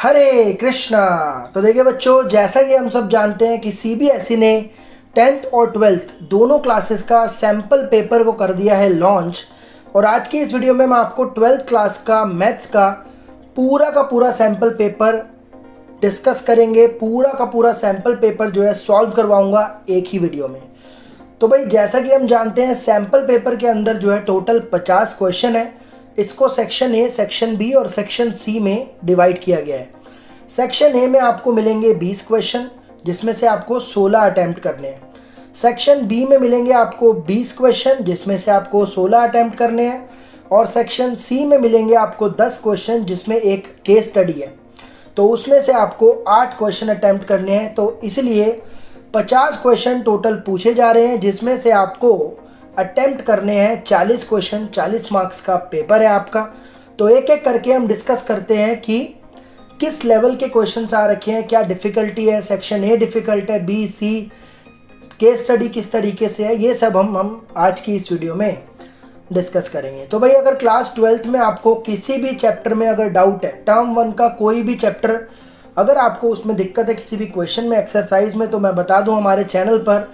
हरे कृष्णा। तो देखिए बच्चों, जैसा कि हम सब जानते हैं कि सीबीएसई ने 10th और 12th दोनों क्लासेस का सैम्पल पेपर को कर दिया है लॉन्च। और आज की इस वीडियो में मैं आपको 12th क्लास का मैथ्स का पूरा सैम्पल पेपर डिस्कस करेंगे। पूरा का पूरा सैम्पल पेपर जो है सॉल्व करवाऊंगा एक ही वीडियो में। तो भाई जैसा कि हम जानते हैं सैम्पल पेपर के अंदर जो है टोटल 50 क्वेश्चन है। इसको सेक्शन ए, सेक्शन बी और सेक्शन सी में डिवाइड किया गया है। सेक्शन ए में आपको मिलेंगे 20 क्वेश्चन, जिसमें से आपको 16 अटैम्प्ट करने हैं। सेक्शन बी में मिलेंगे आपको 20 क्वेश्चन, जिसमें से आपको 16 अटैम्प्ट करने हैं। और सेक्शन सी में मिलेंगे आपको 10 क्वेश्चन, जिसमें एक केस स्टडी है, तो उसमें से आपको 8 क्वेश्चन अटैम्प्ट करने हैं। तो इसलिए 50 क्वेश्चन टोटल पूछे जा रहे हैं, जिसमें से आपको अटैम्प्ट करने हैं 40 क्वेश्चन। 40 मार्क्स का पेपर है आपका। तो एक एक करके हम डिस्कस करते हैं कि किस लेवल के क्वेश्चंस आ रखे हैं, क्या डिफ़िकल्टी है, सेक्शन ए डिफ़िकल्ट है, बी सी, केस स्टडी किस तरीके से है, ये सब हम आज की इस वीडियो में डिस्कस करेंगे। तो भाई अगर क्लास 12th में आपको किसी भी चैप्टर में अगर डाउट है, टर्म 1 का कोई भी चैप्टर अगर आपको उसमें दिक्कत है, किसी भी क्वेश्चन में, एक्सरसाइज में, तो मैं बता दूं हमारे चैनल पर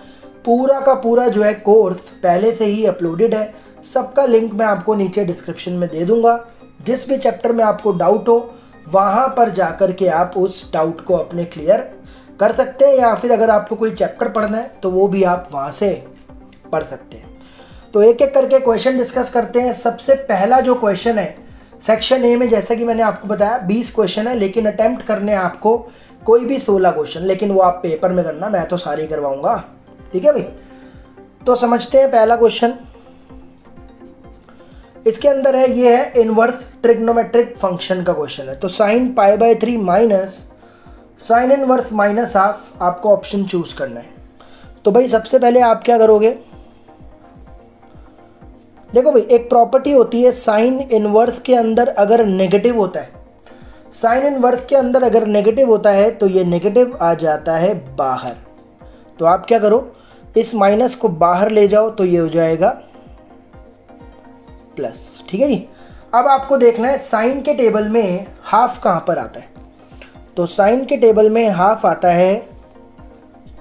पूरा का पूरा जो है कोर्स पहले से ही अपलोडेड है। सबका लिंक मैं आपको नीचे डिस्क्रिप्शन में दे दूंगा। जिस भी चैप्टर में आपको डाउट हो वहाँ पर जाकर के आप उस डाउट को अपने क्लियर कर सकते हैं, या फिर अगर आपको कोई चैप्टर पढ़ना है तो वो भी आप वहाँ से पढ़ सकते हैं। तो एक एक करके क्वेश्चन डिस्कस करते हैं। सबसे पहला जो क्वेश्चन है सेक्शन ए में, जैसा कि मैंने आपको बताया 20 क्वेश्चन है, लेकिन अटैम्प्ट करने हैं आपको कोई भी 16 क्वेश्चन, लेकिन वो आप पेपर में करना, मैं तो सारे ही करवाऊंगा। ठीक है भाई। तो समझते हैं पहला क्वेश्चन। इसके अंदर है, ये है इनवर्स ट्रिग्नोमेट्रिक फंक्शन का क्वेश्चन है। तो sine pi by 3 minus sine inverse minus half, आपको ऑप्शन चूज करना है। तो भाई सबसे पहले आप क्या करोगे, देखो भाई एक प्रॉपर्टी होती है साइन इनवर्स के अंदर अगर नेगेटिव होता है, साइन इनवर्स के अंदर अगर नेगेटिव होता है तो ये नेगेटिव आ जाता है बाहर। तो आप क्या करो, इस माइनस को बाहर ले जाओ तो ये हो जाएगा प्लस। ठीक है जी। अब आपको देखना है साइन के टेबल में हाफ कहाँ पर आता है। तो साइन के टेबल में हाफ आता है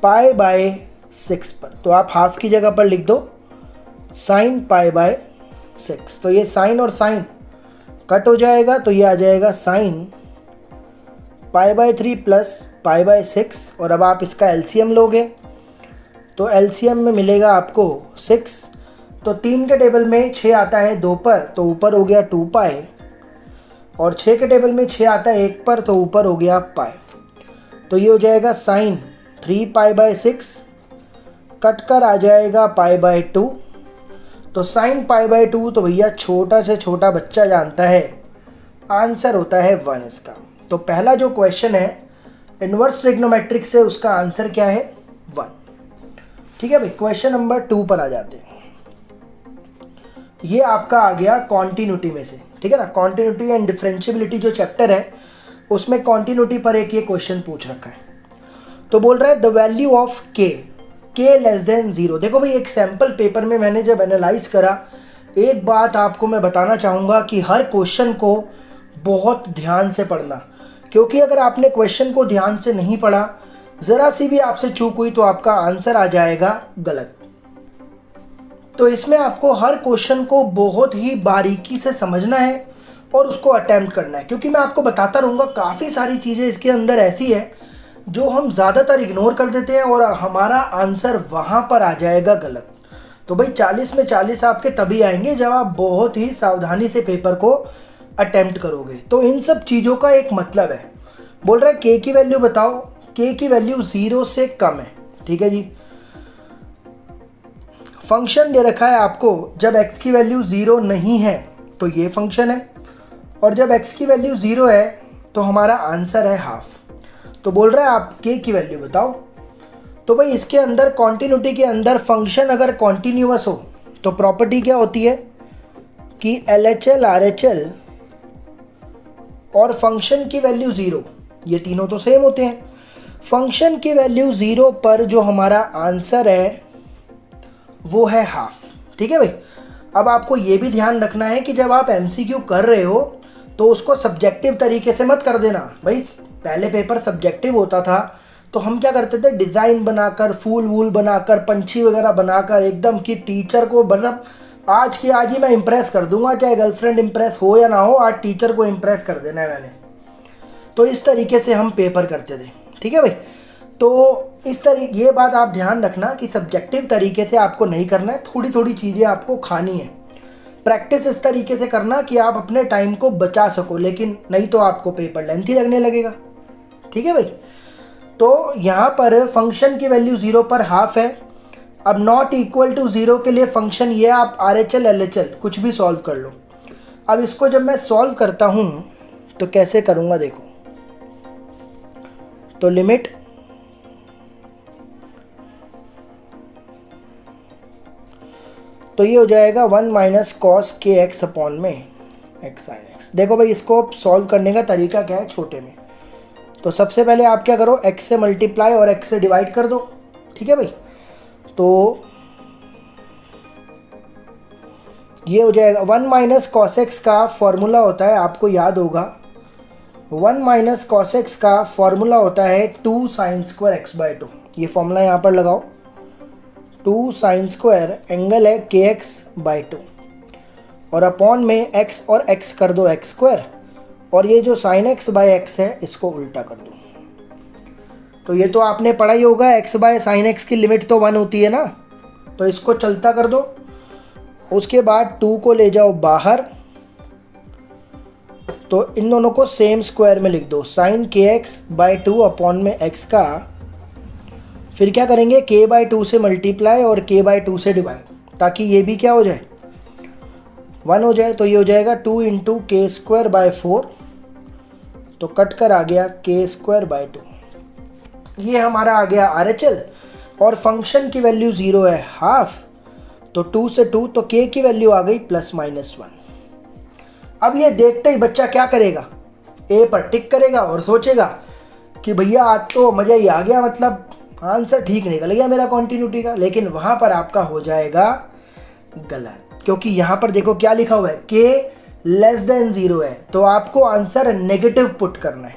पाई बाय 6 पर। तो आप हाफ की जगह पर लिख दो साइन पाई बाय 6। तो ये साइन और साइन कट हो जाएगा, तो ये आ जाएगा sine pi by 3 plus pi by 6। और अब आप इसका एलसीएम लोगे तो एलसीएम में मिलेगा आपको 6। तो 3 के टेबल में 6 आता है 2 पर, तो ऊपर हो गया 2 पाई। और 6 के टेबल में 6 आता है 1 पर, तो ऊपर हो गया पाई। तो ये हो जाएगा साइन 3 पाई बाय 6, कट कर आ जाएगा पाई बाय 2। तो साइन पाई बाय 2, तो भैया छोटा से छोटा बच्चा जानता है आंसर होता है 1 इसका। तो पहला जो क्वेश्चन है इनवर्स ट्रिग्नोमेट्रिक से, उसका आंसर क्या है 1। ठीक है भाई। क्वेश्चन नंबर 2 पर आ जाते हैं। ये आपका आ गया कॉन्टिन्यूटी में से, ठीक है ना। कॉन्टिन्यूटी एंड डिफरेंशियबिलिटी जो चैप्टर है उसमें कॉन्टिन्यूटी पर एक ये क्वेश्चन पूछ रखा है। तो बोल रहा है द वैल्यू ऑफ के लेस देन 0। देखो भाई एक सैम्पल पेपर में मैंने जब एनालाइज करा, एक बात आपको मैं बताना चाहूँगा कि हर क्वेश्चन को बहुत ध्यान से पढ़ना, क्योंकि अगर आपने क्वेश्चन को ध्यान से नहीं पढ़ा, ज़रा सी भी आपसे चूक हुई तो आपका आंसर आ जाएगा गलत। तो इसमें आपको हर क्वेश्चन को बहुत ही बारीकी से समझना है और उसको अटेम्प्ट करना है, क्योंकि मैं आपको बताता रहूँगा काफ़ी सारी चीज़ें इसके अंदर ऐसी है जो हम ज़्यादातर इग्नोर कर देते हैं और हमारा आंसर वहाँ पर आ जाएगा गलत। तो भाई 40 में 40 आपके तभी आएंगे जब आप बहुत ही सावधानी से पेपर को अटेम्प्ट करोगे। तो इन सब चीज़ों का एक मतलब है। बोल रहा है के की वैल्यू बताओ, के की वैल्यू 0 से कम है। ठीक है जी। फंक्शन दे रखा है आपको, जब x की वैल्यू 0 नहीं है तो ये फंक्शन है, और जब x की वैल्यू 0 है तो हमारा आंसर है हाफ। तो बोल रहा है आप के की वैल्यू बताओ। तो भाई इसके अंदर कॉन्टिन्यूटी के अंदर फंक्शन अगर कॉन्टिन्यूअस हो तो प्रॉपर्टी क्या होती है कि LHL RHL और फंक्शन की वैल्यू 0, ये तीनों तो सेम होते हैं। फंक्शन की वैल्यू 0 पर जो हमारा आंसर है वो है हाफ। ठीक है भाई। अब आपको ये भी ध्यान रखना है कि जब आप MCQ कर रहे हो तो उसको सब्जेक्टिव तरीके से मत कर देना भाई। पहले पेपर सब्जेक्टिव होता था तो हम क्या करते थे, डिज़ाइन बनाकर, फूल वूल बनाकर, पंछी वगैरह बनाकर एकदम कि टीचर को मतलब आज की आज ही मैं इम्प्रेस कर दूंगा, चाहे गर्लफ्रेंड इम्प्रेस हो या ना हो, आज टीचर को इम्प्रेस कर देना है मैंने। तो इस तरीके से हम पेपर करते थे, ठीक है भाई। तो इस तरीके ये बात आप ध्यान रखना कि सब्जेक्टिव तरीके से आपको नहीं करना है, थोड़ी थोड़ी चीज़ें आपको खानी है। प्रैक्टिस इस तरीके से करना कि आप अपने टाइम को बचा सको, लेकिन नहीं तो आपको पेपर लेंथी लगने लगेगा, ठीक है भाई। तो यहाँ पर फंक्शन की वैल्यू 0 पर हाफ है। अब नॉट इक्वल टू 0 के लिए फंक्शन ये आप RHL LHL कुछ भी सॉल्व कर लो। अब इसको जब मैं सॉल्व करता हूँ तो कैसे करूँगा देखो। तो लिमिट तो ये हो जाएगा 1 माइनस कॉस के एक्स अपॉन में एक्स साइन एक्स। देखो भाई इसको सॉल्व करने का तरीका क्या है छोटे में। तो सबसे पहले आप क्या करो, x से मल्टीप्लाई और x से डिवाइड कर दो, ठीक है भाई। तो ये हो जाएगा 1 माइनस कॉस एक्स का फॉर्मूला होता है, आपको याद होगा 1 माइनस कॉस एक्स का फॉर्मूला होता है 2 साइन स्क्वायर एक्स बाई 2। ये फॉर्मूला यहाँ पर लगाओ, 2 साइन स्क्वायर एंगल है के एक्स बाई 2 और अपॉन में x और x कर दो एक्स स्क्वायर, और ये जो साइन एक्स बाई एक्स है इसको उल्टा कर दो। तो ये तो आपने पढ़ा ही होगा, x बाय साइन एक्स की लिमिट तो 1 होती है ना, तो इसको चलता कर दो। उसके बाद 2 को ले जाओ बाहर, तो इन दोनों को सेम स्क्वायर में लिख दो, साइन के एक्स बाई 2 अपॉन में x का, फिर क्या करेंगे k बाई 2 से मल्टीप्लाई और k बाई 2 से डिवाइड, ताकि ये भी क्या हो जाए 1 हो जाए। तो ये हो जाएगा 2 इंटू के स्क्वायर बाई 4, तो कट कर आ गया के स्क्वायर बाई 2। ये हमारा आ गया RHL, और फंक्शन की वैल्यू 0 है हाफ, तो 2 से 2 तो k की वैल्यू आ गई +-1। अब ये देखते ही बच्चा क्या करेगा, A पर टिक करेगा और सोचेगा कि भैया आज तो मज़ा ही आ गया, मतलब आंसर ठीक निकल गया मेरा कॉन्टिन्यूटी का। लेकिन वहाँ पर आपका हो जाएगा गलत, क्योंकि यहाँ पर देखो क्या लिखा हुआ है, k<0 है, तो आपको आंसर नेगेटिव पुट करना है,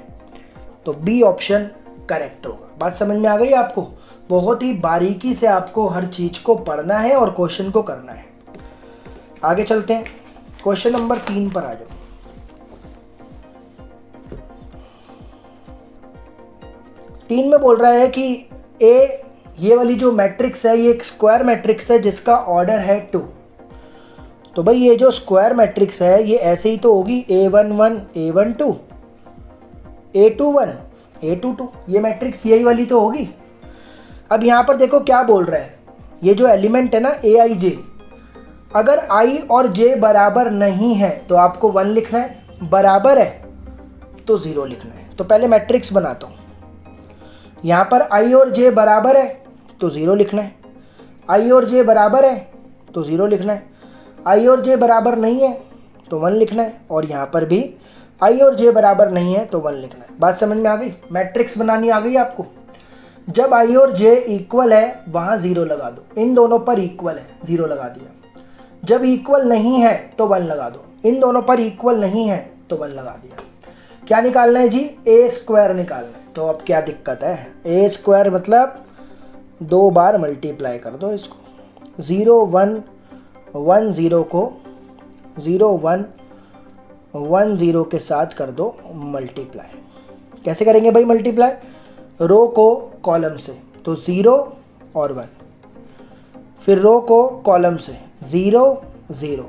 तो B ऑप्शन करेक्ट होगा। बात समझ में आ गई आपको। बहुत ही बारीकी से आपको हर चीज को पढ़ना है और क्वेश्चन को करना है। आगे चलते हैं, क्वेश्चन नंबर 3 पर आ जाओ। तीन में बोल रहा है कि ये वाली जो मैट्रिक्स है ये एक स्क्वायर मैट्रिक्स है जिसका ऑर्डर है 2। तो भाई ये जो स्क्वायर मैट्रिक्स है ये ऐसे ही तो होगी A11 A12 A21 A22, ये मैट्रिक्स यही वाली तो होगी। अब यहाँ पर देखो क्या बोल रहा है, ये जो एलिमेंट है ना AIJ, अगर I और J बराबर नहीं है तो आपको 1 लिखना है, बराबर है तो 0 लिखना है। तो पहले मैट्रिक्स बनाता हूँ। यहाँ पर I और J बराबर है तो 0 लिखना है, I और J बराबर है तो 0 लिखना है, I और J बराबर नहीं है तो 1 लिखना है, और यहाँ पर भी I और J बराबर नहीं है तो 1 लिखना है। बात समझ में आ गई, मैट्रिक्स बनानी आ गई आपको। जब I और J इक्वल है वहाँ 0 लगा दो, इन दोनों पर इक्वल है 0 लगा दिया। जब इक्वल नहीं है तो 1 लगा दो, इन दोनों पर इक्वल नहीं है तो 1 लगा दिया। क्या निकालना है जी, A स्क्वायर निकालना है। तो अब क्या दिक्कत है, A स्क्वायर मतलब 2 बार मल्टीप्लाई कर दो इसको, 0 1 1 0 को 0 1 1 0 के साथ कर दो मल्टीप्लाई। कैसे करेंगे भाई मल्टीप्लाई, रो को कॉलम से तो 0 और 1, फिर रो को कॉलम से 0 0,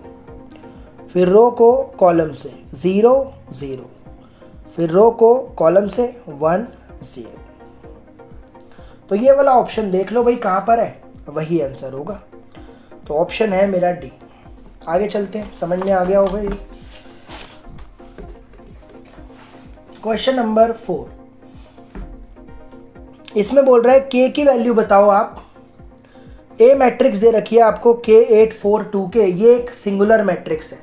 फिर रो को कॉलम से 0 0, फिर रो को कॉलम से 1 0। तो ये वाला ऑप्शन देख लो भाई कहाँ पर है, वही आंसर होगा। तो ऑप्शन है मेरा डी। आगे चलते हैं, समझ में आ गया होगा ये। क्वेश्चन नंबर 4, इसमें बोल रहा है k की वैल्यू बताओ आप। A मैट्रिक्स दे रखी है आपको K842K, ये एक सिंगुलर मैट्रिक्स है।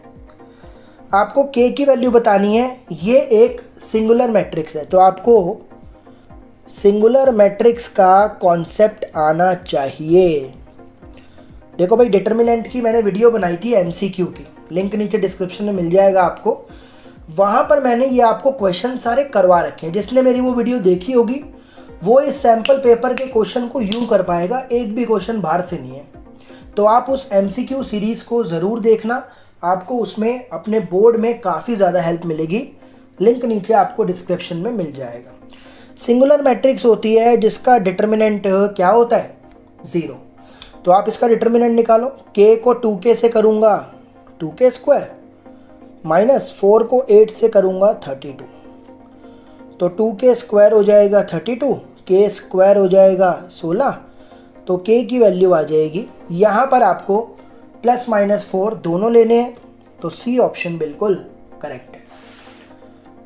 आपको k की वैल्यू बतानी है, ये एक सिंगुलर मैट्रिक्स है, तो आपको सिंगुलर मैट्रिक्स का कॉन्सेप्ट आना चाहिए। देखो भाई डिटर्मिनेंट की मैंने वीडियो बनाई थी MCQ की, लिंक नीचे डिस्क्रिप्शन में मिल जाएगा आपको, वहाँ पर मैंने ये आपको क्वेश्चन सारे करवा रखे हैं। जिसने मेरी वो वीडियो देखी होगी वो इस सैम्पल पेपर के क्वेश्चन को यूँ कर पाएगा, एक भी क्वेश्चन बाहर से नहीं है। तो आप उस MCQ सीरीज़ को ज़रूर देखना, आपको उसमें अपने बोर्ड में काफ़ी ज़्यादा हेल्प मिलेगी। लिंक नीचे आपको डिस्क्रिप्शन में मिल जाएगा। सिंगुलर मैट्रिक्स होती है जिसका डिटर्मिनेंट क्या होता है, 0। तो आप इसका डिटर्मिनेंट निकालो। k को 2k से करूँगा 2k² माइनस 4 को 8 से करूँगा 32। तो 2k² हो जाएगा 32, k² हो जाएगा 16। तो k की वैल्यू आ जाएगी, यहाँ पर आपको +-4 दोनों लेने हैं। तो C ऑप्शन बिल्कुल करेक्ट है।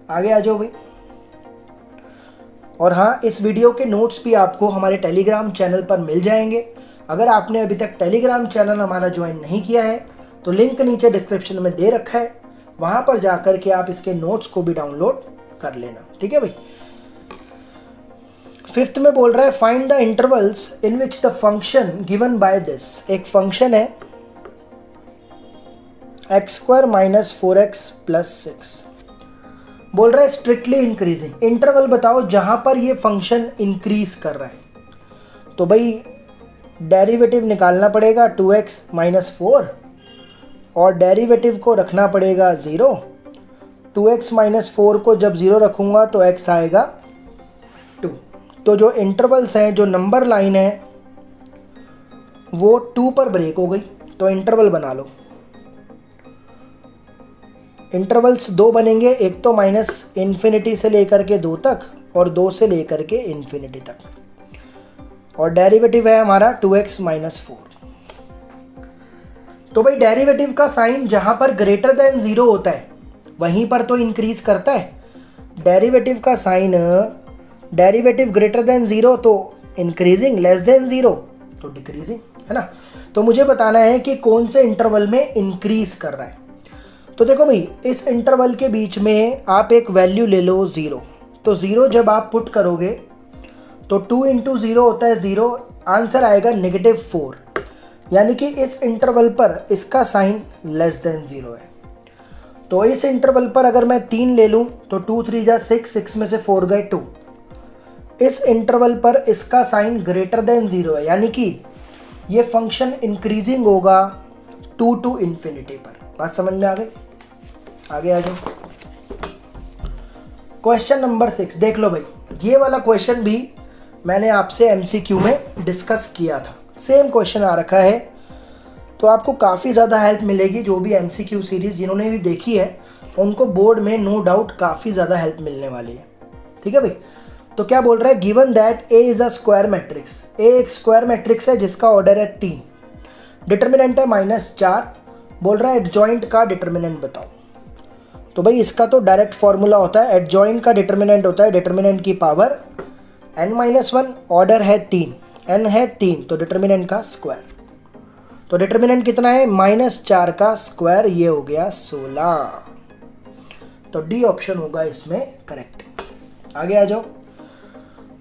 आगे आ जाओ भाई। और हाँ, इस वीडियो के नोट्स भी आपको हमारे टेलीग्राम चैनल पर मिल जाएंगे। अगर आपने अभी तक टेलीग्राम चैनल हमारा ज्वाइन नहीं किया है तो लिंक नीचे डिस्क्रिप्शन में दे रखा है, वहाँ पर जाकर के आप इसके नोट्स को भी डाउनलोड कर लेना। ठीक है भाई। 5th में बोल रहा है find the intervals in which the function given by this. एक फंक्शन है x² - 4x + 6। बोल रहा है स्ट्रिक्टली इंक्रीजिंग। इंटरवल बताओ जहां पर ये फंक्शन इंक्रीज कर रहा है। तो भाई डेरिवेटिव निकालना पड़ेगा 2x - 4 और डेरिवेटिव को रखना पड़ेगा 0। 2x - 4 को जब 0 रखूँगा तो x आएगा 2। तो जो इंटरवल्स हैं, जो नंबर लाइन है वो 2 पर ब्रेक हो गई। तो इंटरवल बना लो। इंटरवल्स 2 बनेंगे, एक तो -∞ से लेकर के 2 तक और 2 से लेकर के ∞ तक। और डेरिवेटिव है हमारा 2x - 4। तो भाई डेरिवेटिव का साइन जहां पर >0 होता है वहीं पर तो इंक्रीज करता है। डेरिवेटिव का साइन डेरिवेटिव >0 तो इंक्रीजिंग, <0 तो डिक्रीजिंग, है ना। तो मुझे बताना है कि कौन से इंटरवल में इंक्रीज कर रहा है। तो देखो भाई, इस इंटरवल के बीच में आप एक वैल्यू ले लो 0। तो 0 जब आप पुट करोगे तो 2 × 0 होता है 0, आंसर आएगा -4। यानी कि इस इंटरवल पर इसका साइन <0 है। तो इस इंटरवल पर अगर मैं 3 ले लूँ तो 2 × 3 = 6, 6 में से 4 गए 2। इस इंटरवल पर इसका साइन >0 है, यानी कि ये फंक्शन इंक्रीजिंग होगा 2 to ∞ पर। बात समझ में आ गई। आगे आ जाओ। क्वेश्चन नंबर 6 देख लो भाई। ये वाला क्वेश्चन भी मैंने आपसे MCQ में डिस्कस किया था। सेम क्वेश्चन आ रखा है, तो आपको काफ़ी ज़्यादा हेल्प मिलेगी। जो भी MCQ सीरीज़ जिन्होंने भी देखी है उनको बोर्ड में नो डाउट काफ़ी ज़्यादा हेल्प मिलने वाली है। ठीक है भाई। तो क्या बोल रहा है, given that A is a square matrix. A एक स्क्वायर मैट्रिक्स है जिसका ऑर्डर है 3, डिटर्मिनेंट है -4। बोल रहा है एडजॉइंट का डिटर्मिनेंट बताओ। तो भाई इसका तो डायरेक्ट फॉर्मूला होता है। एडजॉइंट का डिटर्मिनेंट होता है डिटर्मिनेंट की पावर n-1, ऑर्डर है 3, n है 3, तो डिटर्मिनेंट का स्क्वायर। तो डिटर्मिनेंट कितना है, -4 का स्क्वायर, ये हो गया 16। तो D ऑप्शन होगा इसमें करेक्ट। आगे आ जाओ।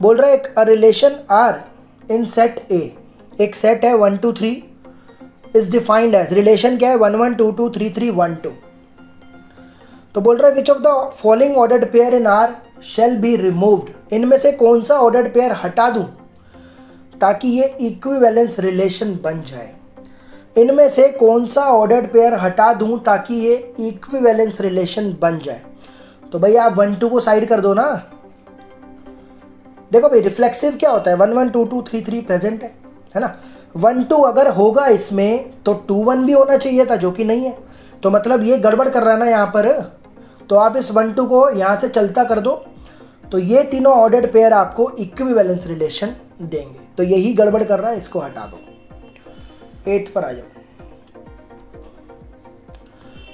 बोल रहा है एक relation R in set A। एक सेट है 1 2 3 इज डिफाइंड एज, रिलेशन क्या है 1 1 2 2 3 3 1 2। तो बोल रहा है which of the following ordered pair in are shall be removed. इनमें से कौन सा ऑर्डर्ड पेयर हटा दूं ताकि ये इक्विवेलेंस रिलेशन बन जाए। इनमें से कौन सा ऑर्डर्ड पेयर हटा दूं ताकि ये इक्विवेलेंस रिलेशन बन जाए। तो भाई आप 1 2 को साइड कर दो ना। देखो भाई रिफ्लेक्सिव क्या होता है, 1 1 2 2 3 3 प्रेजेंट है ना। 1 2 अगर होगा इसमें तो 2 1 भी होना चाहिए था, जो कि नहीं है। तो मतलब ये गड़बड़ कर रहा है ना यहाँ पर। तो आप इस 1 2 को यहाँ से चलता कर दो, तो ये तीनों ऑर्डर्ड पेयर आपको इक्विवेलेंस रिलेशन देंगे। तो यही गड़बड़ कर रहा है, इसको हटा दो। 8th पर आ जाओ।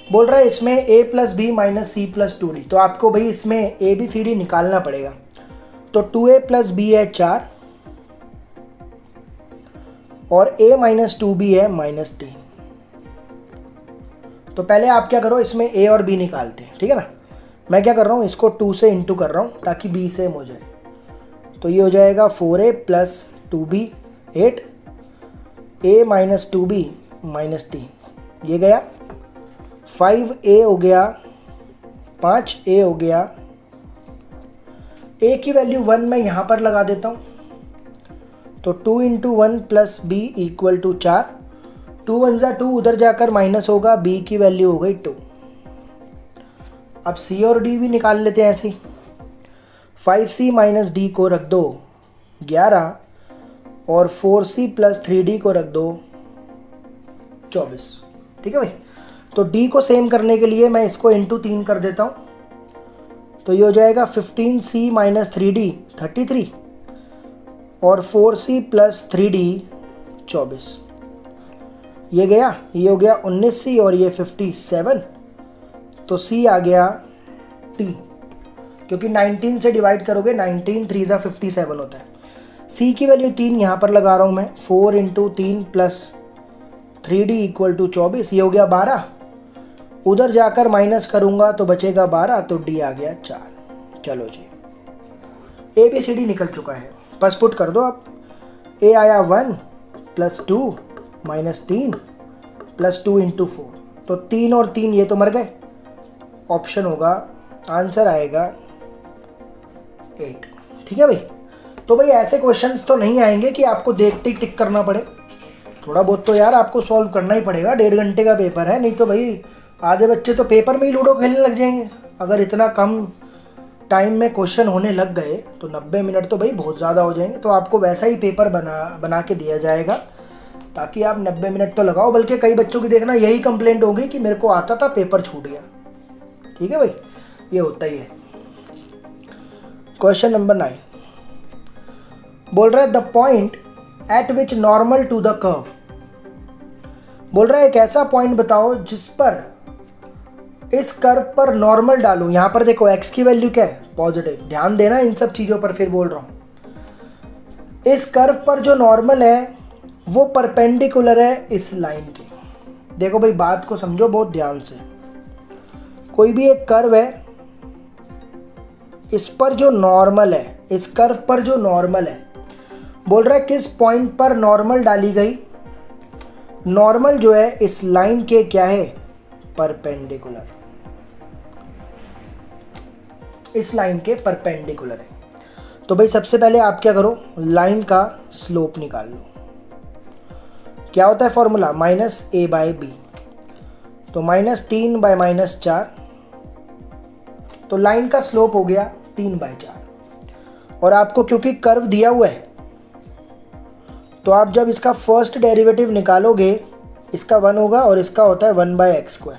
बोल रहा है इसमें a + b - c + 2d। तो आपको भाई इसमें a b c d निकालना पड़ेगा। तो 2a + b है 4 और a - 2b है -3। तो पहले आप क्या करो, इसमें a और b निकालते हैं, ठीक है ना। मैं क्या कर रहा हूँ, इसको 2 से इंटू कर रहा हूँ ताकि b सेम हो जाए। तो ये हो जाएगा 4a + 2b 8, a - 2b -3, ये गया 5a हो गया 5, ए हो गया, ए की वैल्यू 1 मैं यहाँ पर लगा देता हूँ, तो 2 × 1 + b = 4, 2 × 1 = 2, उधर जाकर माइनस होगा, b की वैल्यू हो गई 2। अब c और d भी निकाल लेते हैं ऐसे ही। 5c - d को रख दो 11 और 4c + 3d को रख दो 24। ठीक है भाई। तो d को सेम करने के लिए मैं इसको × 3 कर देता हूँ, तो ये हो जाएगा 15c - 3d 33 और 4c + 3d 24। ये गया, ये हो गया 19c और ये 57, तो c आ गया t, क्योंकि 19 से डिवाइड करोगे 19 3 × 57 होता है। c की वैल्यू 3 यहाँ पर लगा रहा हूँ मैं, 4 × 3 + 3d = 24, ये हो गया 12, उधर जाकर माइनस करूँगा तो बचेगा 12, तो d आ गया 4। चलो जी, ABCD निकल चुका है, बस पुट कर दो आप। a आया 1 + 2 - 3 + 2 × 4, तो 3 और 3 ये तो मर गए, ऑप्शन होगा, आंसर आएगा 8। ठीक है भाई। तो भाई ऐसे क्वेश्चंस तो नहीं आएंगे कि आपको देखते ही टिक करना पड़े, थोड़ा बहुत तो यार आपको सॉल्व करना ही पड़ेगा, 1.5 घंटे का पेपर है, नहीं तो भाई आधे बच्चे तो पेपर में ही लूडो खेलने लग जाएंगे। अगर इतना कम टाइम में क्वेश्चन होने लग गए तो 90 मिनट तो भाई बहुत ज़्यादा हो जाएंगे। तो आपको वैसा ही पेपर बना के दिया जाएगा ताकि आप 90 मिनट तो लगाओ। बल्कि कई बच्चों की देखना यही कंप्लेंट होगी कि मेरे को आता था, पेपर छूट गया। ठीक है भाई, ये होता ही है। क्वेश्चन नंबर 9 बोल रहा है the point at which normal to the curve. बोल रहा है एक ऐसा पॉइंट बताओ जिस पर इस कर्व पर नॉर्मल डालो। यहां पर देखो x की वैल्यू क्या है, पॉजिटिव, ध्यान देना इन सब चीजों पर, फिर बोल रहा हूं इस कर्व पर जो नॉर्मल है वो परपेंडिकुलर है इस लाइन के। देखो भाई बात को समझो बहुत ध्यान से, कोई भी एक कर्व है, इस पर जो नॉर्मल है, इस कर्व पर जो नॉर्मल है, बोल रहा है किस पॉइंट पर नॉर्मल डाली गई। नॉर्मल जो है इस लाइन के क्या है, परपेंडिकुलर, इस लाइन के परपेंडिकुलर है। तो भाई सबसे पहले आप क्या करो, लाइन का स्लोप निकाल लो। क्या होता है फॉर्मूला, -a/b, तो -3/- 4, तो लाइन का स्लोप हो गया 3/4। और आपको क्योंकि कर्व दिया हुआ है तो आप जब इसका फर्स्ट डेरिवेटिव निकालोगे, इसका 1 होगा और इसका होता है 1/x²।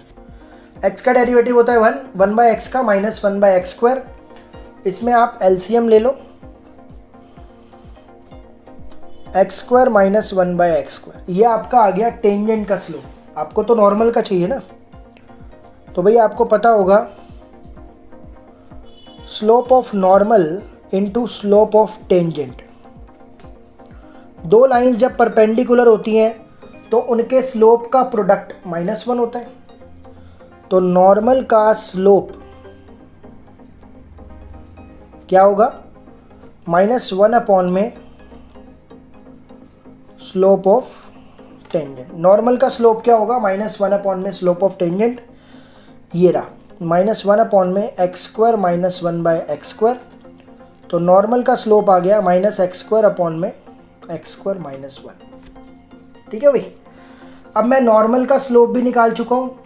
x का डेरिवेटिव होता है 1/x का -1/x²। इसमें आप एलसीएम ले लो, x² - 1/x², ये आपका आ गया टेंजेंट का स्लोप। आपको तो नॉर्मल का चाहिए ना, तो भाई आपको पता होगा slope of normal into slope of tangent. दो लाइंस जब परपेंडिकुलर होती हैं तो उनके स्लोप का प्रोडक्ट -1 होता है। तो नॉर्मल का स्लोप क्या होगा, -1 में स्लोप ऑफ टेंजेंट। नॉर्मल का स्लोप क्या होगा, -1 में स्लोप ऑफ टेंजेंट, ये रहा -1 में x² - 1/x²। तो नॉर्मल का स्लोप आ गया -x² में x² - 1। ठीक है भाई। अब मैं नॉर्मल का स्लोप भी निकाल चुका हूँ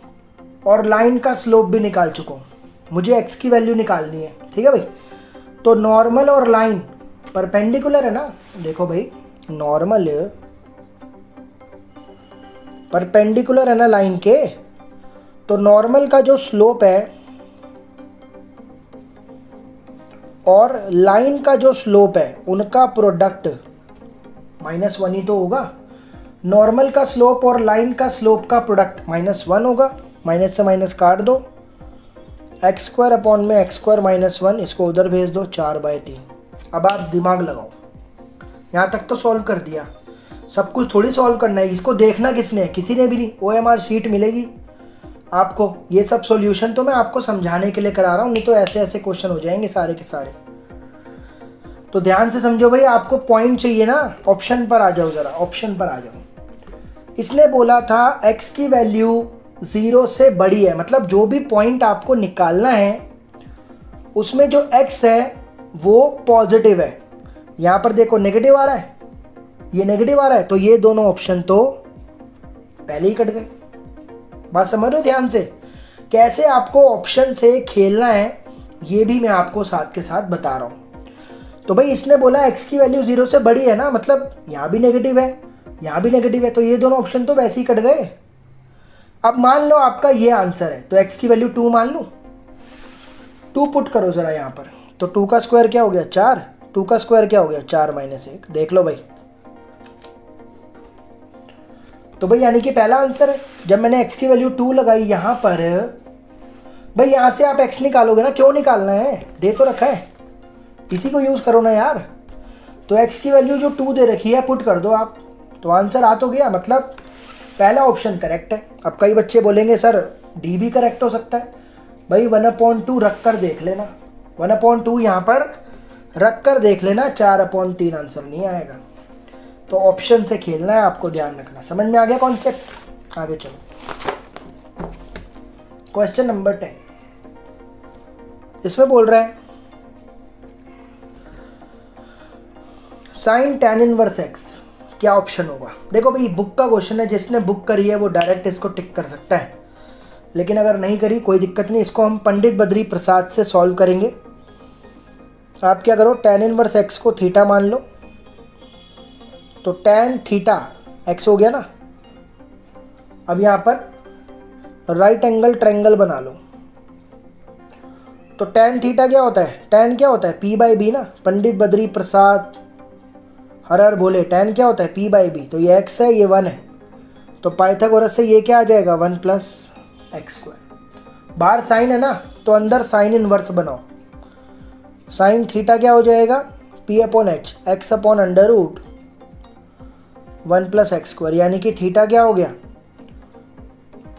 और लाइन का स्लोप भी निकाल चुका हूँ, मुझे x की वैल्यू निकालनी है। ठीक है भाई। तो नॉर्मल और लाइन परपेंडिकुलर है ना, देखो भाई नॉर्मल परपेंडिकुलर है ना लाइन के, तो नॉर्मल का जो स्लोप है और लाइन का जो स्लोप है उनका प्रोडक्ट -1 ही तो होगा। नॉर्मल का स्लोप और लाइन का स्लोप का प्रोडक्ट -1 होगा, माइनस से माइनस काट दो, x² में x² - 1, इसको उधर भेज दो 4/3। अब आप दिमाग लगाओ, यहाँ तक तो सॉल्व कर दिया, सब कुछ थोड़ी सॉल्व करना है, इसको देखना किसने है, किसी ने भी नहीं। OMR शीट मिलेगी आपको, ये सब सॉल्यूशन तो मैं आपको समझाने के लिए करा रहा हूँ, नहीं तो ऐसे ऐसे क्वेश्चन हो जाएंगे सारे के सारे। तो ध्यान से समझो भाई, आपको पॉइंट चाहिए ना, ऑप्शन पर आ जाओ, जरा ऑप्शन पर आ जाओ। इसने बोला था x की वैल्यू 0 से बड़ी है, मतलब जो भी पॉइंट आपको निकालना है उसमें जो x है वो पॉजिटिव है। यहाँ पर देखो नेगेटिव आ रहा है, ये नेगेटिव आ रहा है, तो ये दोनों ऑप्शन तो पहले ही कट गए। बात समझ रहे हो ध्यान से? कैसे आपको ऑप्शन से खेलना है ये भी मैं आपको साथ के साथ बता रहा हूँ। तो भाई इसने बोला x की वैल्यू 0 से बड़ी है ना, मतलब यहाँ भी नेगेटिव है, यहाँ भी नेगेटिव है, तो ये दोनों ऑप्शन तो वैसे ही कट गए। अब मान लो आपका ये आंसर है, तो x की वैल्यू 2 मान लूँ। 2 पुट करो ज़रा यहाँ पर, तो 2 का स्क्वायर क्या हो गया 4, 2 का स्क्वायर क्या हो गया 4 माइनस 1, देख लो भाई। तो भाई यानी कि पहला आंसर है। जब मैंने x की वैल्यू 2 लगाई यहाँ पर, भाई यहाँ से आप x निकालोगे ना, क्यों निकालना है, दे तो रखा है, इसी को यूज़ करो ना यार। तो x की वैल्यू जो 2 दे रखी है पुट कर दो आप, तो आंसर आ तो गया, मतलब पहला ऑप्शन करेक्ट है। अब कई बच्चे बोलेंगे सर डी भी करेक्ट हो सकता है। भाई 1/2 रख कर देख लेना, 1/2 यहाँ पर रख कर देख लेना, 4/3 आंसर नहीं आएगा। तो ऑप्शन से खेलना है आपको, ध्यान रखना। समझ में आ गया कॉन्सेप्ट? आगे चलो, क्वेश्चन नंबर 10। इसमें बोल रहा है साइन tan इनवर्स x, क्या ऑप्शन होगा? देखो भाई बुक का क्वेश्चन है, जिसने बुक करी है वो डायरेक्ट इसको टिक कर सकता है, लेकिन अगर नहीं करी कोई दिक्कत नहीं, इसको हम पंडित बद्री प्रसाद से सॉल्व करेंगे। आप क्या करो, tan इनवर्स x को थीटा मान लो, तो tan थीटा x हो गया ना। अब यहाँ पर राइट एंगल ट्रायंगल बना लो, तो tan थीटा क्या होता है, tan क्या होता है p/b ना, पंडित बद्री प्रसाद हर हर बोले, tan क्या होता है p/b, तो ये x है ये 1 है, तो पाइथागोरस से ये क्या आ जाएगा 1 + x²। बाहर साइन है ना, तो अंदर साइन इनवर्स बनाओ, साइन थीटा क्या हो जाएगा p/h, x/√1 + x², यानी कि थीटा क्या हो गया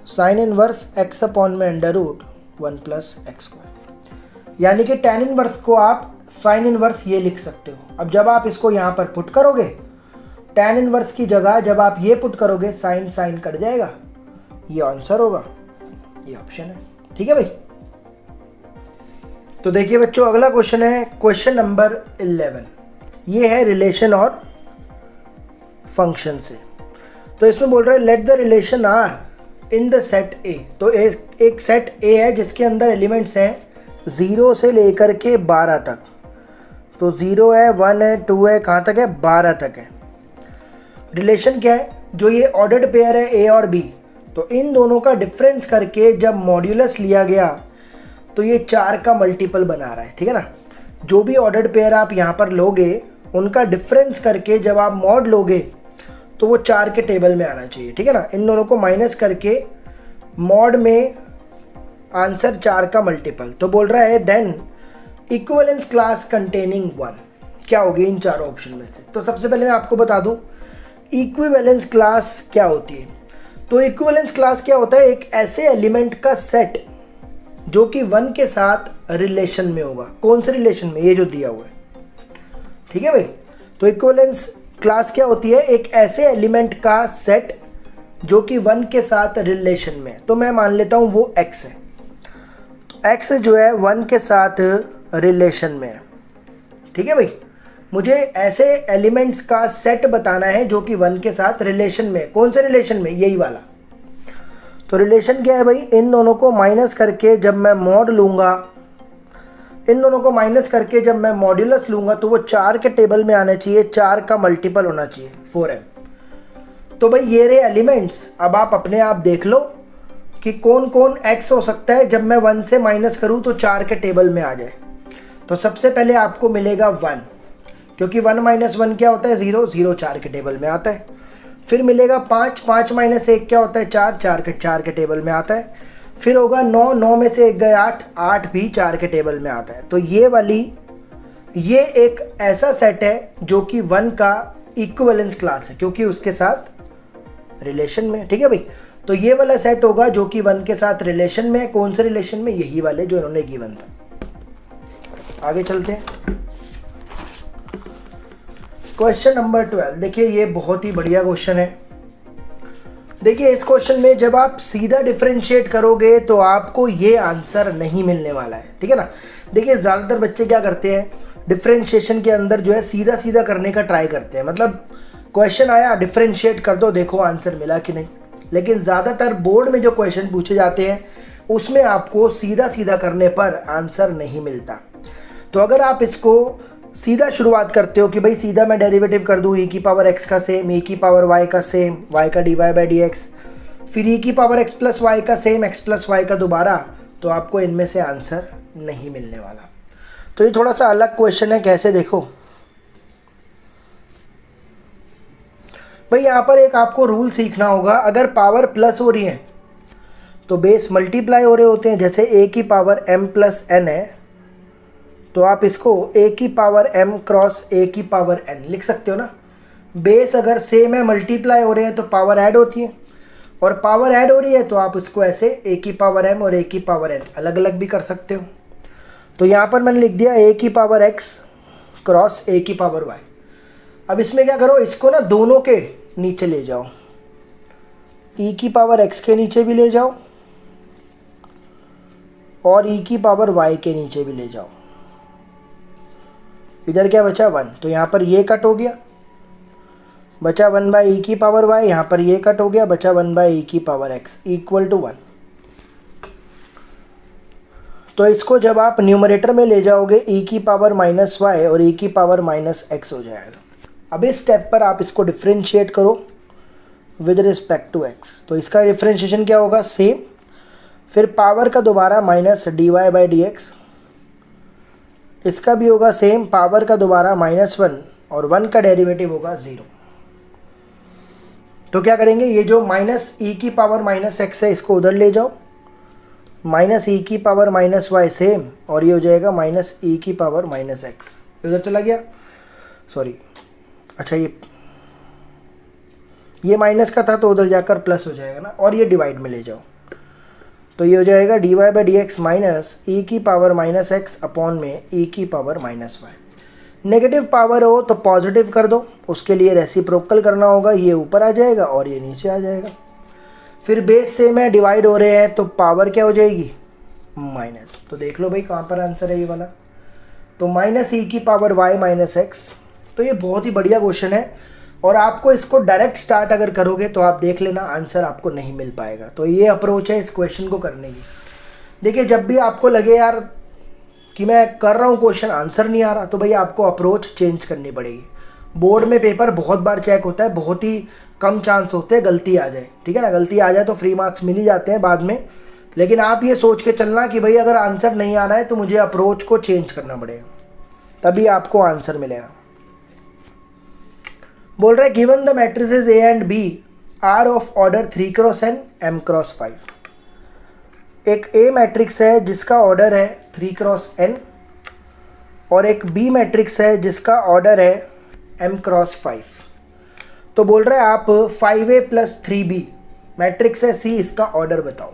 साइन इनवर्स x/√1 + x², यानी कि tan इनवर्स को आप साइन इनवर्स ये लिख सकते हो। अब जब आप इसको यहाँ पर पुट करोगे, tan इनवर्स की जगह जब आप ये पुट करोगे साइन साइन कट जाएगा, ये आंसर होगा, ये ऑप्शन है। ठीक है भाई। तो देखिए बच्चों अगला क्वेश्चन है क्वेश्चन नंबर 11, ये है रिलेशन और फंक्शन से। तो इसमें बोल रहा है let the relation R in the set A. तो एक सेट ए है जिसके अंदर एलिमेंट्स हैं 0 से लेकर के 12 तक, तो 0 है 1 है 2 है, कहाँ तक है 12 तक है। रिलेशन क्या है, जो ये ऑर्डर्ड पेयर है ए और बी, तो इन दोनों का डिफरेंस करके जब मॉड्यूलस लिया गया तो ये 4 का मल्टीपल बना रहा है। ठीक है ना, जो भी ऑर्डर्ड पेयर आप यहाँ पर लोगे उनका डिफरेंस करके जब आप मॉड लोगे तो वो 4 के टेबल में आना चाहिए। ठीक है ना, इन दोनों को माइनस करके मॉड में आंसर 4 का मल्टीपल। तो बोल रहा है देन इक्विवेलेंस क्लास कंटेनिंग 1 क्या होगी इन चारों ऑप्शन में से। तो सबसे पहले मैं आपको बता दूं इक्विवेलेंस क्लास क्या होती है। तो इक्विवेलेंस क्लास क्या होता है, एक ऐसे एलिमेंट का सेट जो कि 1 के साथ रिलेशन में होगा। कौन से रिलेशन में, ये जो दिया हुआ है। ठीक है भाई, तो इक्विवेलेंस क्लास क्या होती है, एक ऐसे एलिमेंट का सेट जो कि 1 के साथ रिलेशन में है। तो मैं मान लेता हूँ वो x है, तो x जो है 1 के साथ रिलेशन में है। ठीक है भाई, मुझे ऐसे एलिमेंट्स का सेट बताना है जो कि 1 के साथ रिलेशन में। कौन से रिलेशन में, यही वाला। तो रिलेशन क्या है भाई, इन दोनों को माइनस करके जब मैं मॉड लूँगा, इन दोनों को माइनस करके जब मैं मॉड्यूलस लूँगा तो वो 4 के टेबल में आना चाहिए, 4 का मल्टीपल होना चाहिए 4m। तो भाई ये रहे एलिमेंट्स। अब आप अपने आप देख लो कि कौन कौन x हो सकता है जब मैं 1 से माइनस करूँ तो 4 के टेबल में आ जाए। तो सबसे पहले आपको मिलेगा 1, क्योंकि 1 - 1 क्या होता है 0, 0 4 के टेबल में आता है। फिर मिलेगा 5, 5 - 1 क्या होता है 4, 4 के टेबल में आता है। फिर होगा 9, 9 में से 1 गए 8, 8 भी 4 के टेबल में आता है। तो ये एक ऐसा सेट है जो कि 1 का इक्विवेलेंस क्लास है, क्योंकि उसके साथ रिलेशन में। ठीक है भाई, तो ये वाला सेट होगा जो कि 1 के साथ रिलेशन में है। कौन से रिलेशन में, यही वाले जो इन्होंने गिवन था। आगे चलते हैं, क्वेश्चन नंबर 12। देखिए ये बहुत ही बढ़िया क्वेश्चन है। देखिए इस क्वेश्चन में जब आप सीधा डिफरेंशिएट करोगे तो आपको ये आंसर नहीं मिलने वाला है, ठीक है ना। देखिए ज़्यादातर बच्चे क्या करते हैं, डिफरेंशिएशन के अंदर जो है सीधा सीधा करने का ट्राई करते हैं, मतलब क्वेश्चन आया डिफरेंशिएट कर दो, देखो आंसर मिला कि नहीं। लेकिन ज़्यादातर बोर्ड में जो क्वेश्चन पूछे जाते हैं उसमें आपको सीधा सीधा करने पर आंसर नहीं मिलता। तो अगर आप इसको सीधा शुरुआत करते हो कि भाई सीधा मैं डेरिवेटिव कर दूँ e की पावर x का सेम, e की पावर y का सेम, y का dy बाई डी एक्स, फिर e की पावर x प्लस वाई का सेम, x प्लस वाई का दोबारा, तो आपको इनमें से आंसर नहीं मिलने वाला। तो ये थोड़ा सा अलग क्वेश्चन है, कैसे देखो भाई, यहाँ पर एक आपको रूल सीखना होगा। अगर पावर प्लस हो रही है तो बेस मल्टीप्लाई हो रहे होते हैं, जैसे a की पावर m प्लस n है तो आप इसको a की पावर m क्रॉस a की पावर n लिख सकते हो ना। बेस अगर सेम है, मल्टीप्लाई हो रहे हैं तो पावर ऐड होती है, और पावर ऐड हो रही है तो आप इसको ऐसे a की पावर m और a की पावर n अलग अलग भी कर सकते हो। तो यहाँ पर मैंने लिख दिया a की पावर x क्रॉस a की पावर y। अब इसमें क्या करो, इसको ना दोनों के नीचे ले जाओ, e की पावर x के नीचे भी ले जाओ और e की पावर y के नीचे भी ले जाओ। इधर क्या बचा 1, तो यहाँ पर ये कट हो गया, बचा 1 बाई ई की पावर y, यहाँ पर ये कट हो गया, बचा 1 बाई ई की पावर x इक्वल टू 1। तो इसको जब आप न्यूमरेटर में ले जाओगे e की पावर माइनस वाई और e की पावर माइनस एक्स हो जाएगा। अब इस स्टेप पर आप इसको डिफ्रेंशिएट करो विद रिस्पेक्ट टू x, तो इसका डिफ्रेंशिएशन क्या होगा, सेम, फिर पावर का दोबारा minus d y by d x, इसका भी होगा सेम, पावर का दोबारा -1 और 1 का डेरिवेटिव होगा 0। तो क्या करेंगे, ये जो माइनस ई की पावर माइनस एक्स है इसको उधर ले जाओ, माइनस ई की पावर माइनस वाई सेम, और ये हो जाएगा माइनस ई की पावर माइनस एक्स, उधर चला गया, सॉरी, अच्छा ये माइनस का था तो उधर जाकर प्लस हो जाएगा ना, और ये डिवाइड में ले जाओ, तो ये हो जाएगा d y by d x minus e की पावर माइनस एक्स अपॉन में ई की power minus y. Negative power हो तो पॉजिटिव कर दो, उसके लिए रेसिप्रोकल करना होगा, ये ऊपर आ जाएगा और ये नीचे आ जाएगा। फिर बेस सेम है, डिवाइड हो रहे हैं तो पावर क्या हो जाएगी, माइनस। तो देख लो भाई कहाँ पर आंसर है ये वाला, तो माइनस ई की पावर वाई माइनस एक्स। तो ये बहुत ही बढ़िया क्वेश्चन है, और आपको इसको डायरेक्ट स्टार्ट अगर करोगे तो आप देख लेना आंसर आपको नहीं मिल पाएगा। तो ये अप्रोच है इस क्वेश्चन को करने की। देखिए जब भी आपको लगे यार कि मैं कर रहा हूँ क्वेश्चन आंसर नहीं आ रहा, तो भाई आपको अप्रोच चेंज करनी पड़ेगी। बोर्ड में पेपर बहुत बार चेक होता है, बहुत ही कम चांस होते हैं गलती आ जाए, ठीक है ना। गलती आ जाए तो फ्री मार्क्स मिल ही जाते हैं बाद में, लेकिन आप ये सोच के चलना कि भाई अगर आंसर नहीं आ रहा है तो मुझे अप्रोच को चेंज करना पड़ेगा, तभी आपको आंसर मिलेगा। बोल रहा है given the matrices A and B are of order 3 cross n m cross 5। एक ए मैट्रिक्स है जिसका ऑर्डर है 3 क्रॉस n और एक बी मैट्रिक्स है जिसका ऑर्डर है m क्रॉस 5। तो बोल रहा है आप 5a प्लस 3b मैट्रिक्स है C, इसका ऑर्डर बताओ।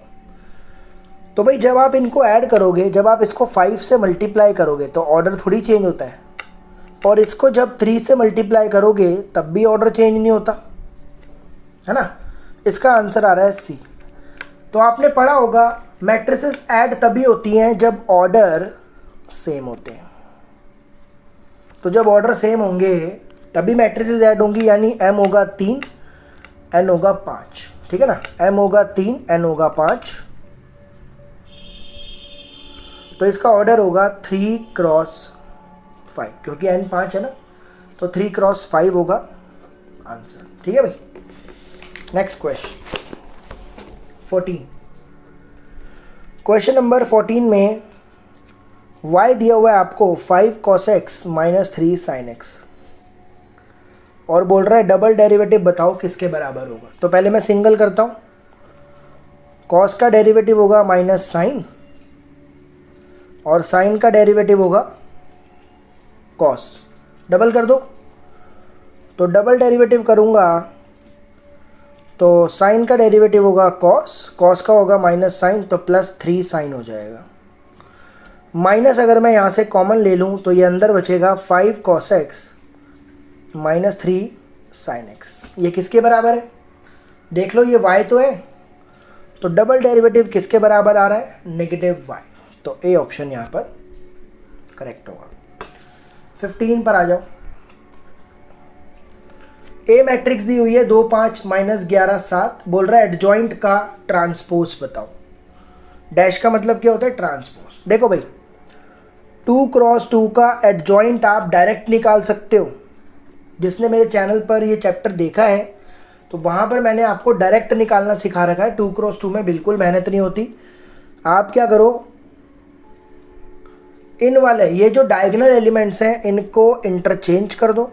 तो भाई जब आप इनको ऐड करोगे, जब आप इसको 5 से मल्टीप्लाई करोगे तो ऑर्डर थोड़ी चेंज होता है, और इसको जब 3 से मल्टीप्लाई करोगे तब भी ऑर्डर चेंज नहीं होता है ना। इसका आंसर आ रहा है सी। तो आपने पढ़ा होगा मैट्रिसेस ऐड तभी होती हैं जब ऑर्डर सेम होते हैं। तो जब ऑर्डर सेम होंगे तभी मैट्रिसेस ऐड होंगी, यानी m होगा 3 n होगा 5, ठीक है ना। m होगा 3 n होगा 5, तो इसका ऑर्डर होगा 3 क्रॉस 5, क्योंकि n 5 है ना, तो 3 क्रॉस 5 होगा आंसर, ठीक है भाई। नेक्स्ट क्वेश्चन 14, क्वेश्चन नंबर 14 में y दिया हुआ है आपको 5 cos x minus 3 sin x, और बोल रहा है डबल डेरिवेटिव बताओ किसके बराबर होगा। तो पहले मैं सिंगल करता हूँ, cos का डेरिवेटिव होगा माइनस साइन, और साइन का डेरिवेटिव होगा cos। डबल कर दो, तो डबल डेरिवेटिव करूँगा तो साइन का डेरिवेटिव होगा cos का होगा माइनस साइन, तो प्लस 3 साइन हो जाएगा। माइनस अगर मैं यहाँ से कॉमन ले लूँ तो ये अंदर बचेगा 5 cos x minus 3 sin x। ये किसके बराबर है, देख लो ये y तो है, तो डबल डेरिवेटिव किसके बराबर आ रहा है, नेगेटिव y, तो ए ऑप्शन यहाँ पर करेक्ट होगा। 15 पर आ जाओ। ए मैट्रिक्स दी हुई है 2 5 -11 7, बोल रहा है एडजॉइंट का ट्रांसपोज बताओ। डैश का मतलब क्या होता है, ट्रांसपोज। देखो भाई 2 क्रॉस 2 का एडजॉइंट आप डायरेक्ट निकाल सकते हो। जिसने मेरे चैनल पर ये चैप्टर देखा है तो वहाँ पर मैंने आपको डायरेक्ट निकालना सिखा रखा है। 2 क्रॉस 2 में बिल्कुल मेहनत नहीं होती। आप क्या करो, इन वाले ये जो डायगोनल एलिमेंट्स हैं इनको इंटरचेंज कर दो,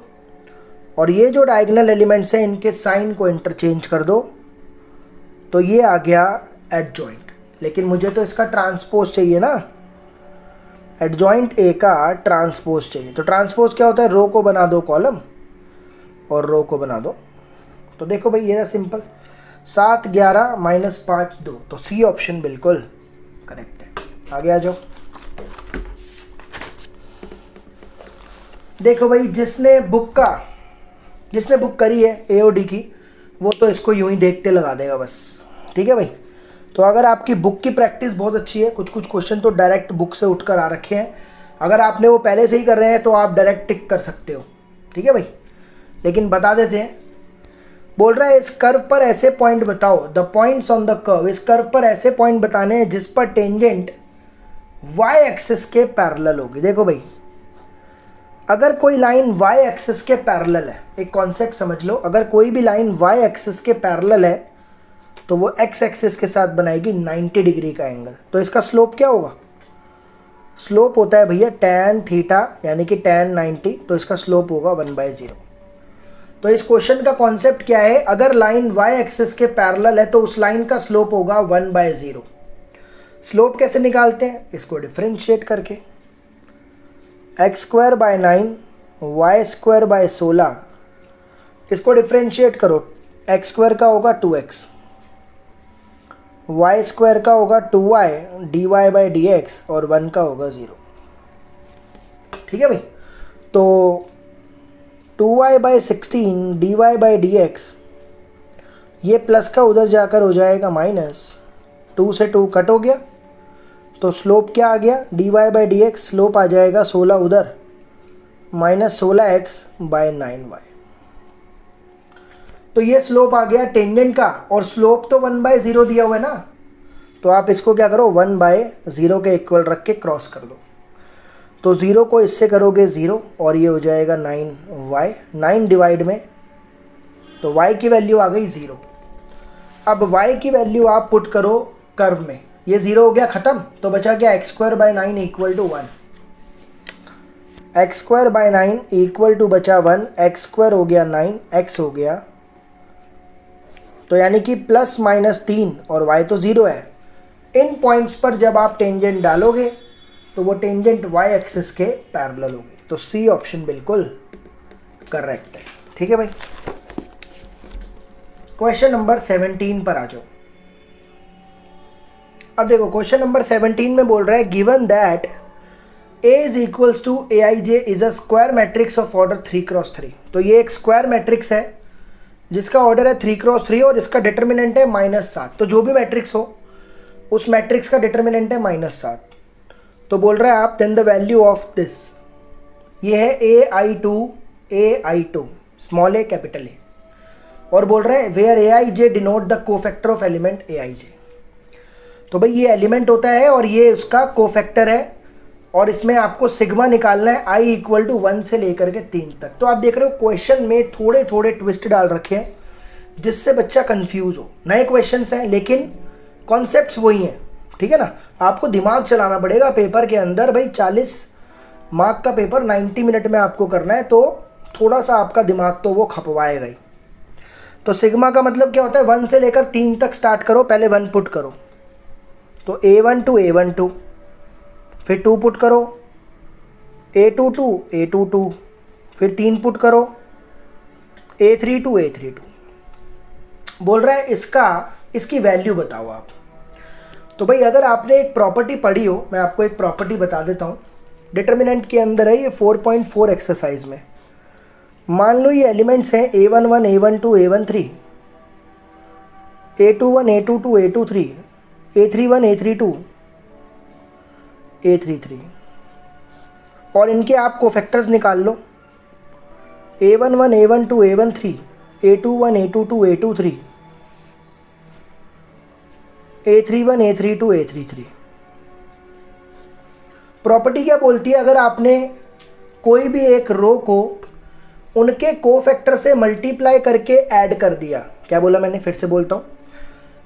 और ये जो डायगोनल एलिमेंट्स हैं इनके साइन को इंटरचेंज कर दो, तो ये आ गया एडजॉइंट। लेकिन मुझे तो इसका ट्रांसपोज चाहिए ना, एडजॉइंट ए का ट्रांसपोज चाहिए। तो ट्रांसपोज क्या होता है, रो को बना दो कॉलम और रो को बना दो। तो देखो भाई ये है सिंपल, 7 11 -5 2, तो सी ऑप्शन बिल्कुल करेक्ट है। आगे आ जाओ। देखो भाई जिसने बुक करी है एओडी की, वो तो इसको यूं ही देखते लगा देगा बस, ठीक है भाई। तो अगर आपकी बुक की प्रैक्टिस बहुत अच्छी है, कुछ क्वेश्चन तो डायरेक्ट बुक से उठकर आ रखे हैं, अगर आपने वो पहले से ही कर रहे हैं तो आप डायरेक्ट टिक कर सकते हो, ठीक है भाई। लेकिन बता देते हैं, बोल रहा है इस कर्व पर ऐसे पॉइंट बताओ, the points on the curve. इस कर्व पर ऐसे पॉइंट बताने हैं जिस पर टेंजेंट y एक्सिस के पैरेलल होगी। देखो भाई अगर कोई लाइन y एक्सिस के पैरेलल है, एक कॉन्सेप्ट समझ लो, अगर कोई भी लाइन y एक्सिस के पैरेलल है तो वो x एक्सिस के साथ बनाएगी 90 डिग्री का एंगल। तो इसका स्लोप क्या होगा, स्लोप होता है भैया tan थीटा यानी कि tan 90, तो इसका स्लोप होगा 1/0। तो इस क्वेश्चन का कॉन्सेप्ट क्या है, अगर लाइन y एक्सिस के पैरेलल है तो उस लाइन का स्लोप होगा 1/0। स्लोप कैसे निकालते हैं, इसको डिफरेंशिएट करके, x² / 9 y² / 16, इसको डिफरेंशिएट करो, x² का होगा 2x, y² का होगा 2y dy/dx और 1 का होगा 0, ठीक है भाई। तो 2y/16 dy/dx, ये प्लस का उधर जाकर हो जाएगा माइनस, 2 से 2 कट हो गया, तो स्लोप क्या आ गया, dy/dx स्लोप आ जाएगा 16 उधर -16x/9y। तो ये स्लोप आ गया टेंजेंट का, और स्लोप तो 1/0 दिया हुआ है ना, तो आप इसको क्या करो 1/0 के इक्वल रख के क्रॉस कर दो। तो 0 को इससे करोगे 0 और ये हो जाएगा 9y, 9 डिवाइड में, तो y की वैल्यू आ गई 0। अब y की वैल्यू आप पुट करो कर्व में, ये 0 हो गया ख़त्म, तो बचा गया x² / 9 = 1, x² / 9 = बचा 1, x² हो गया 9, x हो गया, तो यानी कि +-3 और y तो 0 है। इन पॉइंट्स पर जब आप टेंजेंट डालोगे तो वो टेंजेंट y एक्सिस के पैरेलल होगी, तो सी ऑप्शन बिल्कुल करेक्ट है, ठीक है भाई। क्वेश्चन नंबर 17 पर आ जाओ। अब देखो क्वेश्चन नंबर 17 में बोल रहा है given that A = Aij is a square matrix of order 3x3। तो ये एक स्क्वायर मैट्रिक्स है जिसका ऑर्डर है 3x3 और इसका डिटर्मिनेंट है -7। तो जो भी मैट्रिक्स हो उस मैट्रिक्स का डिटर्मिनेंट है -7। तो बोल रहा है आप then the value of this, ये है ai2 small a capital A, और बोल रहा है where aij denote the cofactor of element aij। तो भाई ये एलिमेंट होता है और ये उसका कोफैक्टर है, और इसमें आपको सिग्मा निकालना है i = 1 से लेकर के 3 तक। तो आप देख रहे हो क्वेश्चन में थोड़े थोड़े ट्विस्ट डाल रखे हैं जिससे बच्चा कंफ्यूज हो। नए क्वेश्चंस हैं लेकिन कॉन्सेप्ट्स वही हैं, ठीक है ना। आपको दिमाग चलाना पड़ेगा पेपर के अंदर। भाई 40 मार्क का पेपर 90 मिनट में आपको करना है, तो थोड़ा सा आपका दिमाग तो वो खपवाएगा ही। तो सिग्मा का मतलब क्या होता है, 1 से लेकर 3 तक स्टार्ट करो, पहले 1 पुट करो, तो A12 फिर 2 पुट करो, A22 फिर 3 पुट करो, A32 बोल रहा है इसकी वैल्यू बताओ आप। तो भाई अगर आपने एक प्रॉपर्टी पढ़ी हो, मैं आपको एक प्रॉपर्टी बता देता हूँ, डिटर्मिनेंट के अंदर है ये 4.4 एक्सरसाइज में। मान लो ये एलिमेंट्स हैं A11 A12 A13, A21 A22 A23 A31 A32 A33 और इनके आप कोफैक्टर्स निकाल लो। A11 A12 A13 A21 A22 A23 A31 A32 A33। Property क्या बोलती है, अगर आपने कोई भी एक रो को उनके कोफैक्टर से मल्टीप्लाई करके ऐड कर दिया, क्या बोला मैंने, फिर से बोलता हूँ,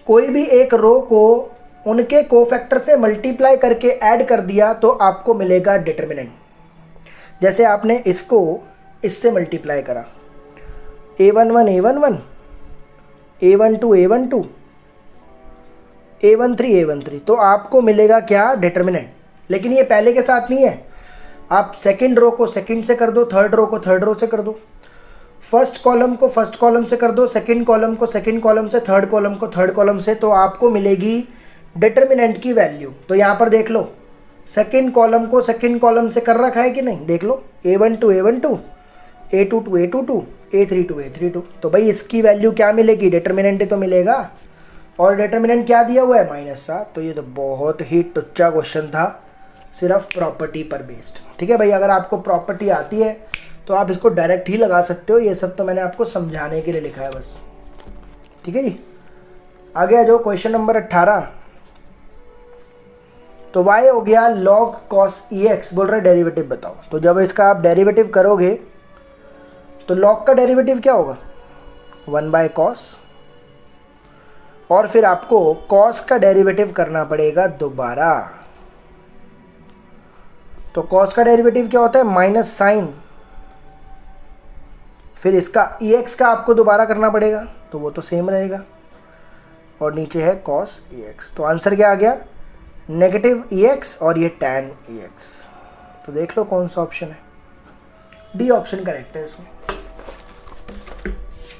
कोई भी एक रो को उनके कोफैक्टर से मल्टीप्लाई करके ऐड कर दिया तो आपको मिलेगा डिटर्मिनेंट। जैसे आपने इसको इससे मल्टीप्लाई करा, A11 A11 A12 A12 A13 A13, तो आपको मिलेगा क्या, डिटर्मिनेंट। लेकिन ये पहले के साथ नहीं है, आप सेकंड रो को सेकंड से कर दो, थर्ड रो को थर्ड रो से कर दो, फर्स्ट कॉलम को फर्स्ट कॉलम से कर दो, सेकंड कॉलम को सेकंड कॉलम से, थर्ड कॉलम को थर्ड कॉलम से, तो आपको मिलेगी डिटर्मिनेंट की वैल्यू। तो यहाँ पर देख लो, सेकंड कॉलम को सेकंड कॉलम से कर रखा है कि नहीं, देख लो, A12 A12 A22 A22 A32 A32, तो भाई इसकी वैल्यू क्या मिलेगी, डिटर्मिनेंट ही तो मिलेगा। और डिटर्मिनेंट क्या दिया हुआ है, -7। तो ये तो बहुत ही टुच्चा क्वेश्चन था, सिर्फ प्रॉपर्टी पर बेस्ड। ठीक है भाई, अगर आपको प्रॉपर्टी आती है तो आप इसको डायरेक्ट ही लगा सकते हो, ये सब तो मैंने आपको समझाने के लिए लिखा है बस। ठीक है जी, आगे आ जाओ, क्वेश्चन नंबर 18। तो y हो गया log cos ex, बोल रहे डेरिवेटिव बताओ। तो जब इसका आप डेरिवेटिव करोगे तो log का डेरिवेटिव क्या होगा, 1/cos, और फिर आपको cos का डेरिवेटिव करना पड़ेगा दोबारा। तो cos का डेरिवेटिव क्या होता है, माइनस साइन, फिर इसका ex का आपको दोबारा करना पड़ेगा, तो वो तो सेम रहेगा, और नीचे है cos ex। तो आंसर क्या आ गया, नेगेटिव ex, और ये tan ex। तो देख लो कौन सा ऑप्शन है, डी ऑप्शन करेक्ट है इसमें।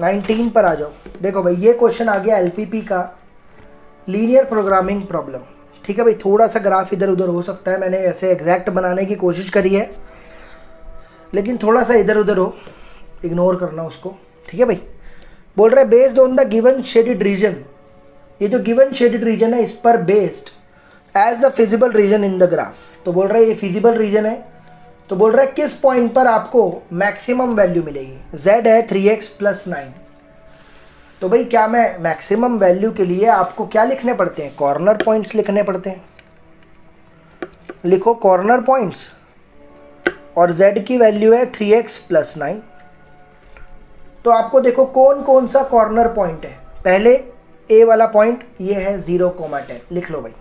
19 पर आ जाओ। देखो भाई, ये क्वेश्चन आ गया LPP का, लीनियर प्रोग्रामिंग प्रॉब्लम। ठीक है भाई, थोड़ा सा ग्राफ इधर उधर हो सकता है, मैंने ऐसे एग्जैक्ट बनाने की कोशिश करी है, लेकिन थोड़ा सा इधर उधर हो, इग्नोर करना उसको। ठीक है भाई, बोल रहा है based on the given shaded region, ये जो गिवन शेडेड रीजन है इस पर based as the feasible region in the graph. तो बोल रहा है ये फिजिबल रीजन है, तो बोल रहा है किस पॉइंट पर आपको मैक्सिमम वैल्यू मिलेगी, z है 3x + 9। तो भाई क्या मैं मैक्सिमम वैल्यू के लिए आपको क्या लिखने पड़ते हैं, कॉर्नर पॉइंट्स लिखने पड़ते हैं। लिखो कॉर्नर पॉइंट्स, और z की वैल्यू है 3x + 9। तो आपको देखो कौन कौन सा कॉर्नर पॉइंट है। पहले a वाला पॉइंट ये है 0,10, लिख लो भाई,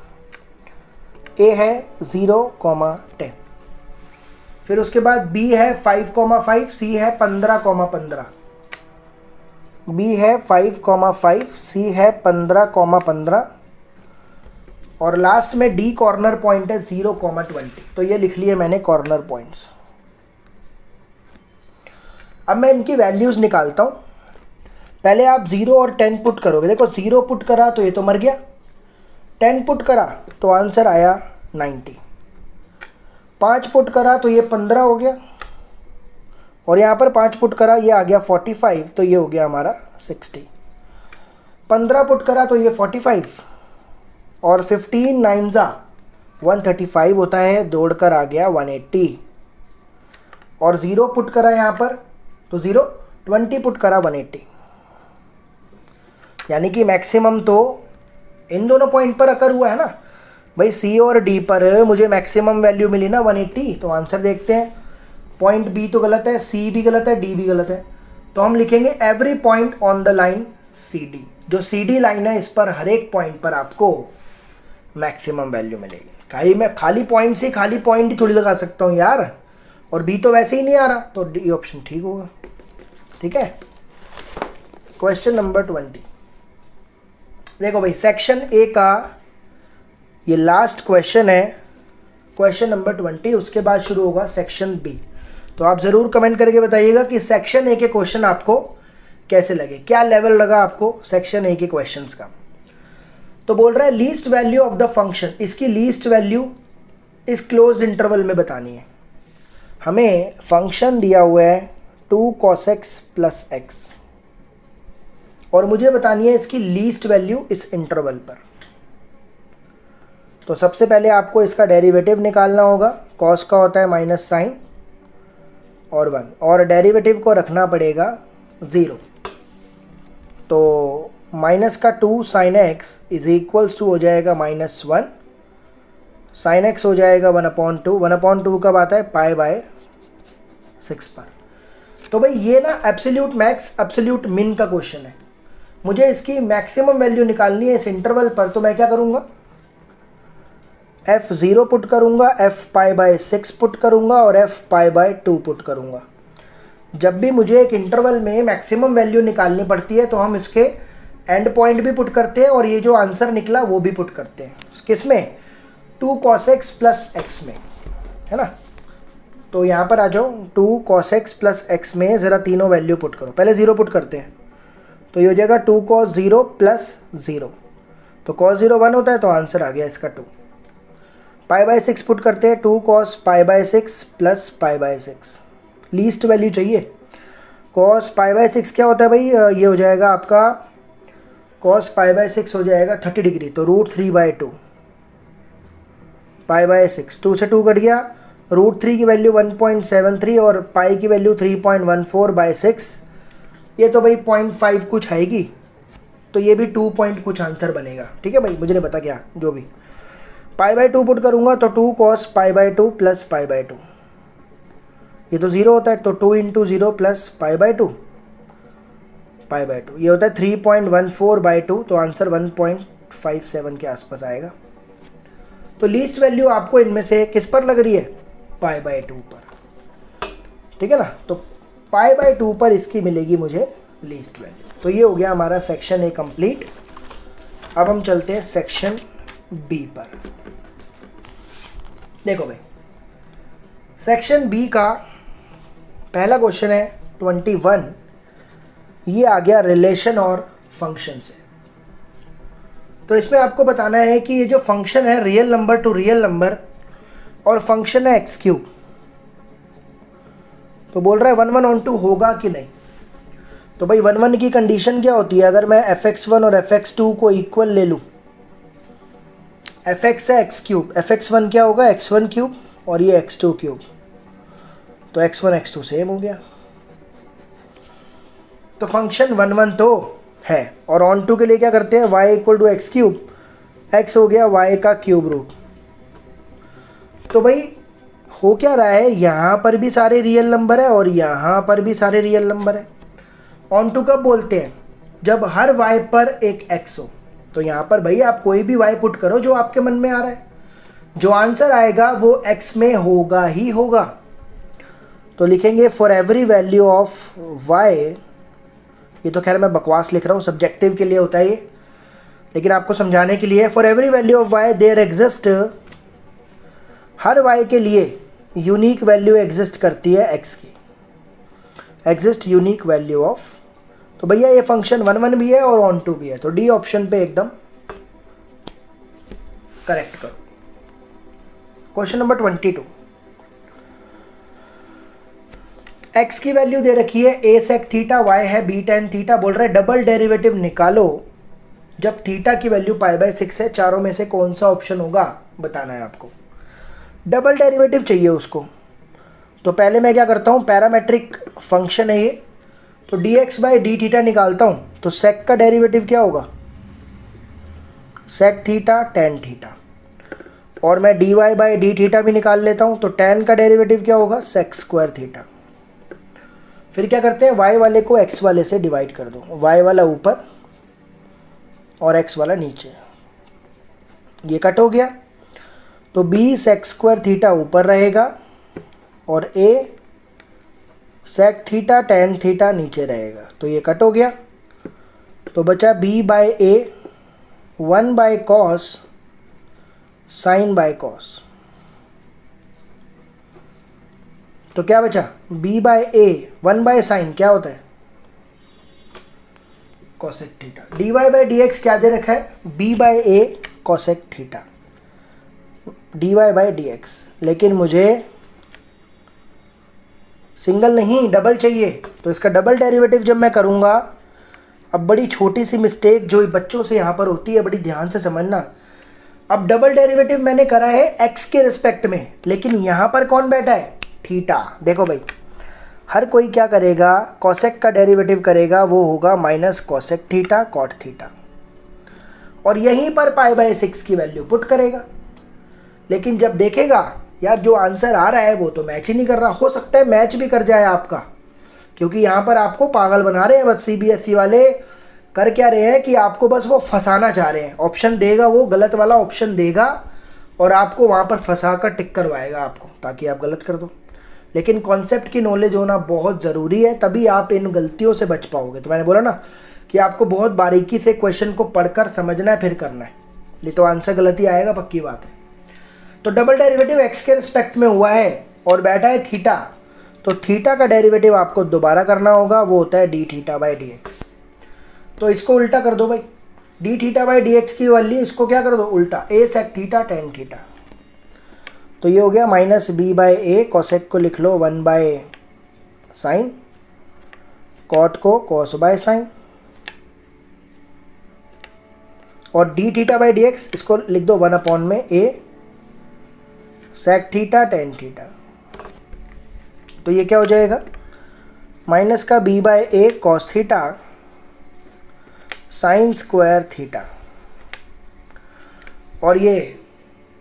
a है 0,10। फिर उसके बाद b है 5,5, c है 15,15, b है 5,5, c है 15,15, और लास्ट में d कॉर्नर पॉइंट है 0,20। तो ये लिख लिए मैंने कॉर्नर पॉइंट्स। अब मैं इनकी वैल्यूज़ निकालता हूँ। पहले आप 0 और 10 पुट करोगे। देखो 0 पुट करा तो ये तो मर गया, 10 पुट करा तो आंसर आया 90, 5 पुट करा तो ये 15 हो गया, और यहाँ पर 5 पुट करा ये आ गया 45, तो ये हो गया हमारा 60। 15 पुट करा तो ये 45, और 15 9 135 होता है, दौड़कर आ गया 180। और 0 पुट करा यहाँ पर तो 0, 20 पुट करा 180। यानी कि मैक्सिमम तो इन दोनों पॉइंट पर अकर हुआ है ना भाई, सी और डी पर मुझे मैक्सिमम वैल्यू मिली ना 180। तो आंसर देखते हैं, पॉइंट बी तो गलत है, सी भी गलत है, डी भी गलत है, तो हम लिखेंगे every point on the line C D. जो सी डी लाइन है इस पर हर एक पॉइंट पर आपको मैक्सिमम वैल्यू मिलेगी। मैं खाली पॉइंट से खाली पॉइंट ही थोड़ी लगा सकता हूँ यार, और बी तो वैसे ही नहीं आ रहा, तो डी ऑप्शन ठीक होगा। ठीक है, क्वेश्चन नंबर 20। देखो भाई, सेक्शन ए का ये लास्ट क्वेश्चन है, क्वेश्चन नंबर 20। उसके बाद शुरू होगा सेक्शन बी। तो आप ज़रूर कमेंट करके बताइएगा कि सेक्शन ए के क्वेश्चन आपको कैसे लगे, क्या लेवल लगा आपको सेक्शन ए के क्वेश्चंस का। तो बोल रहा है least value of the function, इसकी लीस्ट वैल्यू इस क्लोज्ड इंटरवल में बतानी है। हमें फंक्शन दिया हुआ है 2 cos x + x, और मुझे बतानी है इसकी लीस्ट वैल्यू इस इंटरवल पर। तो सबसे पहले आपको इसका डेरिवेटिव निकालना होगा। कॉस का होता है माइनस साइन और 1, और डेरिवेटिव को रखना पड़ेगा 0। तो माइनस का 2 sine x is equals to हो जाएगा -1 साइन एक्स हो जाएगा 1/2। 1/2 कब आता है? π/6 पर। तो भाई ये ना एब्सोल्यूट मैक्स एब्सोल्यूट मिन का क्वेश्चन है। मुझे इसकी मैक्सिमम वैल्यू निकालनी है इस इंटरवल पर। तो मैं क्या करूँगा? f0 पुट करूँगा, f π/6 पुट करूँगा और f π/2 पुट करूँगा। जब भी मुझे एक इंटरवल में मैक्सिमम वैल्यू निकालनी पड़ती है तो हम इसके एंड पॉइंट भी पुट करते हैं और ये जो आंसर निकला वो भी पुट करते हैं। किस में? 2 cos x प्लस x में, है ना। तो यहाँ पर आ जाओ, 2 cos x प्लस x में ज़रा तीनों वैल्यू पुट करो। पहले 0 पुट करते हैं, तो ये हो जाएगा 2 cos 0 प्लस 0। तो cos 0 1 होता है, तो आंसर आ गया इसका 2। π/6 पुट करते हैं, 2 cos π/6 प्लस π/6। लीस्ट वैल्यू चाहिए। cos π/6 क्या होता है भाई? ये हो जाएगा आपका cos π/6 हो जाएगा 30 डिग्री, तो √3/2 π/6। 2 से 2 कट गया, √3 की वैल्यू 1.73 और पाई की वैल्यू 3.14/6। ये तो भाई 0.5 कुछ आएगी, तो ये भी 2 पॉइंट कुछ आंसर बनेगा। ठीक है भाई, मुझे नहीं पता क्या, जो भी। π/2 पुट करूँगा तो 2 cos π/2 प्लस π/2। ये तो 0 होता है, तो 2 × 0 प्लस π/2 ये होता है 3.14/2। तो आंसर 1.57 के आसपास आएगा। तो लीस्ट वैल्यू आपको इनमें से किस पर लग रही है? π/2 पर। ठीक है ना। तो π/2 पर इसकी मिलेगी मुझे लीस्ट वैल्यू। तो ये हो गया हमारा सेक्शन ए कंप्लीट। अब हम चलते हैं सेक्शन बी पर। देखो भाई, सेक्शन बी का पहला क्वेश्चन है 21। ये आ गया रिलेशन और फंक्शन से। तो इसमें आपको बताना है कि ये जो फंक्शन है real number two real number और फंक्शन है x3, तो बोल रहा है 1 1 on 2 होगा कि नहीं। तो भाई 1 1 की कंडीशन क्या होती है? अगर मैं fx1 और fx2 को इक्वल ले लूँ, fx है x3, fx1 क्या होगा? x1³ और ये x2³, तो x1 x2 सेम हो गया। तो फंक्शन 1 1 तो है, और ऑन टू के लिए क्या करते हैं? y = x3, x हो गया y का क्यूब रूट। तो भाई हो क्या रहा है? यहाँ पर भी सारे रियल नंबर है और यहाँ पर भी सारे रियल नंबर है। ऑन टू कब बोलते हैं? जब हर y पर एक x हो। तो यहाँ पर भाई आप कोई भी y पुट करो जो आपके मन में आ रहा है, जो आंसर आएगा वो x में होगा ही होगा। तो लिखेंगे for every value of y। ये तो खैर मैं बकवास लिख रहा हूँ, सब्जेक्टिव के लिए होता है ये, लेकिन आपको समझाने के लिए, for every value of y there exist, हर y के लिए यूनिक वैल्यू एग्जिस्ट करती है x की, एग्जिस्ट यूनिक वैल्यू ऑफ। तो भैया ये फंक्शन 1 1 भी है और ऑन टू भी है, तो डी ऑप्शन पे एकदम करेक्ट करो। क्वेश्चन नंबर 22, x की वैल्यू दे रखी है a sec थीटा, y है b tan थीटा। बोल रहा है डबल डेरिवेटिव निकालो जब थीटा की वैल्यू π/6 है। चारों में से कौन सा ऑप्शन होगा बताना है आपको। डबल डेरिवेटिव चाहिए उसको। तो पहले मैं क्या करता हूँ, पैरामेट्रिक फंक्शन है ये, तो dx/d थीटा निकालता हूँ। तो sec का डेरिवेटिव क्या होगा? sec theta tan theta. और मैं dy/d थीटा भी निकाल लेता हूँ। तो tan का डेरिवेटिव क्या होगा? sec² theta. फिर क्या करते हैं, y वाले को x वाले से डिवाइड कर दो, y वाला ऊपर और x वाला नीचे। ये कट हो गया, तो b sec² थीटा ऊपर रहेगा और a sec theta tan theta नीचे रहेगा। तो ये कट हो गया, तो बचा b/a 1/cos sin/cos। तो क्या बचा? b/a 1/sin क्या होता है? cosec theta. dy/dx क्या दे रखा है? b/a cosec theta, dy/dx। लेकिन मुझे सिंगल नहीं डबल चाहिए, तो इसका डबल डेरिवेटिव जब मैं करूँगा, अब बड़ी छोटी सी मिस्टेक जो बच्चों से यहाँ पर होती है, बड़ी ध्यान से समझना। अब डबल डेरिवेटिव मैंने करा है एक्स के रिस्पेक्ट में, लेकिन यहाँ पर कौन बैठा है, थीटा। देखो भाई, हर कोई क्या करेगा, कॉसेक का डेरिवेटिव करेगा, वो होगा minus cosec theta cot theta, और यहीं पर π/6 की वैल्यू पुट करेगा। लेकिन जब देखेगा यार जो आंसर आ रहा है वो तो मैच ही नहीं कर रहा, हो सकता है मैच भी कर जाए आपका, क्योंकि यहाँ पर आपको पागल बना रहे हैं बस CBSE वाले। कर क्या रहे हैं कि आपको बस वो फंसाना चाह रहे हैं। ऑप्शन देगा, वो गलत वाला ऑप्शन देगा और आपको वहाँ पर फंसा कर टिक करवाएगा आपको, ताकि आप गलत कर दो। लेकिन कॉन्सेप्ट की नॉलेज होना बहुत ज़रूरी है, तभी आप इन गलतियों से बच पाओगे। तो मैंने बोला ना कि आपको बहुत बारीकी से क्वेश्चन को पढ़कर समझना है, फिर करना है, नहीं तो आंसर गलत ही आएगा, पक्की बात है। तो डबल डेरिवेटिव एक्स के रिस्पेक्ट में हुआ है और बैठा है थीटा, तो थीटा का डेरिवेटिव आपको दोबारा करना होगा, वो होता है dθ/dx। तो इसको उल्टा कर दो भाई, dθ/dx की वैल्यू इसको क्या कर दो, उल्टा, a sec theta tan theta. तो ये हो गया माइनस b/a, कॉसेक को लिख लो 1/sin, कॉट को cos/sin, और dθ/dx इसको लिख दो 1/a sec theta tan theta. तो ये क्या हो जाएगा, माइनस का b/a cos theta sine square theta, और ये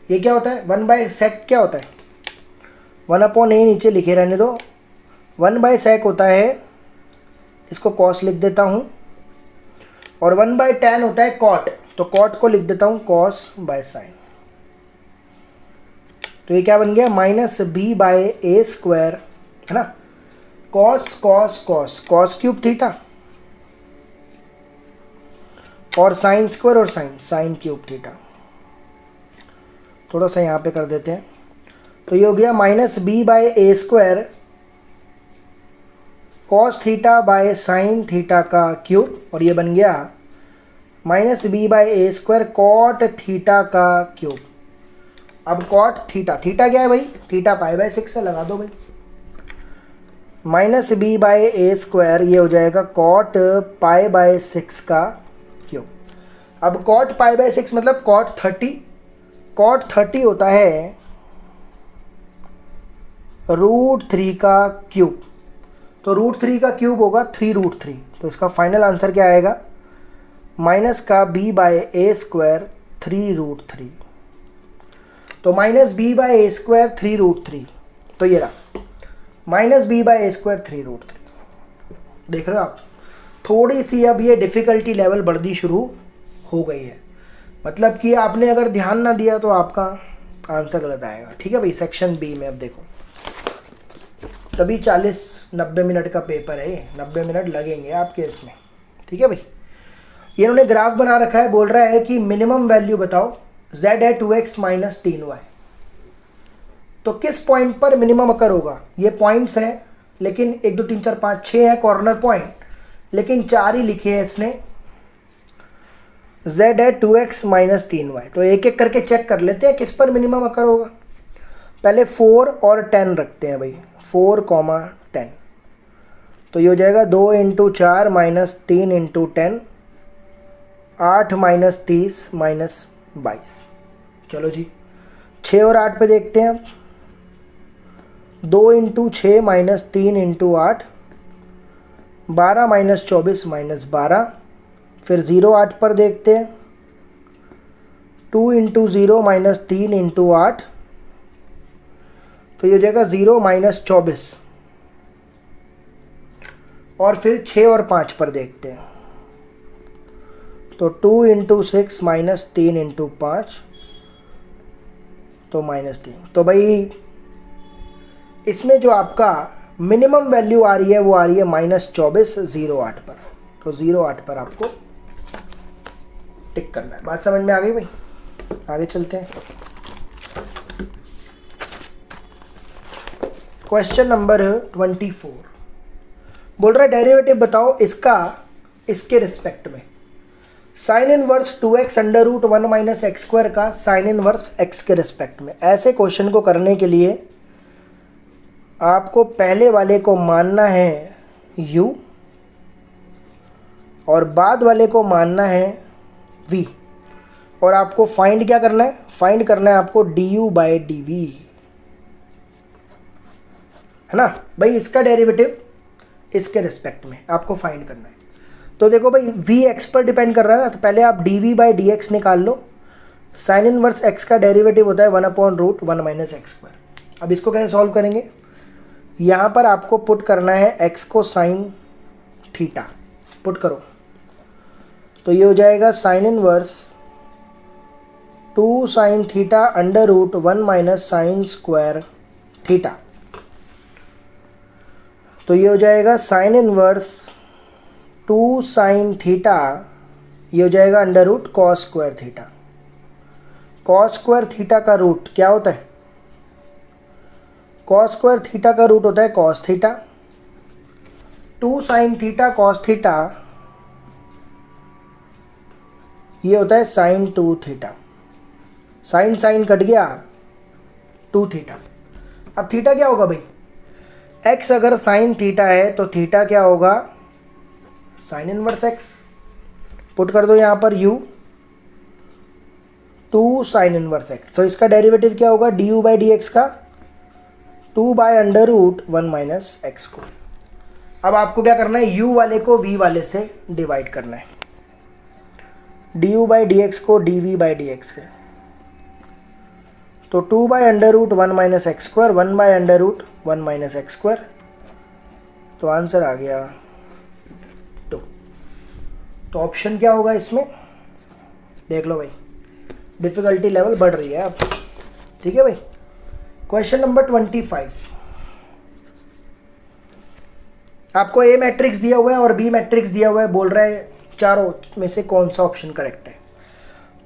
क्या होता है, 1/sec क्या होता है, 1/a नीचे लिखे रहने दो, 1/sec होता है, इसको cos लिख देता हूँ, और 1/tan होता है cot, तो cot को लिख देता हूँ cos/sin। तो ये क्या बन गया, माइनस b/a स्क्वायर, है ना, cos क्यूब थीटा, और साइन स्क्वायर और साइन क्यूब थीटा। थोड़ा सा यहाँ पे कर देते हैं, तो ये हो गया minus b/a square cos theta by sine theta का क्यूब, और ये बन गया minus b/a square cot theta का क्यूब। अब कॉट थीटा, थीटा क्या है भाई, थीटा π/6 से लगा दो भाई, माइनस b/a स्क्वायर ये हो जाएगा कॉट π/6 का क्यूब। अब कॉट π/6 मतलब कॉट 30, कॉट 30 होता है √3 का क्यूब, तो √3 का क्यूब होगा 3√3, तो इसका फाइनल आंसर क्या आएगा, माइनस का b/a स्क्वायर 3√3। तो माइनस b/a स्क्वायर 3√3, तो ये रहा माइनस b/a स्क्वायर 3√3। देख रहे हो आप, थोड़ी सी अब ये डिफ़िकल्टी लेवल बढ़नी शुरू हो गई है, मतलब कि आपने अगर ध्यान ना दिया तो आपका आंसर गलत आएगा। ठीक है भाई, सेक्शन बी में अब देखो, तभी 40-90 मिनट का पेपर है, 90 मिनट लगेंगे आपके इसमें। ठीक है भाई, ये इन्होंने ग्राफ बना रखा है, बोल रहा है कि मिनिमम वैल्यू बताओ, z है 2x माइनस 3y, तो किस पॉइंट पर मिनिमम अकर होगा। ये पॉइंट्स हैं, लेकिन 1 2 3 4 5 6 है कॉर्नर पॉइंट, लेकिन 4 ही लिखे हैं इसने। z है 2x माइनस 3y, तो एक एक करके चेक कर लेते हैं किस पर मिनिमम अकर होगा। पहले 4 और 10 रखते हैं भाई, 4, 10, तो ये हो जाएगा 2 × 4 माइनस 3 × 10, 8 माइनस 30 माइनस 22। चलो जी, 6 और 8 पे देखते हैं। 2 × 6 माइनस 3 × 8, 12 माइनस 24 माइनस 12। फिर 0 8 पर देखते हैं, 2 × 0 माइनस 3 × 8, तो ये हो जाएगा 0 माइनस 24। और फिर 6 और 5 पर देखते हैं, तो 2 × 6 माइनस 3 × 5, तो -3। तो भाई इसमें जो आपका मिनिमम वैल्यू आ रही है वो आ रही है -24 0 8 पर, तो 0 8 पर आपको टिक करना है। बात समझ में आ गई भाई, आगे चलते हैं। क्वेश्चन नंबर 24 बोल रहा है डेरिवेटिव बताओ इसका इसके रिस्पेक्ट में। Sine inverse 2x √1 minus x square का साइन इनवर्स x के रिस्पेक्ट में। ऐसे क्वेश्चन को करने के लिए आपको पहले वाले को मानना है u और बाद वाले को मानना है v। और आपको फाइंड क्या करना है, फाइंड करना है आपको du/dv, है ना भाई। इसका डेरिवेटिव इसके रिस्पेक्ट में आपको फाइंड करना है। तो देखो भाई v x पर डिपेंड कर रहा है ना, तो पहले आप dv/dx निकाल लो। साइन इनवर्स x का डेरिवेटिव होता है 1/√1 - x²। अब इसको कैसे सॉल्व करेंगे, यहाँ पर आपको पुट करना है x को साइन थीटा, पुट करो तो ये हो जाएगा sine inverse 2 sin theta √1 - sin² theta. तो ये हो जाएगा साइन इनवर्स 2 sin थीटा, ये हो जाएगा √cos² थीटा। cos² थीटा का रूट क्या होता है, cos² थीटा का रूट होता है cos theta. 2 sin theta cos theta ये होता है sin 2 theta. Sine sine cut गया, 2 थीटा। अब थीटा क्या होगा भाई, x अगर साइन थीटा है तो थीटा क्या होगा, साइन इनवर्स x। पुट कर दो यहाँ पर u 2 साइन इनवर्स x। तो इसका डेरिवेटिव क्या होगा, du/dx का 2/√1 - x²। अब आपको क्या करना है, u वाले को v वाले से डिवाइड करना है, du/dx को dv/dx से। तो 2/√1 - x², 1/√1 - x²। तो आंसर आ गया 2। तो ऑप्शन क्या होगा इसमें, देख लो भाई, डिफिकल्टी लेवल बढ़ रही है अब, ठीक है भाई। क्वेश्चन नंबर 25, आपको ए मैट्रिक्स दिया हुआ है और बी मैट्रिक्स दिया हुआ है, बोल रहा है चारों में से कौन सा ऑप्शन करेक्ट है।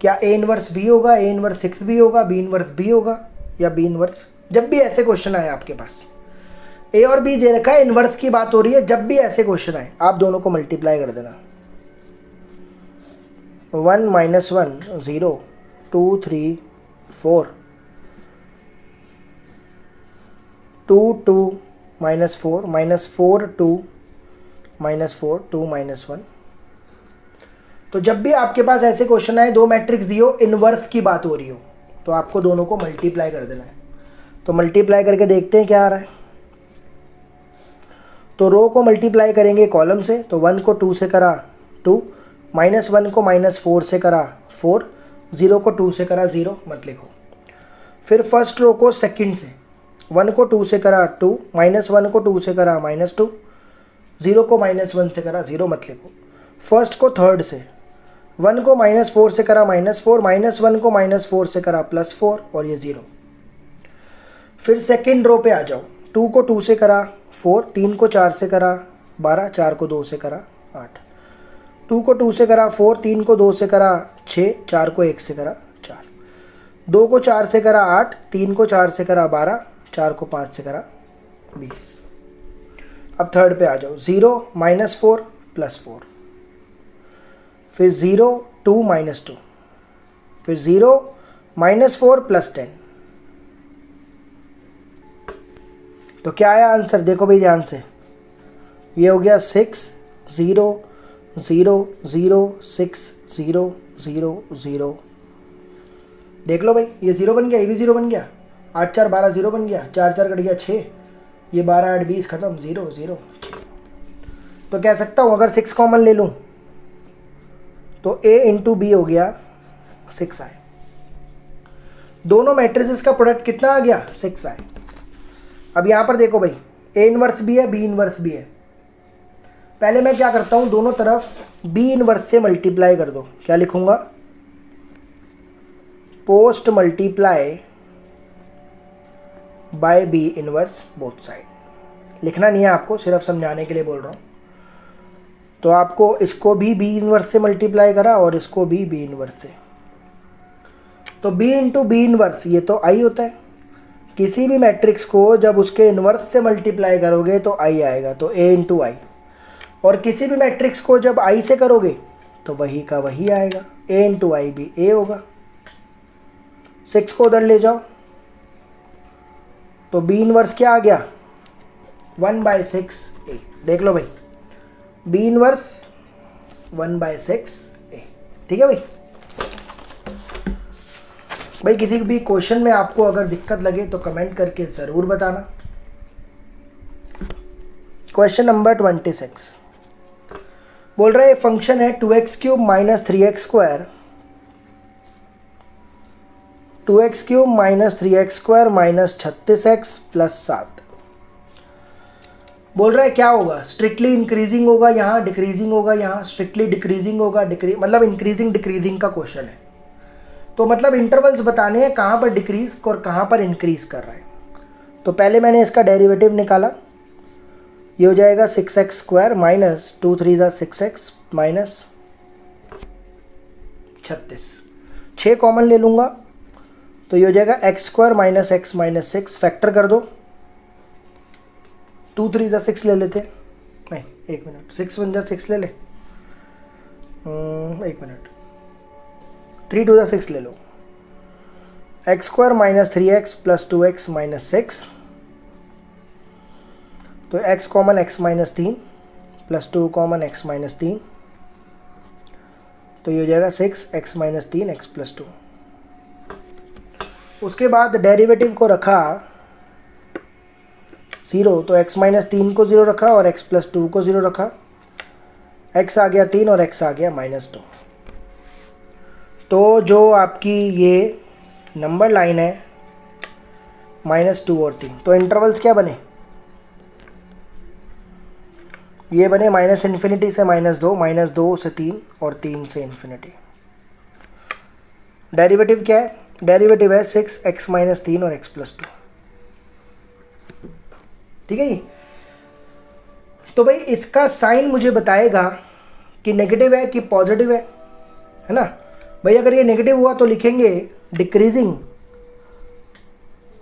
क्या ए इनवर्स बी होगा, ए इनवर्स 6b होगा, बी इनवर्स बी होगा, या बी इनवर्स। जब भी ऐसे क्वेश्चन आए आपके पास, ए और बी दे रखा है, इनवर्स की बात हो रही है, जब भी ऐसे क्वेश्चन आए आप दोनों को मल्टीप्लाई कर देना। 1 - 1 0 2 3 4 2 2 -4 -4 2 -4 2 -1। तो जब भी आपके पास ऐसे क्वेश्चन आए, दो मैट्रिक्स दियो, इनवर्स की बात हो रही हो, तो आपको दोनों को मल्टीप्लाई कर देना है। तो मल्टीप्लाई करके देखते हैं क्या आ रहा है। तो रो को मल्टीप्लाई करेंगे कॉलम से, तो 1 को 2 से करा 2, -1 को -4 से करा 4, 0 को 2 से करा 0, मत लिखो। फिर फर्स्ट रो को सेकंड से, 1 को 2 से करा 2, -1 को 2 से करा -2, 0 को -1 से करा 0, मत लिखो। फर्स्ट को थर्ड से, 1 को -4 से करा -4, -1 को -4 से करा +4 और ये 0। फिर सेकंड रो पे आ जाओ, 2 को 2 से करा 4, 3 को 4 से करा 12, 4 को 2 से करा 8, 2 को 2 से करा 4, 3 को 2 से करा 6, 4 को 1 से करा 4, 2 को 4 से करा 8, 3 को 4 से करा 12, 4 को 5 से करा 20। अब थर्ड पे आ जाओ, 0 -4 +4, फिर 0 2 -2, फिर 0 -4 +10। तो क्या आया आंसर, देखो भाई ध्यान से, ये हो गया 6 0 0 0 6 0 0 0। देख लो भाई, ये 0 बन गया, ये भी 0 बन गया, 8 4 12 0 बन गया, 4 4 कट गया 6, ये 12 8 20 खत्म, 0 0 6। तो कह सकता हूँ अगर 6 कॉमन ले लूँ तो a इंटू बी हो गया 6 आए। दोनों मैट्रिसेस का प्रोडक्ट कितना आ गया, 6 आए। अब यहाँ पर देखो भाई, a इनवर्स भी है, b इनवर्स भी है। पहले मैं क्या करता हूँ, दोनों तरफ b इनवर्स से मल्टीप्लाई कर दो। क्या लिखूंगा, post multiply by b inverse both side. लिखना नहीं है आपको, सिर्फ समझाने के लिए बोल रहा हूँ। तो आपको इसको भी b इनवर्स से मल्टीप्लाई करा और इसको भी b इनवर्स से। तो b इंटू बी इनवर्स, ये तो i होता है। किसी भी मैट्रिक्स को जब उसके इन्वर्स से मल्टीप्लाई करोगे तो i आएगा, तो a इंटू आई। और किसी भी मैट्रिक्स को जब i से करोगे तो वही का वही आएगा, a इंटू आई भी a होगा। 6 को उधर ले जाओ तो b इनवर्स क्या आ गया, 1/6 a। देख लो भाई, b इनवर्स 1/6 a। ठीक है भाई। भाई किसी भी क्वेश्चन में आपको अगर दिक्कत लगे तो कमेंट करके ज़रूर बताना। क्वेश्चन नंबर 26 बोल रहा है फंक्शन है 2x³ minus 3x² 2x³ minus 3x² minus 36x plus 7। बोल रहा है क्या होगा, स्ट्रिक्टली इंक्रीजिंग होगा यहाँ, डिक्रीजिंग होगा यहाँ, स्ट्रिक्टली डिक्रीजिंग होगा, मतलब इंक्रीजिंग डिक्रीजिंग का क्वेश्चन है। तो मतलब इंटरवल्स बताने हैं कहाँ पर डिक्रीज और कहाँ पर इंक्रीज कर रहा है। तो पहले मैंने इसका डेरिवेटिव निकाला, ये हो जाएगा 6x² minus 2 3 6x minus 36। 6 common ले लूँगा तो ये हो जाएगा x² minus x minus 6। Factor कर दो, 2 3 6 ले लेते हैं, नहीं 1 मिनट, 6 1 6 ले ले, 1 मिनट, 3 2 6 ले लो। x² minus 3x plus 2x minus 6, तो x common x minus 3 plus 2 common x minus 3, तो ये हो जाएगा 6x माइनस 3 x प्लस 2। उसके बाद डेरिवेटिव को रखा 0, तो x माइनस 3 को 0 रखा और x प्लस 2 को 0 रखा, x आ गया 3 और x आ गया माइनस 2। तो जो आपकी ये नंबर लाइन है -2 और 3, तो इंटरवल्स क्या बने, ये बने -∞ से -2, -2 से 3 और 3 से इन्फिनिटी। डेरिवेटिव क्या है, डेरिवेटिव है 6x माइनस 3 और x प्लस 2। ठीक है जी। तो भाई इसका साइन मुझे बताएगा कि नेगेटिव है कि पॉजिटिव है ना। भाई अगर ये नेगेटिव हुआ तो लिखेंगे डिक्रीजिंग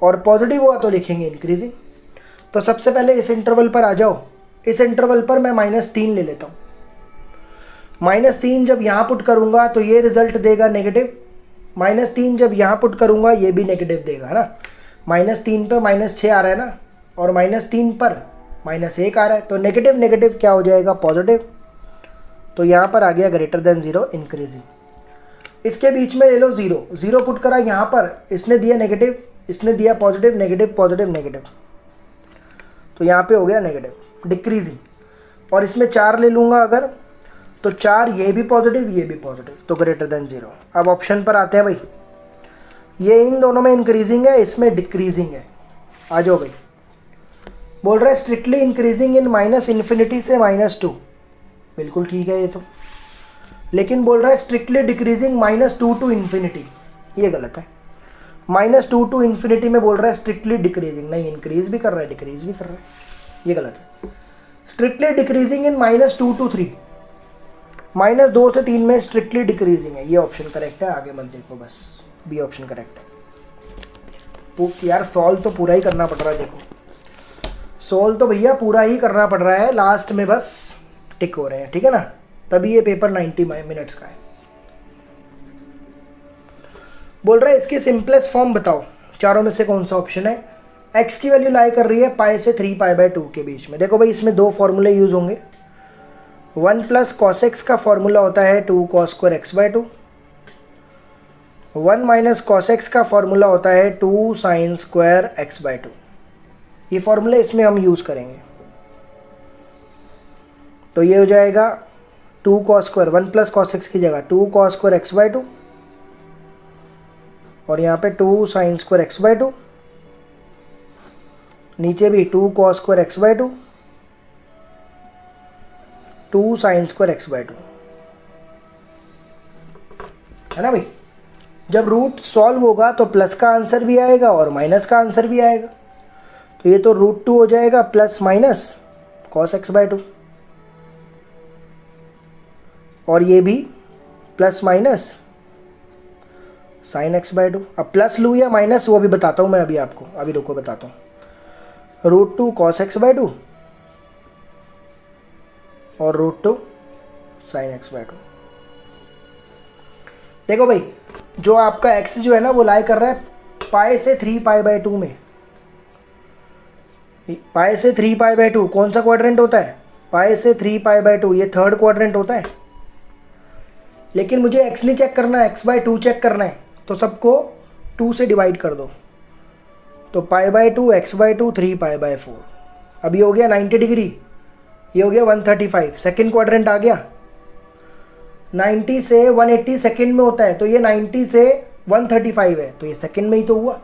और पॉजिटिव हुआ तो लिखेंगे इंक्रीजिंग। तो सबसे पहले इस इंटरवल पर आ जाओ, इस इंटरवल पर मैं -3 ले लेता हूँ। -3 जब यहाँ पुट करूँगा तो ये रिजल्ट देगा नेगेटिव, -3 जब यहाँ पुट करूँगा ये भी नेगेटिव देगा, है ना। -3 पे -6 आ रहा है ना, और -3 पर -1 आ रहा है, तो नेगेटिव नेगेटिव क्या हो जाएगा, पॉजिटिव। तो यहाँ पर आ गया ग्रेटर देन 0 इंक्रीजिंग। इसके बीच में ले लो 0, 0 पुट करा यहाँ पर, इसने दिया नेगेटिव, इसने दिया पॉजिटिव, नेगेटिव पॉजिटिव नेगेटिव, तो यहाँ पे हो गया नेगेटिव डिक्रीजिंग। और इसमें 4 ले लूँगा अगर, तो 4 ये भी पॉजिटिव ये भी पॉजिटिव, तो ग्रेटर देन 0। अब ऑप्शन पर आते हैं भाई, ये इन दोनों में इंक्रीजिंग है, इसमें डिक्रीजिंग है। आ जाओ भाई। बोल रहा है स्ट्रिक्टली इंक्रीजिंग इन -∞ से -2, बिल्कुल ठीक है ये तो। लेकिन बोल रहा है स्ट्रिक्टली डिक्रीजिंग -2 टू इन्फिनिटी, ये गलत है। -2 टू इन्फिनिटी में बोल रहा है स्ट्रिक्टली डिक्रीजिंग, नहीं इंक्रीज भी कर रहा है डिक्रीज भी कर रहा है, ये गलत है। स्ट्रिक्टली डिक्रीजिंग इन -2 टू 3, -2 से 3 में स्ट्रिक्टली डिक्रीजिंग है, ये ऑप्शन करेक्ट है। आगे मत देखो, बस बी ऑप्शन करेक्ट है। यार सॉल्व तो पूरा ही करना पड़ रहा है, देखो सॉल्व तो भैया पूरा ही करना पड़ रहा है, लास्ट में बस टिक हो रहे हैं, ठीक है ना, तभी ये पेपर 90 मिनट्स का है। बोल रहा है इसकी सिंपलेस्ट फॉर्म बताओ, चारों में से कौन सा ऑप्शन है। x की वैल्यू लाई कर रही है पाई से 3π/2 के बीच में। देखो भाई इसमें 2 फॉर्मूले यूज होंगे। 1 + cos x का फॉर्मूला होता है 2 cos² x/2, 1 - cos x का फॉर्मूला होता है 2 sin² x/2। ये फॉर्मूले इसमें हम यूज़ करेंगे, तो ये हो जाएगा 2 cos², 1 + cos x की जगह 2 cos² x/2, और यहाँ पे 2 sin² x/2, नीचे भी 2 cos² x/2, 2 sin² x/2, है ना भाई। जब रूट सॉल्व होगा तो प्लस का आंसर भी आएगा और माइनस का आंसर भी आएगा, तो ये तो √2 हो जाएगा प्लस माइनस cos x/2, और ये भी प्लस माइनस sin x/2। अब प्लस लूँ या माइनस वो भी बताता हूँ मैं अभी आपको, अभी रुको बताता हूँ। √2 cos x/2 और √2 sin x/2। देखो भाई जो आपका x जो है ना वो लाई कर रहा है पाई से 3π/2 में। पाई से 3π/2 कौन सा क्वाड्रेंट होता है, पाई से 3π/2 ये थर्ड क्वाड्रेंट होता है, लेकिन मुझे x नहीं चेक करना है, x/2 चेक करना है, तो सबको 2 से डिवाइड कर दो। तो π/2 x/2 3π/4। अब ये हो गया 90 डिग्री, ये हो गया 135, सेकेंड क्वाड्रेंट आ गया। 90 से 180 सेकेंड में होता है, तो ये 90 से 135 है, तो ये सेकेंड में ही तो हुआ।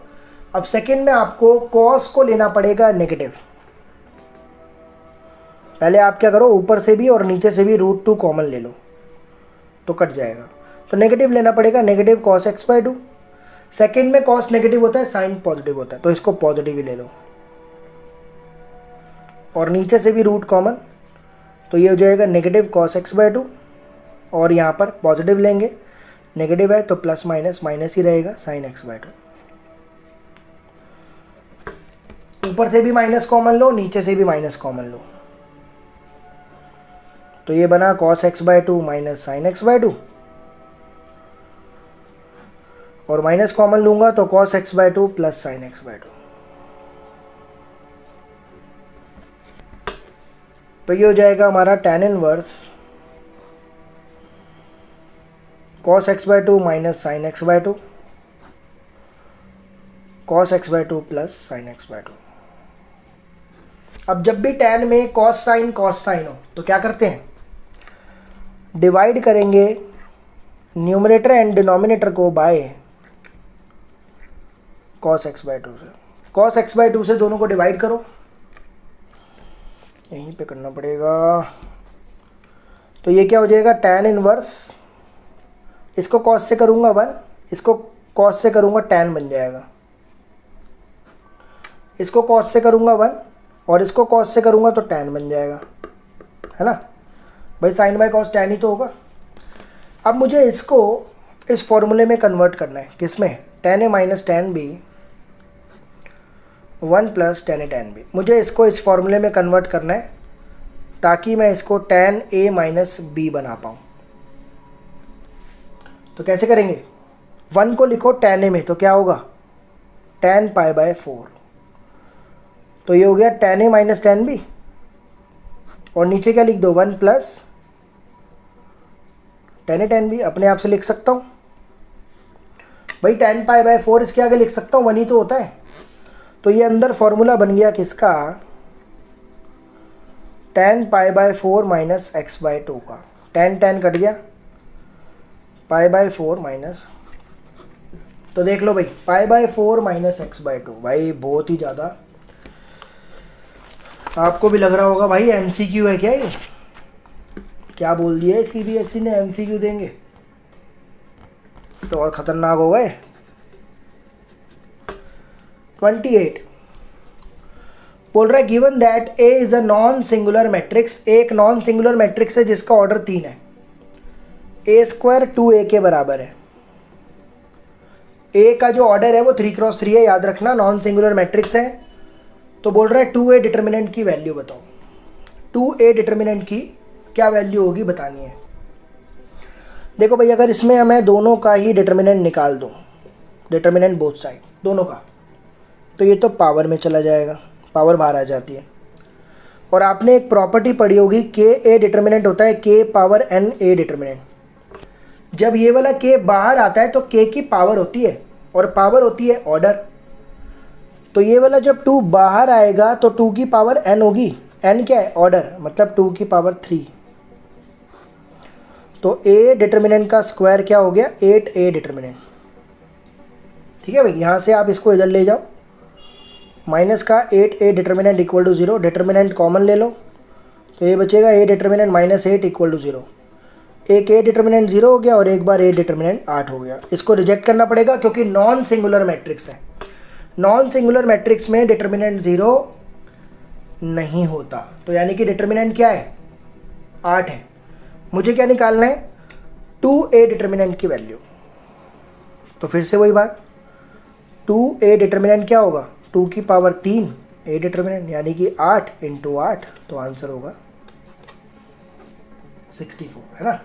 अब सेकेंड में आपको कॉस को लेना पड़ेगा नेगेटिव। पहले आप क्या करो, ऊपर से भी और नीचे से भी √2 कॉमन ले लो तो कट जाएगा। तो नेगेटिव लेना पड़ेगा, नेगेटिव cos x/2। सेकेंड में कॉस नेगेटिव होता है, साइन पॉजिटिव होता है, तो इसको पॉजिटिव ही ले लो और नीचे से भी रूट कॉमन, तो ये हो जाएगा नेगेटिव cos x/2 और यहाँ पर पॉजिटिव लेंगे, नेगेटिव है तो प्लस माइनस माइनस ही रहेगा sin x/2। ऊपर से भी माइनस कॉमन लो, नीचे से भी माइनस कॉमन लो, तो ये बना cos x/2 minus sin x/2 और माइनस कॉमन लूंगा तो cos x/2 plus sin x/2। तो ये हो जाएगा हमारा tan inverse cos x/2 minus sin x/2 cos x/2 plus sin x/2। अब जब भी tan में cos sin हो तो क्या करते हैं, डिवाइड करेंगे न्यूमरेटर एंड डिनोमिनेटर को बाय cos x/2 से। cos x/2 से दोनों को डिवाइड करो, यहीं पे करना पड़ेगा। तो ये क्या हो जाएगा, tan इनवर्स, इसको cos से करूँगा 1, इसको cos से करूँगा tan बन जाएगा, इसको cos से करूँगा 1 और इसको cos से करूँगा तो tan बन जाएगा, है ना भाई, sin बाय cos tan ही तो होगा। अब मुझे इसको इस फॉर्मूले में कन्वर्ट करना है, किसमें, tan a minus tan b 1 plus tan a tan b। मुझे इसको इस फॉर्मूले में कन्वर्ट करना है ताकि मैं इसको tan a माइनस b बना पाऊँ। तो कैसे करेंगे, 1 को लिखो tan a में तो क्या होगा, tan π/4, तो ये हो गया tan a minus tan b और नीचे क्या लिख दो, 1 plus tan a tan b। अपने आप से लिख सकता हूँ भाई, tan π/4 इसके आगे लिख सकता हूँ, 1 ही तो होता है। तो ये अंदर फॉर्मूला बन गया किसका, tan π/4 माइनस x/2 का, tan कट गया, π/4 माइनस, तो देख लो भाई π/4 माइनस x/2, भाई बहुत ही ज़्यादा आपको भी लग रहा होगा भाई MCQ है क्या ये, क्या बोल दिया CBSE ने MCQ देंगे, तो और ख़तरनाक हो गए। 28 बोल रहा है given that A is a non singular matrix, एक नॉन सिंगुलर मैट्रिक्स है जिसका ऑर्डर 3 है, A² 2A के बराबर है। A का जो ऑर्डर है वो 3x3 है, याद रखना, नॉन सिंगुलर मैट्रिक्स है। तो बोल रहा है 2A डिटर्मिनेंट की वैल्यू बताओ, 2A डिटर्मिनेंट की क्या वैल्यू होगी बतानी है। देखो भाई, अगर इसमें मैं दोनों का ही डिटर्मिनेंट निकाल दूँ, डिटर्मिनेंट बोथ साइड दोनों का, तो ये तो पावर में चला जाएगा, पावर बाहर आ जाती है। और आपने एक प्रॉपर्टी पढ़ी होगी k a डिटर्मिनेंट होता है k power n a determinant. जब ये वाला k बाहर आता है तो k की पावर होती है और पावर होती है ऑर्डर। तो ये वाला जब 2 बाहर आएगा तो 2 की पावर n होगी, n क्या है, ऑर्डर, मतलब 2 की पावर 3। तो a डिटर्मिनेंट का स्क्वायर क्या हो गया, 8a डिटर्मिनेंट। ठीक है भाई, यहाँ से आप इसको इधर ले जाओ, माइनस का 8a determinant equal to 0, determinant common ले लो, तो ये बचेगा a determinant minus 8 equal to 0। एक a डिटर्मिनेंट 0 हो गया और एक बार a डिटर्मिनेंट 8 हो गया। इसको रिजेक्ट करना पड़ेगा क्योंकि नॉन सिंगुलर मैट्रिक्स है। नॉन सिंगुलर मैट्रिक्स में डिटर्मिनेंट 0 नहीं होता, तो यानी कि डिटर्मिनेंट क्या है, 8 है। मुझे क्या निकालना है, 2a डिटर्मिनेंट की वैल्यू। तो फिर से वही बात, 2a डिटर्मिनेंट क्या होगा, 2 की पावर 3 a डिटर्मिनेंट, यानी कि 8 इंटू 8, तो आंसर होगा 64, है ना।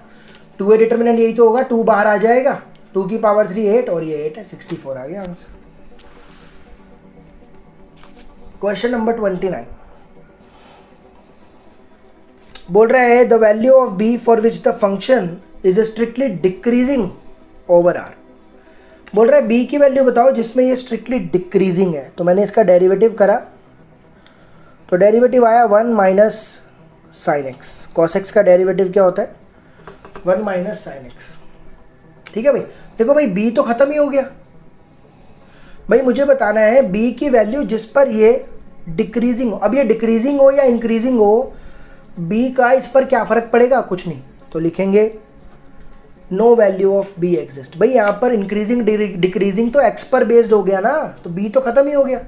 2a डिटर्मिनेंट यही तो होगा, 2 बाहर आ जाएगा, 2 की पावर 3 8 और ये 8 है, 64 आ गया आंसर। क्वेश्चन नंबर 29 बोल रहा है the value of b for which the function is strictly decreasing over R. बोल रहा है बी की वैल्यू बताओ जिसमें ये स्ट्रिक्टली डिक्रीजिंग है। तो मैंने इसका डेरिवेटिव करा, तो डेरिवेटिव आया 1 minus sine x. Cos x का डेरिवेटिव क्या होता है? 1 माइनस साइन एक्स। ठीक है भाई। देखो भाई बी तो खत्म ही हो गया। भाई मुझे बताना है बी की वैल्यू जिस पर ये डिक्रीजिंग हो। अब ये डिक्रीजिंग हो या इंक्रीजिंग हो, बी का इस पर क्या फ़र्क पड़ेगा? कुछ नहीं। तो लिखेंगे no value of b exist. भाई यहाँ पर इंक्रीजिंग डिक्रीजिंग तो एक्स पर बेस्ड हो गया ना, तो बी तो खत्म ही हो गया।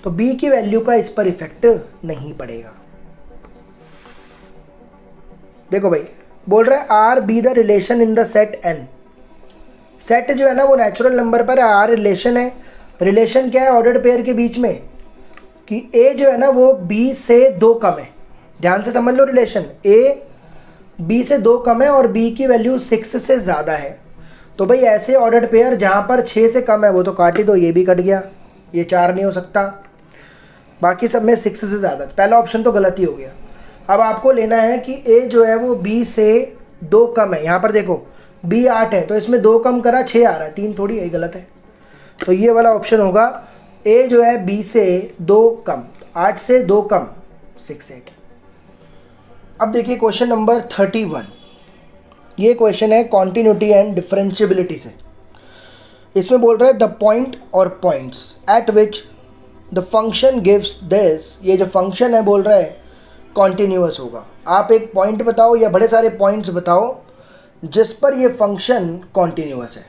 तो बी की वैल्यू का इस पर इफेक्ट नहीं पड़ेगा। देखो भाई बोल रहा है R be the relation in the set N. Set जो है ना वो नेचुरल नंबर पर है, आर रिलेशन है। रिलेशन क्या है ऑर्डर्ड पेयर के बीच में? कि ए जो है ना वो बी से 2 कम है। ध्यान से समझ लो रिलेशन, ए बी से 2 कम है और बी की वैल्यू 6 से ज़्यादा है। तो भाई ऐसे ऑर्डर्ड पेयर जहाँ पर 6 से कम है वो तो काट ही दो, ये भी कट गया, ये 4 नहीं हो सकता। बाकी सब में 6 से ज़्यादा, पहला ऑप्शन तो गलत ही हो गया। अब आपको लेना है कि ए जो है वो बी से 2 कम है। यहाँ पर देखो बी 8 है तो इसमें 2 कम करा 6 आ रहा है, 3 थोड़ी, यही गलत है। तो ये वाला ऑप्शन होगा, ए जो है बी से 2 कम, 8 से 2 कम 6 8। अब देखिए क्वेश्चन नंबर 31। ये क्वेश्चन है कॉन्टिन्यूटी एंड डिफरेंशिएबिलिटी से। इसमें बोल रहा है द पॉइंट और points at which the function gives this. ये जो फंक्शन है बोल रहा है कॉन्टिन्यूअस होगा। आप एक पॉइंट बताओ या बड़े सारे पॉइंट्स बताओ जिस पर ये फंक्शन कॉन्टिन्यूअस है।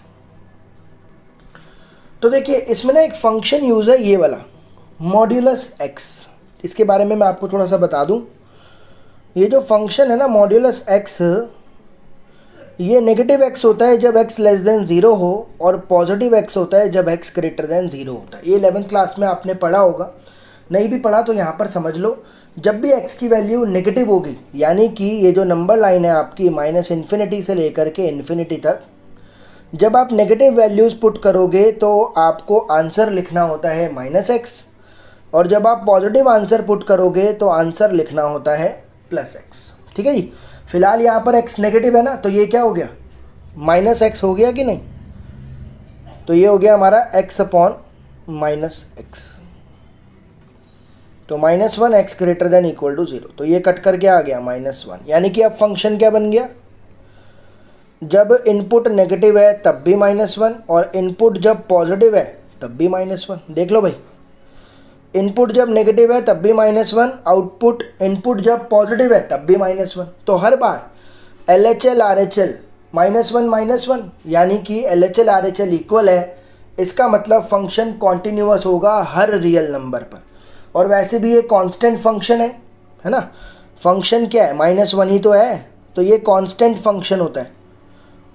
तो देखिए इसमें ना एक फंक्शन यूज है ये वाला मॉड्यूलस एक्स। इसके बारे में मैं आपको थोड़ा सा बता दूं। ये जो फंक्शन है ना मॉड्यूलस एक्स, ये नेगेटिव एक्स होता है जब एक्स लेस देन 0 हो और पॉजिटिव एक्स होता है जब एक्स ग्रेटर देन 0 होता है। ये 11th क्लास में आपने पढ़ा होगा, नहीं भी पढ़ा तो यहाँ पर समझ लो। जब भी एक्स की वैल्यू नेगेटिव होगी, यानी कि ये जो नंबर लाइन है आपकी -इन्फिनिटी से लेकर के इन्फिनिटी तक, जब आप नेगेटिव वैल्यूज़ पुट करोगे तो आपको आंसर लिखना होता है -x, और जब आप पॉजिटिव आंसर पुट करोगे तो आंसर लिखना होता है +x। ठीक है जी। फिलहाल यहाँ पर x नेगेटिव है ना, तो ये क्या हो गया? -x हो गया कि नहीं? तो ये हो गया हमारा x अपॉन -x। तो -1 x greater than equal to 0। तो ये कट करके आ गया -1, यानी कि अब फंक्शन क्या बन गया? जब इनपुट नेगेटिव है तब भी -1 और इनपुट जब पॉजिटिव है तब भी -1। देख लो भाई, इनपुट जब नेगेटिव है तब भी -1, आउटपुट इनपुट जब पॉजिटिव है तब भी -1। तो हर बार LHL RHL -1, यानी कि LHL RHL इक्वल है। इसका मतलब फंक्शन कॉन्टिन्यूअस होगा हर रियल नंबर पर। और वैसे भी ये कांस्टेंट फंक्शन है ना। फंक्शन क्या है? -1 ही तो है, तो ये कांस्टेंट फंक्शन होता है।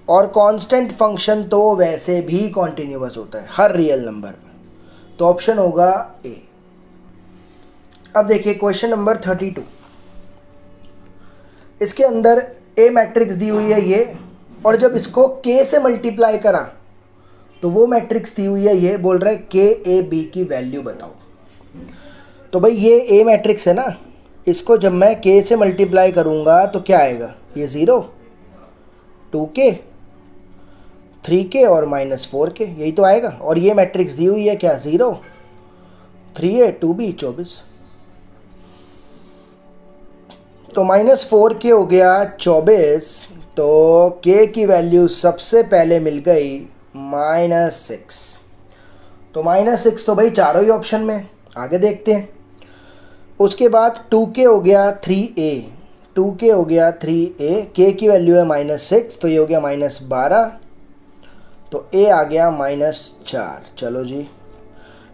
और कांस्टेंट फंक्शन तो वैसे भी कॉन्टिन्यूअस होता है हर रियल नंबर पर। तो ऑप्शन होगा ए। अब देखिए क्वेश्चन नंबर 32। इसके अंदर ए मैट्रिक्स दी हुई है ये, और जब इसको के से मल्टीप्लाई करा तो वो मैट्रिक्स दी हुई है ये। बोल रहा है के ए बी की वैल्यू बताओ। तो भाई ये ए मैट्रिक्स है ना, इसको जब मैं के से मल्टीप्लाई करूंगा तो क्या आएगा? ये 0, 2k, 3k और -4k, यही तो आएगा। और ये मैट्रिक्स दी हुई है क्या? 0, 3a, 2b, 24। तो -4k हो गया 24। तो k की वैल्यू सबसे पहले मिल गई -6। तो -6 तो भाई चारों ही ऑप्शन में। आगे देखते हैं। उसके बाद 2k हो गया 3a, 2k हो गया 3a, k की वैल्यू है -6, तो ये हो गया -12। तो a आ गया -4। चलो जी,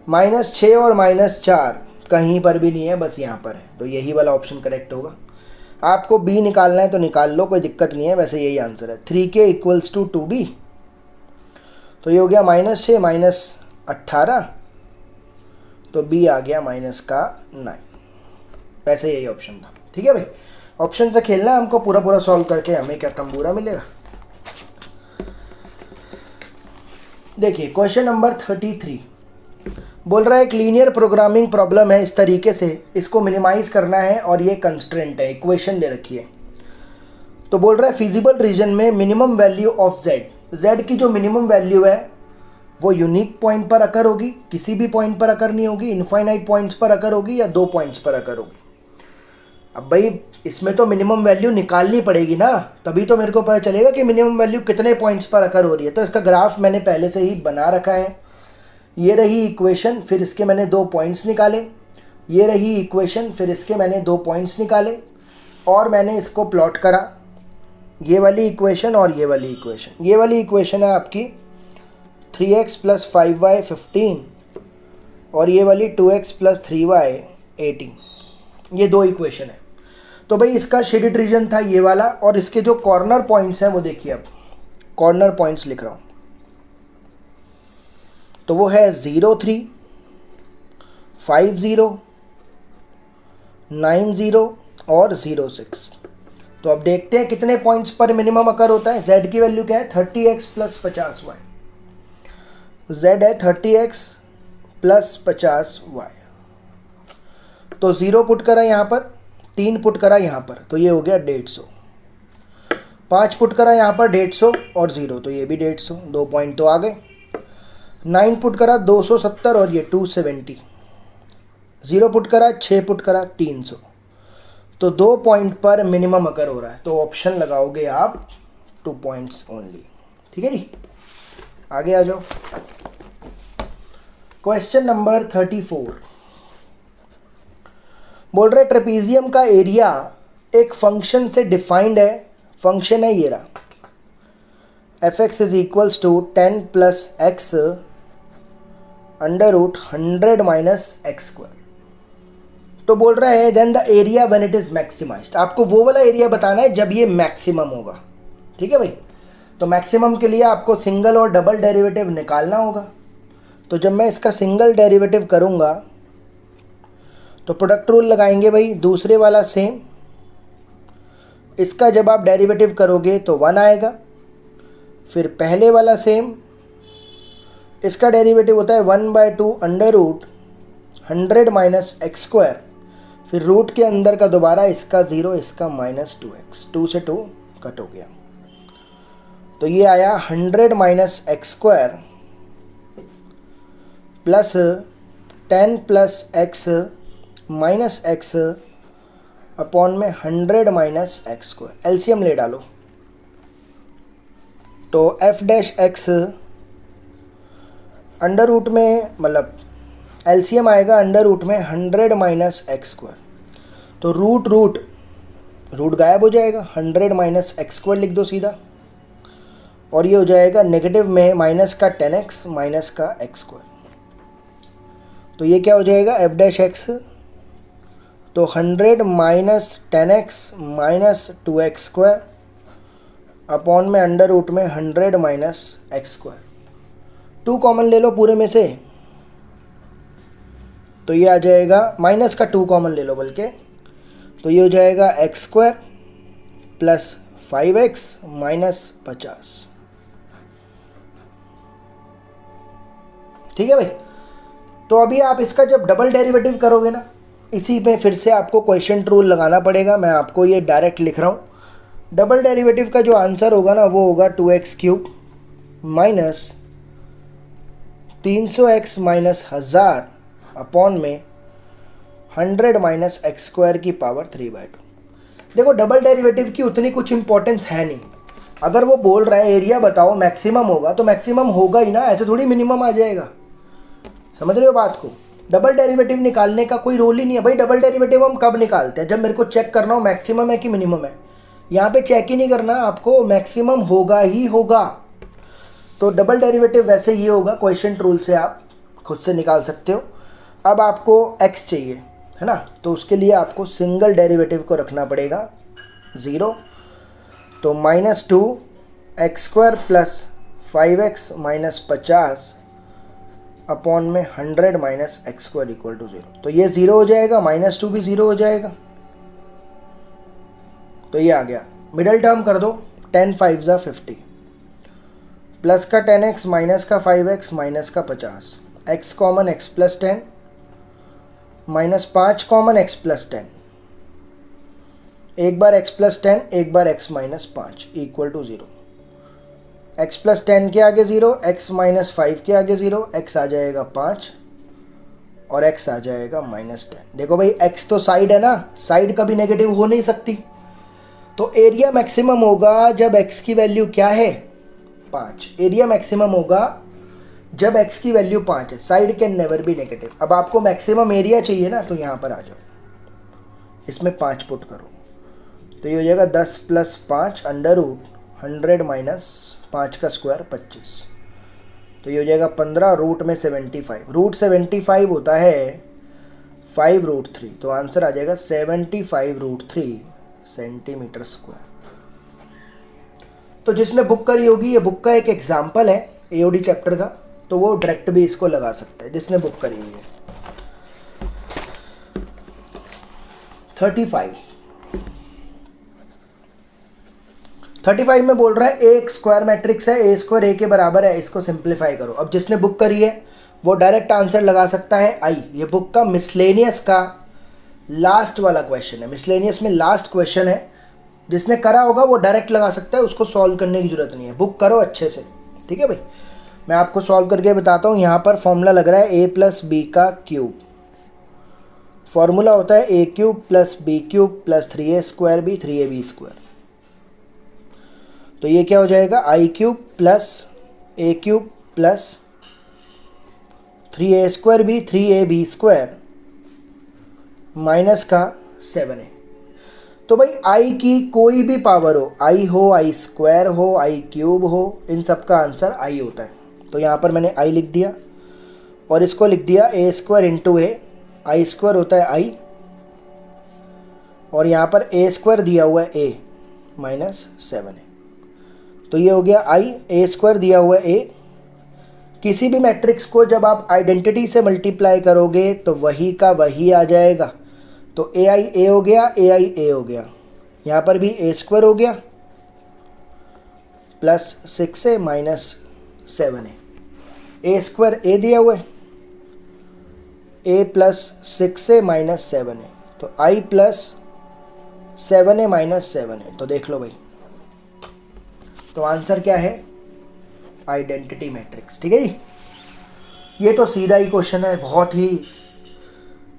-6 और -4 कहीं पर भी नहीं है, बस यहाँ पर है। तो यही वाला ऑप्शन करेक्ट होगा। आपको b निकालना है तो निकाल लो, कोई दिक्कत नहीं है, वैसे यही आंसर है। 3k = 2b, तो ये हो गया -6 -18, तो b आ गया -9। वैसे यही ऑप्शन था। ठीक है भाई, ऑप्शन से खेलना है हमको, पूरा पूरा सॉल्व करके हमें क्या तंबूरा मिलेगा। देखिए क्वेश्चन नंबर 33 बोल रहा है एक लीनियर प्रोग्रामिंग प्रॉब्लम है इस तरीके से, इसको मिनिमाइज करना है और ये कंस्ट्रेंट है, इक्वेशन दे रखी है। तो बोल रहा है फिजिबल रीजन में मिनिमम वैल्यू ऑफ z की जो मिनिमम वैल्यू है वो यूनिक पॉइंट पर अकर होगी, किसी भी पॉइंट पर अकर नहीं होगी, इनफाइनाइट पॉइंट्स पर अकर होगी या 2 पॉइंट्स पर अकर होगी। अब भाई इसमें तो मिनिमम वैल्यू निकालनी पड़ेगी ना, तभी तो मेरे को पता चलेगा कि मिनिमम वैल्यू कितने पॉइंट्स पर अकर हो रही है। तो इसका ग्राफ मैंने पहले से ही बना रखा है। ये रही इक्वेशन, फिर इसके मैंने 2 पॉइंट्स निकाले। ये रही इक्वेशन, फिर इसके मैंने 2 पॉइंट्स निकाले और मैंने इसको प्लॉट करा। ये वाली इक्वेशन और ये वाली इक्वेशन। ये वाली इक्वेशन है आपकी 3x + 5y 15 और ये वाली 2x + 3y 18। ये 2 इक्वेशन है। तो भाई इसका शेडेड रीजन था ये वाला, और इसके जो कॉर्नर पॉइंट्स हैं वो देखिए, अब कॉर्नर पॉइंट्स लिख रहा हूँ। तो वो है 0 3, 5 0, 9 0 और 0 6। तो अब देखते हैं कितने पॉइंट्स पर मिनिमम अकर होता है। z की वैल्यू क्या है? 30x + 50y। z है 30x + 50y। तो 0 पुट करा यहाँ पर, 3 पुट करा यहाँ पर, तो ये हो गया 150। 5 पुट करा यहाँ पर 150 और 0, तो ये भी 150, 2 पॉइंट तो आ गए। 9 पुट करा 270 और ये 270। 0 पुट करा, 6 पुट करा 300। तो 2 पॉइंट पर मिनिमम अकर हो रहा है, तो ऑप्शन लगाओगे आप 2 पॉइंट्स ओनली। ठीक है जी, आगे आ जाओ। क्वेश्चन नंबर 34 बोल रहे ट्रेपीजियम का एरिया एक फंक्शन से डिफाइंड है। फंक्शन है ये रहा, fx = 10 + x √100 - x²। तो बोल रहा है then the area when it is maximised. आपको वो वाला एरिया बताना है जब ये मैक्सिमम होगा। ठीक है भाई, तो मैक्सिमम के लिए आपको सिंगल और डबल डेरिवेटिव निकालना होगा। तो जब मैं इसका सिंगल डेरिवेटिव करूंगा तो प्रोडक्ट रूल लगाएंगे भाई, दूसरे वाला सेम। इसका जब आप डेरिवेटिव करोगे तो 1 आएगा। फिर पहले वाला सेम, इसका डेरिवेटिव होता है 1/2 √100 - x²। फिर रूट के अंदर का दोबारा इसका 0, इसका -2x, 2 से 2 कट हो गया। तो ये आया 100 - x² plus 10 + x - x upon में 100 - x²। एलसीएम ले डालो, तो f' अंडर रूट में, मतलब एलसीएम आएगा अंडर रूट में 100 - x²। तो रूट गायब हो जाएगा, 100 - x² लिख दो सीधा, और ये हो जाएगा नेगेटिव में माइनस का 10x माइनस का x²। तो ये क्या हो जाएगा f', तो 100 - 10x माइनस 2x² अपॉन में अंडर रूट में 100 - x²। 2 कॉमन ले लो पूरे में से, तो ये आ जाएगा, माइनस का 2 कॉमन ले लो बल्कि, तो ये हो जाएगा x² + 5x - 50। ठीक है भाई। तो अभी आप इसका जब डबल डेरिवेटिव करोगे ना, इसी में फिर से आपको क्वेश्चन रूल लगाना पड़ेगा। मैं आपको ये डायरेक्ट लिख रहा हूँ। डबल डेरिवेटिव का जो आंसर होगा ना वो होगा 2x³ minus 300x minus 1000 upon में 100 - x² की पावर 3/2। देखो डबल डेरिवेटिव की उतनी कुछ इंपॉर्टेंस है नहीं। अगर वो बोल रहा है एरिया बताओ मैक्सिमम होगा, तो मैक्सिमम होगा ही ना, ऐसे थोड़ी मिनिमम आ जाएगा। समझ रहे हो बात को? डबल डेरिवेटिव निकालने का कोई रोल ही नहीं है भाई। डबल डेरिवेटिव हम कब निकालते हैं? जब मेरे को चेक करना हो मैक्सिमम है कि मिनिमम है। यहाँ पे चेक ही नहीं करना आपको, मैक्सिमम होगा ही होगा। तो डबल डेरिवेटिव वैसे ये होगा, क्वेश्चन रूल से आप खुद से निकाल सकते हो। अब आपको x चाहिए है ना, तो उसके लिए आपको सिंगल डेरिवेटिव को रखना पड़ेगा 0। तो -2 x² + 5x - 50 अपॉन में 100 - x² = 0। तो ये 0 हो जाएगा, -2 भी 0 हो जाएगा। तो ये आ गया, मिडल टर्म कर दो, 10 5 = 50 प्लस का 10x माइनस का 5x माइनस का 50, x common x + 10 minus 5 common x + 10, एक बार x प्लस 10, एक बार x minus 5 equal to 0। x plus 10 के आगे 0, x माइनस 5 के आगे 0, x आ जाएगा 5 और x आ जाएगा -10। देखो भाई x तो साइड है ना, साइड कभी नेगेटिव हो नहीं सकती, तो एरिया मैक्सिमम होगा जब x की वैल्यू क्या है 5। एरिया मैक्सिमम होगा जब x की वैल्यू 5 है, side can never be negative. अब आपको मैक्सिमम एरिया चाहिए ना, तो यहाँ पर आ जाओ, इसमें 5 पुट करो, तो ये हो जाएगा 10 प्लस 5 अंडर रूट 100 माइनस 5 का स्क्वायर 25, तो ये हो जाएगा 15 रूट में 75। रूट 75 होता है 5√3, तो आंसर आ जाएगा 75√3 सेंटीमीटर स्क्वायर। तो जिसने बुक करी होगी, ये बुक का एक एग्जाम्पल है एओडी चैप्टर का, तो वो डायरेक्ट भी इसको लगा सकता है जिसने बुक करी हुई है। 35 में बोल रहा है ए एक स्क्वायर मैट्रिक्स है, ए स्क्वायर ए के बराबर है, इसको सिंप्लीफाई करो। अब जिसने बुक करी है वो डायरेक्ट आंसर लगा सकता है आई। ये बुक का मिसलेनियस का लास्ट वाला क्वेश्चन है, मिसलेनियस में लास्ट क्वेश्चन है, जिसने करा होगा वो डायरेक्ट लगा सकता है, उसको सॉल्व करने की जरूरत नहीं है। बुक करो अच्छे से, ठीक है भाई। मैं आपको सॉल्व करके बताता हूँ। यहाँ पर फॉर्मूला लग रहा है a प्लस बी का क्यूब, फॉर्मूला होता है a cube plus b cube plus 3a square b 3ab square. तो ये क्या हो जाएगा, i cube plus a cube plus 3a square b 3ab square minus का 7a। तो भाई i की कोई भी पावर हो, i हो, i स्क्वायर हो, i क्यूब हो, इन सब का आंसर i होता है। तो यहाँ पर मैंने i लिख दिया और इसको लिख दिया a square into A, I square होता है i, और यहाँ पर a स्क्वायर दिया हुआ है a माइनस 7a। तो ये हो गया i, a स्क्वायर दिया हुआ है a। किसी भी मैट्रिक्स को जब आप आइडेंटिटी से मल्टीप्लाई करोगे तो वही का वही आ जाएगा। तो ai a हो गया, ai a हो गया, यहाँ पर भी a स्क्वायर हो गया plus 6a minus 7a। a square a दिया हुआ है, a plus 6a minus 7a, तो i plus 7a minus 7a। तो देख लो भाई, तो आंसर क्या है, आइडेंटिटी मैट्रिक्स, ठीक है जी। ये तो सीधा ही क्वेश्चन है, बहुत ही,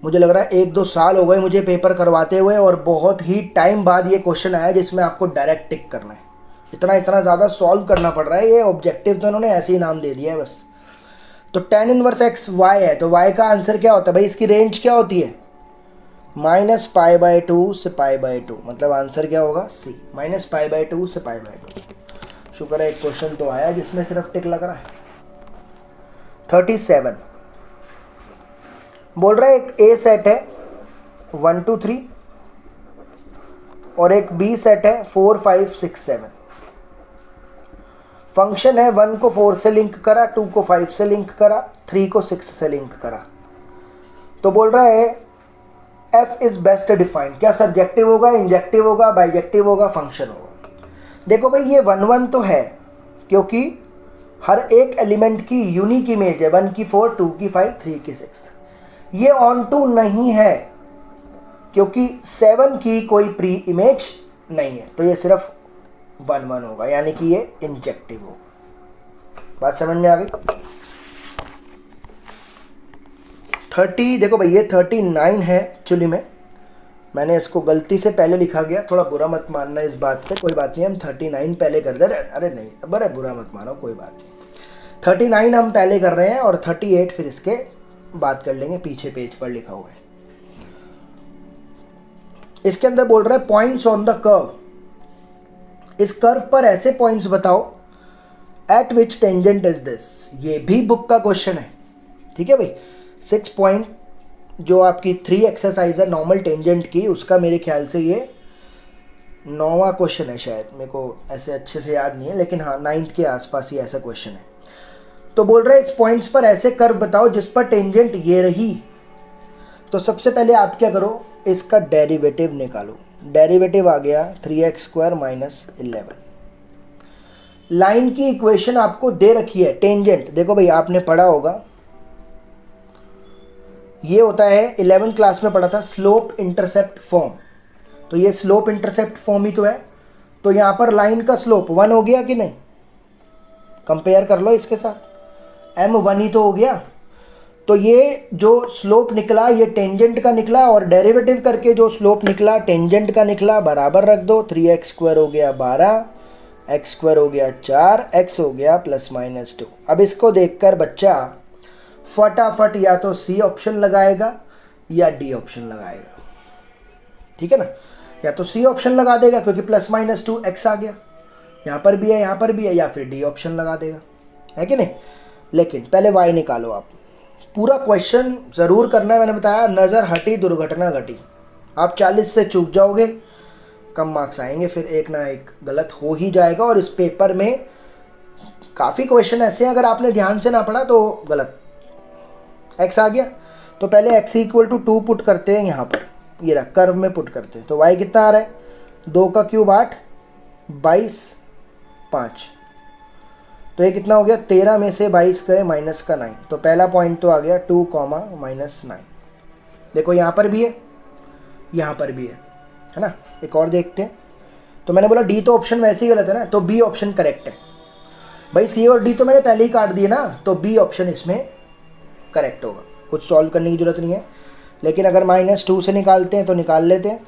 मुझे लग रहा है 1-2 साल हो गए मुझे पेपर करवाते हुए, और बहुत ही टाइम बाद ये क्वेश्चन आया जिसमें आपको डायरेक्ट टिक करना है। इतना ज़्यादा सॉल्व करना पड़ रहा है, ये ऑब्जेक्टिव तो इन्होंने ऐसे ही नाम दे दिया है बस। तो tan इनवर्स x y है, तो y का आंसर क्या होता है भाई, इसकी रेंज क्या होती है, -π/2 से π/2, मतलब आंसर क्या होगा C, -π/2 से π/2। शुक्र है एक क्वेश्चन तो आया जिसमें सिर्फ टिक लग रहा है। 37 बोल रहा है एक A सेट है 1 2 3 और एक B सेट है 4 5 6 7। फंक्शन है 1 को 4 से लिंक करा, 2 को 5 से लिंक करा, 3 को 6 से लिंक करा। तो बोल रहा है f इज बेस्ट डिफाइंड, क्या सब्जेक्टिव होगा, इंजेक्टिव होगा, बाइजेक्टिव होगा, फंक्शन होगा। देखो भाई ये 1 1 तो है, क्योंकि हर एक एलिमेंट की यूनिक इमेज है, 1 की 4, 2 की 5, 3 की 6। ये ऑन टू नहीं है क्योंकि 7 की कोई प्री इमेज नहीं है, तो ये सिर्फ 1 1 होगा, यानी कि ये इंजेक्टिव होगा। बात समझ में आ गई। 30, देखो भाई ये 39 है एक्चुअली में, मैंने इसको गलती से पहले लिखा गया, थोड़ा बुरा मत मानना इस बात पे, कोई बात नहीं, हम 39 पहले कर दे रहे, अरे नहीं, बड़े बुरा मत मानो, कोई बात नहीं। 39 हम पहले कर रहे हैं और 38 फिर इसके बात कर लेंगे, पीछे पेज पर लिखा हुआ है। इसके अंदर बोल रहा है पॉइंट्स ऑन द कर्व, इस कर्व पर ऐसे पॉइंट्स बताओ eight which tangent is this. ये भी बुक का क्वेश्चन है, ठीक है भाई। 6 पॉइंट जो आपकी 3 एक्सरसाइज है नॉर्मल टेंजेंट की, उसका मेरे ख्याल से ये 9वां क्वेश्चन है शायद, मेरे को ऐसे अच्छे से याद नहीं है, लेकिन हाँ 9th के आसपास ही ऐसा क्वेश्चन है। तो बोल रहे हैं इस पॉइंट्स पर ऐसे कर्व बताओ जिस पर टेंजेंट ये रही। तो सबसे पहले आप क्या करो, इसका डेरिवेटिव निकालो। डेरिवेटिव आ गया 3x² माइनस 11। लाइन की इक्वेशन आपको दे रखी है, टेंजेंट देखो भाई आपने पढ़ा होगा, ये होता है 11th क्लास में पढ़ा था, स्लोप इंटरसेप्ट फॉर्म। तो ये स्लोप इंटरसेप्ट फॉर्म ही तो है। तो यहाँ पर लाइन का स्लोप 1 हो गया कि नहीं, कंपेयर कर लो इसके साथ, m 1 ही तो हो गया। तो ये जो स्लोप निकला ये टेंजेंट का निकला, और डेरिवेटिव करके जो स्लोप निकला टेंजेंट का निकला, बराबर रख दो। 3x² हो गया 12, x² हो गया 4, x हो गया +-2। अब इसको देखकर बच्चा फटाफट या तो सी ऑप्शन लगाएगा या डी ऑप्शन लगाएगा, ठीक है ना। या तो सी ऑप्शन लगा देगा क्योंकि +-2 x आ गया, यहाँ पर भी है यहाँ पर भी है, या फिर डी ऑप्शन लगा देगा, है कि नहीं। लेकिन पहले y निकालो आप। पूरा क्वेश्चन ज़रूर करना है, मैंने बताया नज़र हटी दुर्घटना घटी। आप 40 से चूक जाओगे, कम मार्क्स आएंगे, फिर एक ना एक गलत हो ही जाएगा। और इस पेपर में काफ़ी क्वेश्चन ऐसे हैं अगर आपने ध्यान से ना पढ़ा तो गलत। x आ गया तो पहले x = 2 पुट करते हैं यहाँ पर, ये रहा कर्व में पुट करते हैं। तो y कितना आ रहा है, 2 का क्यूब 8, 22, 5। तो ये कितना हो गया, 13 में से 22 गए -9। तो पहला पॉइंट तो आ गया 2, -9। देखो यहाँ पर भी है यहाँ पर भी है ना। एक और देखते हैं। तो मैंने बोला डी तो ऑप्शन वैसे ही गलत है ना, तो बी ऑप्शन करेक्ट है भाई। सी और डी तो मैंने पहले ही काट दिए ना, तो बी ऑप्शन इसमें करेक्ट होगा, कुछ सॉल्व करने की ज़रूरत नहीं है। लेकिन अगर -2 से निकालते हैं तो निकाल लेते हैं।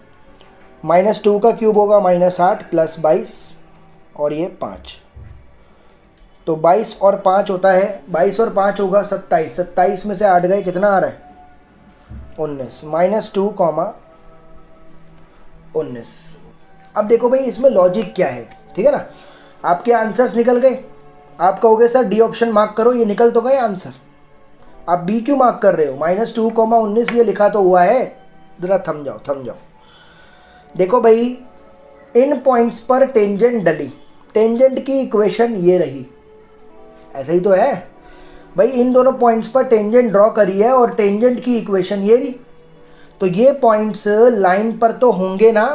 -2 का क्यूब होगा -8 + 22 और ये 5। तो 22 और 5 होता है, 22 और 5 होगा 27। 27 में से 8 गए, कितना आ रहा है, 19। -2, 19। अब देखो भाई इसमें लॉजिक क्या है, ठीक है ना। आपके आंसर्स निकल गए, आप कहोगे सर डी ऑप्शन मार्क करो, ये निकल तो गए आंसर, आप बी क्यों मार्क कर रहे हो। -2, 19 ये लिखा तो हुआ है। जरा थम जाओ। देखो भाई इन पॉइंट्स पर टेंजेंट डली, टेंजेंट की इक्वेशन ये रही, ऐसा ही तो है भाई। इन दोनों पॉइंट्स पर टेंजेंट ड्रॉ करी है और टेंजेंट की इक्वेशन ये रही। तो ये पॉइंट्स लाइन पर तो होंगे ना।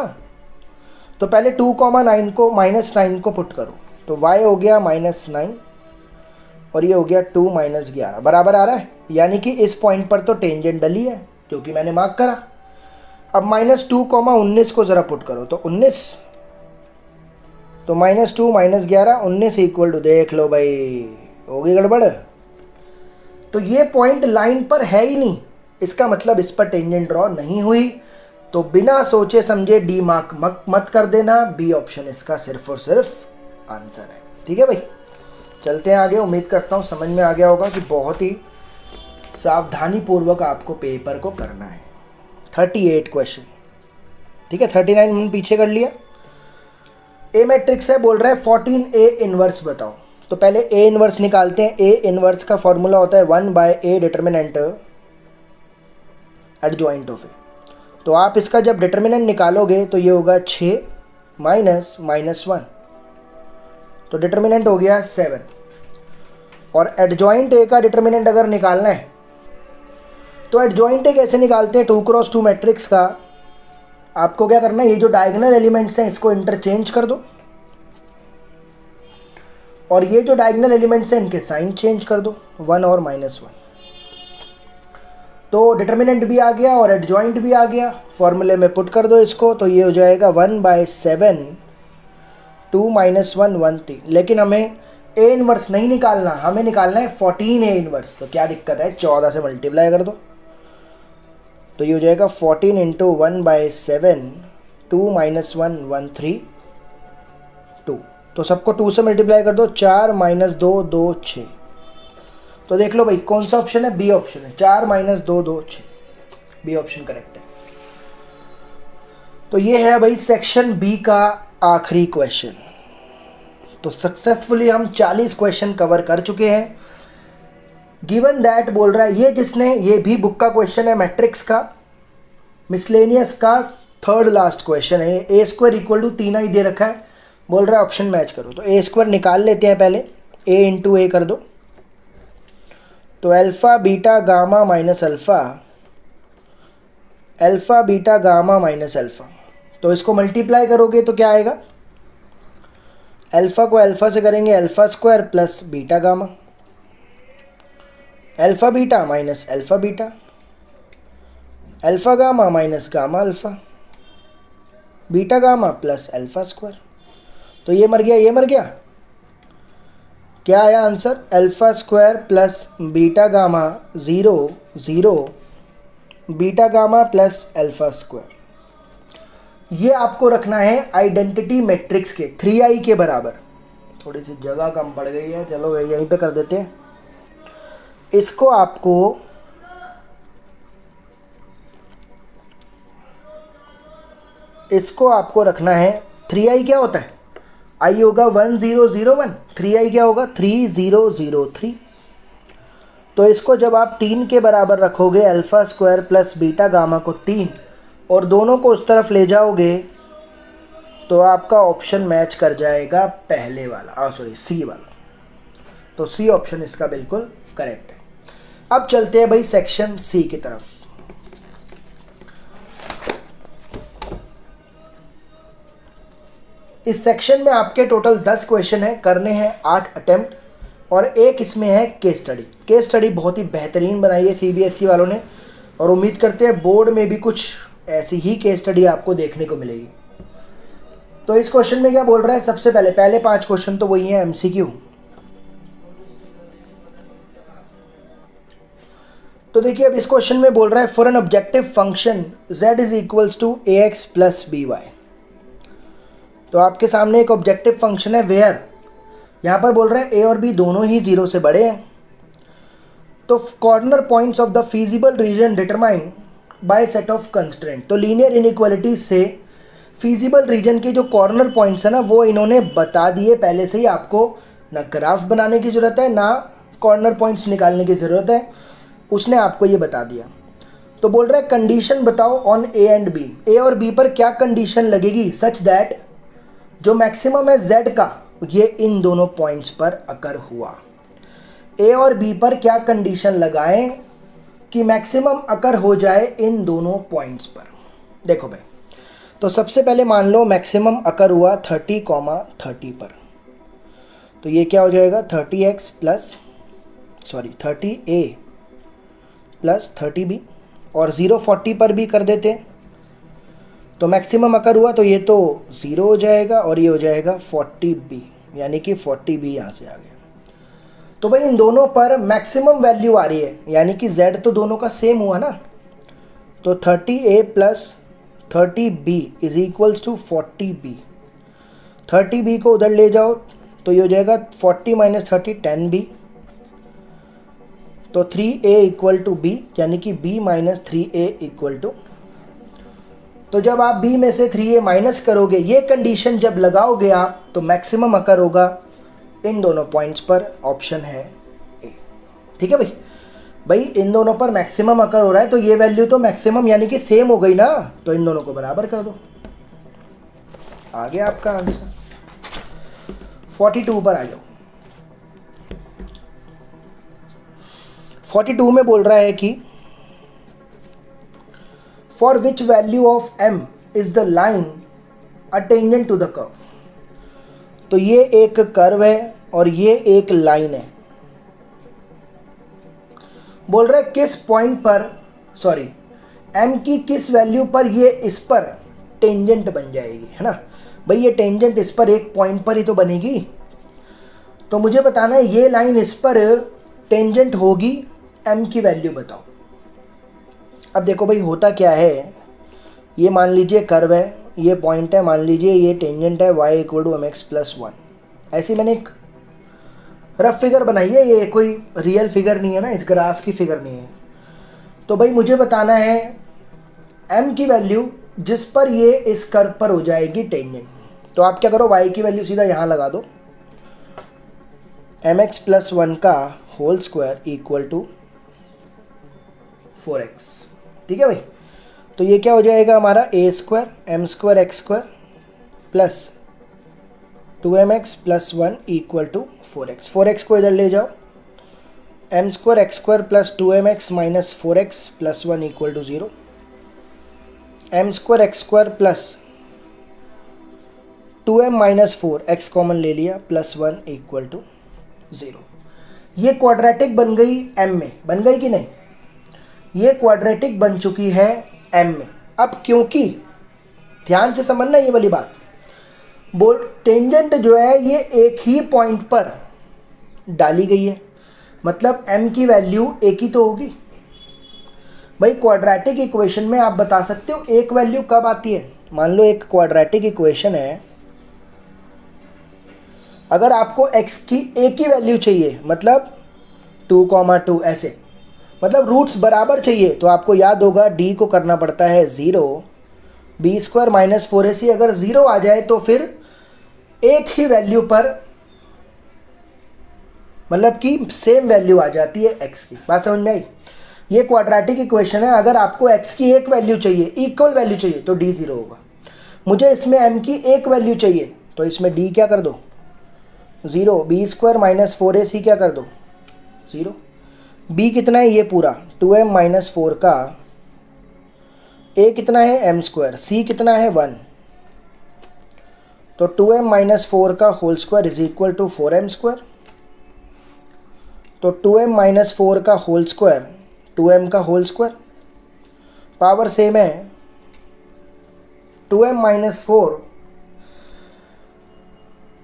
तो पहले 2, 9 को -9 को पुट करो, तो y हो गया -9 और ये हो गया 2 - 11, बराबर आ रहा है। यानी कि इस पॉइंट पर तो टेंजेंट डली है क्योंकि मैंने मार्क करा। अब -2, 19 को ज़रा पुट करो, तो 19, तो -2 - 11, 19 = देख लो भाई, हो गई गड़बड़। तो ये पॉइंट लाइन पर है ही नहीं, इसका मतलब इस पर टेंजेंट ड्रॉ नहीं हुई। तो बिना सोचे समझे डी मार्क मत कर देना, बी ऑप्शन इसका सिर्फ और सिर्फ आंसर है, ठीक है भाई। चलते हैं आगे। उम्मीद करता हूँ समझ में आ गया होगा कि बहुत ही सावधानी पूर्वक आपको पेपर को करना है। 38 क्वेश्चन, ठीक है। 39 मैंने पीछे कर लिया। ए मैट्रिक्स है, बोल रहा है 14A इनवर्स बताओ। तो पहले ए इनवर्स निकालते हैं। ए इनवर्स का फॉर्मूला होता है 1/a डिटर्मिनेंट एडजॉइंट ऑफ ए। तो आप इसका जब डिटर्मिनेंट निकालोगे तो ये होगा 6 -1, तो डिटर्मिनेंट हो गया 7। और एडजॉइंट ए का डिटर्मिनेंट अगर निकालना है तो एडजॉइंट ए कैसे निकालते हैं, 2x2 मैट्रिक्स का आपको क्या करना है, ये जो डायगोनल एलिमेंट्स हैं इसको इंटरचेंज कर दो, और ये जो डायगोनल एलिमेंट्स हैं इनके साइन चेंज कर दो, 1 और -1। तो डिटर्मिनेंट भी आ गया और एडजॉइंट भी आ गया, फॉर्मूले में पुट कर दो इसको, तो ये हो जाएगा 1/7, 2 - 1, 1, 3। लेकिन हमें ए इनवर्स नहीं निकालना, हमें निकालना है 14A इनवर्स। तो क्या दिक्कत है, 14 से मल्टीप्लाई कर दो, तो ये हो जाएगा 14 × 1/7, 2 - 1, 1, 3, 2। तो सबको 2 से मल्टीप्लाई कर दो, 4 - 2, 2, 6। तो देख लो भाई कौन सा ऑप्शन है, बी ऑप्शन है। 4 - 2, 2, 6, बी ऑप्शन करेक्ट है। तो ये है भाई सेक्शन बी का आखिरी क्वेश्चन। तो सक्सेसफुली हम 40 क्वेश्चन कवर कर चुके हैं। गिवन दैट बोल रहा है, ये जिसने, ये भी बुक का क्वेश्चन है, मैट्रिक्स का, मिसलेनियस का 3rd लास्ट क्वेश्चन है। a² = 3 ही दे रखा है, बोल रहा है ऑप्शन मैच करो। तो a² निकाल लेते हैं पहले, a × a कर दो, तो alpha beta gamma minus alpha, alpha beta gamma minus alpha. तो इसको मल्टीप्लाई करोगे तो क्या आएगा, अल्फ़ा को अल्फ़ा से करेंगे α² plus beta gamma, alpha beta minus alpha beta, alpha gamma minus gamma alpha, beta gamma plus alpha square. तो ये मर गया, ये मर गया, क्या आया answer? Alpha square plus beta gamma 0 0 beta gamma plus alpha square. ये आपको रखना है आइडेंटिटी मैट्रिक्स के 3i के बराबर। थोड़ी सी जगह कम पड़ गई है, चलो यहीं पे कर देते हैं। इसको आपको रखना है 3i क्या होता है? i होगा 1001, 3i क्या होगा? 3003। तो इसको जब आप 3 के बराबर रखोगे alpha square plus beta gamma को 3 और दोनों को उस तरफ ले जाओगे तो आपका ऑप्शन मैच कर जाएगा पहले वाला, सॉरी सी वाला। तो सी ऑप्शन इसका बिल्कुल करेक्ट है। अब चलते हैं भाई सेक्शन सी की तरफ। इस सेक्शन में आपके टोटल 10 क्वेश्चन है, करने हैं 8 अटेम्प्ट और एक इसमें है केस स्टडी। केस स्टडी बहुत ही बेहतरीन बनाई है सीबीएसई वालों ने और उम्मीद करते हैं बोर्ड में भी कुछ ऐसी ही केस स्टडी आपको देखने को मिलेगी। तो इस क्वेश्चन में क्या बोल रहा है? सबसे पहले 5 क्वेश्चन तो वही है एमसीक्यू। तो देखिए अब इस क्वेश्चन में बोल रहा है for an objective function z is equals to ax plus by। तो आपके सामने एक ऑब्जेक्टिव फंक्शन है वेयर, यहाँ पर बोल रहे हैं a और b दोनों ही 0 से बड़े हैं। तो corner points of the feasible reason determine by set of constraint. तो लीनियर इनइक्वालिटी से फीजिबल रीजन के जो कॉर्नर पॉइंट्स है ना वो इन्होंने बता दिए पहले से ही। आपको ना ग्राफ बनाने की ज़रूरत है ना कॉर्नर पॉइंट्स निकालने की ज़रूरत है, उसने आपको ये बता दिया। तो बोल रहा है कंडीशन बताओ ऑन ए एंड बी, ए और बी पर क्या कंडीशन लगेगी सच दैट जो मैक्सिमम है z का ये इन दोनों पॉइंट्स पर अकर हुआ। ए और बी पर क्या कंडीशन लगाएं कि मैक्सिमम अकर हो जाए इन दोनों पॉइंट्स पर। देखो भाई, तो सबसे पहले मान लो मैक्सिमम अकर हुआ 30,30 पर, तो ये क्या हो जाएगा 30x plus 30a plus 30b और 040 पर भी कर देते हैं तो मैक्सिमम अकर हुआ, तो ये तो 0 हो जाएगा और ये हो जाएगा 40b, यानी कि 40b यहाँ से आ गया। तो भाई इन दोनों पर मैक्सिमम वैल्यू आ रही है, यानी कि z तो दोनों का सेम हुआ ना। तो 30a plus 30b is equals to 40b। 30b को उधर ले जाओ तो ये हो जाएगा 40 माइनस 30 10b। तो 3a इक्वल टू b, यानी कि b minus 3a equal to. तो जब आप b में से 3a माइनस करोगे, ये कंडीशन जब लगाओगे आप, तो मैक्सिमम अकर होगा इन दोनों पॉइंट्स पर, ऑप्शन है ए। ठीक है भाई इन दोनों पर मैक्सिमम अकर हो रहा है तो ये वैल्यू तो मैक्सिमम यानी कि सेम हो गई ना, तो इन दोनों को बराबर कर दो, आ गया आपका आंसर। 42 पर आ जाओ। 42 में बोल रहा है कि for which value of m is the line a tangent to the curve. तो ये एक कर्व है और ये एक लाइन है। बोल रहा है किस पॉइंट पर m की किस वैल्यू पर ये इस पर टेंजेंट बन जाएगी, है ना भाई। ये टेंजेंट इस पर एक पॉइंट पर ही तो बनेगी, तो मुझे बताना है ये लाइन इस पर टेंजेंट होगी, m की वैल्यू बताओ। अब देखो भाई होता क्या है, ये मान लीजिए कर्व है, ये पॉइंट है, मान लीजिए ये टेंजेंट है y equal to mx plus 1। ऐसी मैंने एक रफ फिगर बनाई है, ये कोई रियल फिगर नहीं है ना, इस ग्राफ की फिगर नहीं है। तो भाई मुझे बताना है m की वैल्यू जिस पर ये इस कर्व पर हो जाएगी टेंजेंट। तो आप क्या करो, y की वैल्यू सीधा यहाँ लगा दो, mx प्लस 1 का whole square equal to 4x। ठीक है भाई, तो ये क्या हो जाएगा हमारा a square m square x square plus 2mx plus 1 equal to 4x। 4x को इधर ले जाओ, m square x square plus 2mx minus 4x plus 1 equal to 0। m square x square plus 2m minus 4 x common ले लिया plus 1 equal to 0। ये quadratic बन गई m में, बन गई कि नहीं? ये क्वाड्रेटिक बन चुकी है m में। अब क्योंकि ध्यान से समझना ये वाली बात। बोल टेंजेंट जो है ये एक ही पॉइंट पर डाली गई है, मतलब m की वैल्यू एक ही तो होगी। भाई क्वाड्रेटिक इक्वेशन में आप बता सकते हो एक वैल्यू कब आती है। मान लो एक क्वाड्रेटिक इक्वेशन है, अगर आपको x की एक ही वैल्यू चाहिए, मतलब 2,2 ऐसे, मतलब रूट्स बराबर चाहिए, तो आपको याद होगा d को करना पड़ता है 0, b² माइनस 4ac। अगर 0 आ जाए तो फिर एक ही वैल्यू पर, मतलब कि सेम वैल्यू आ जाती है x की। बात समझ में आई? ये क्वाड्रेटिक इक्वेशन है, अगर आपको x की एक वैल्यू चाहिए, इक्वल वैल्यू चाहिए, तो d 0 होगा। मुझे इसमें m की एक वैल्यू चाहिए, तो इसमें d क्या कर दो 0, b² माइनस 4ac क्या कर दो 0। b कितना है ये पूरा 2m माइनस 4 का, a कितना है m², c कितना है 1, तो 2m माइनस 4 का whole square is equal to 4m²। तो 2m माइनस 4 का होल स्क्वायर 2m का होल स्क्वायर, पावर सेम है 2m माइनस 4।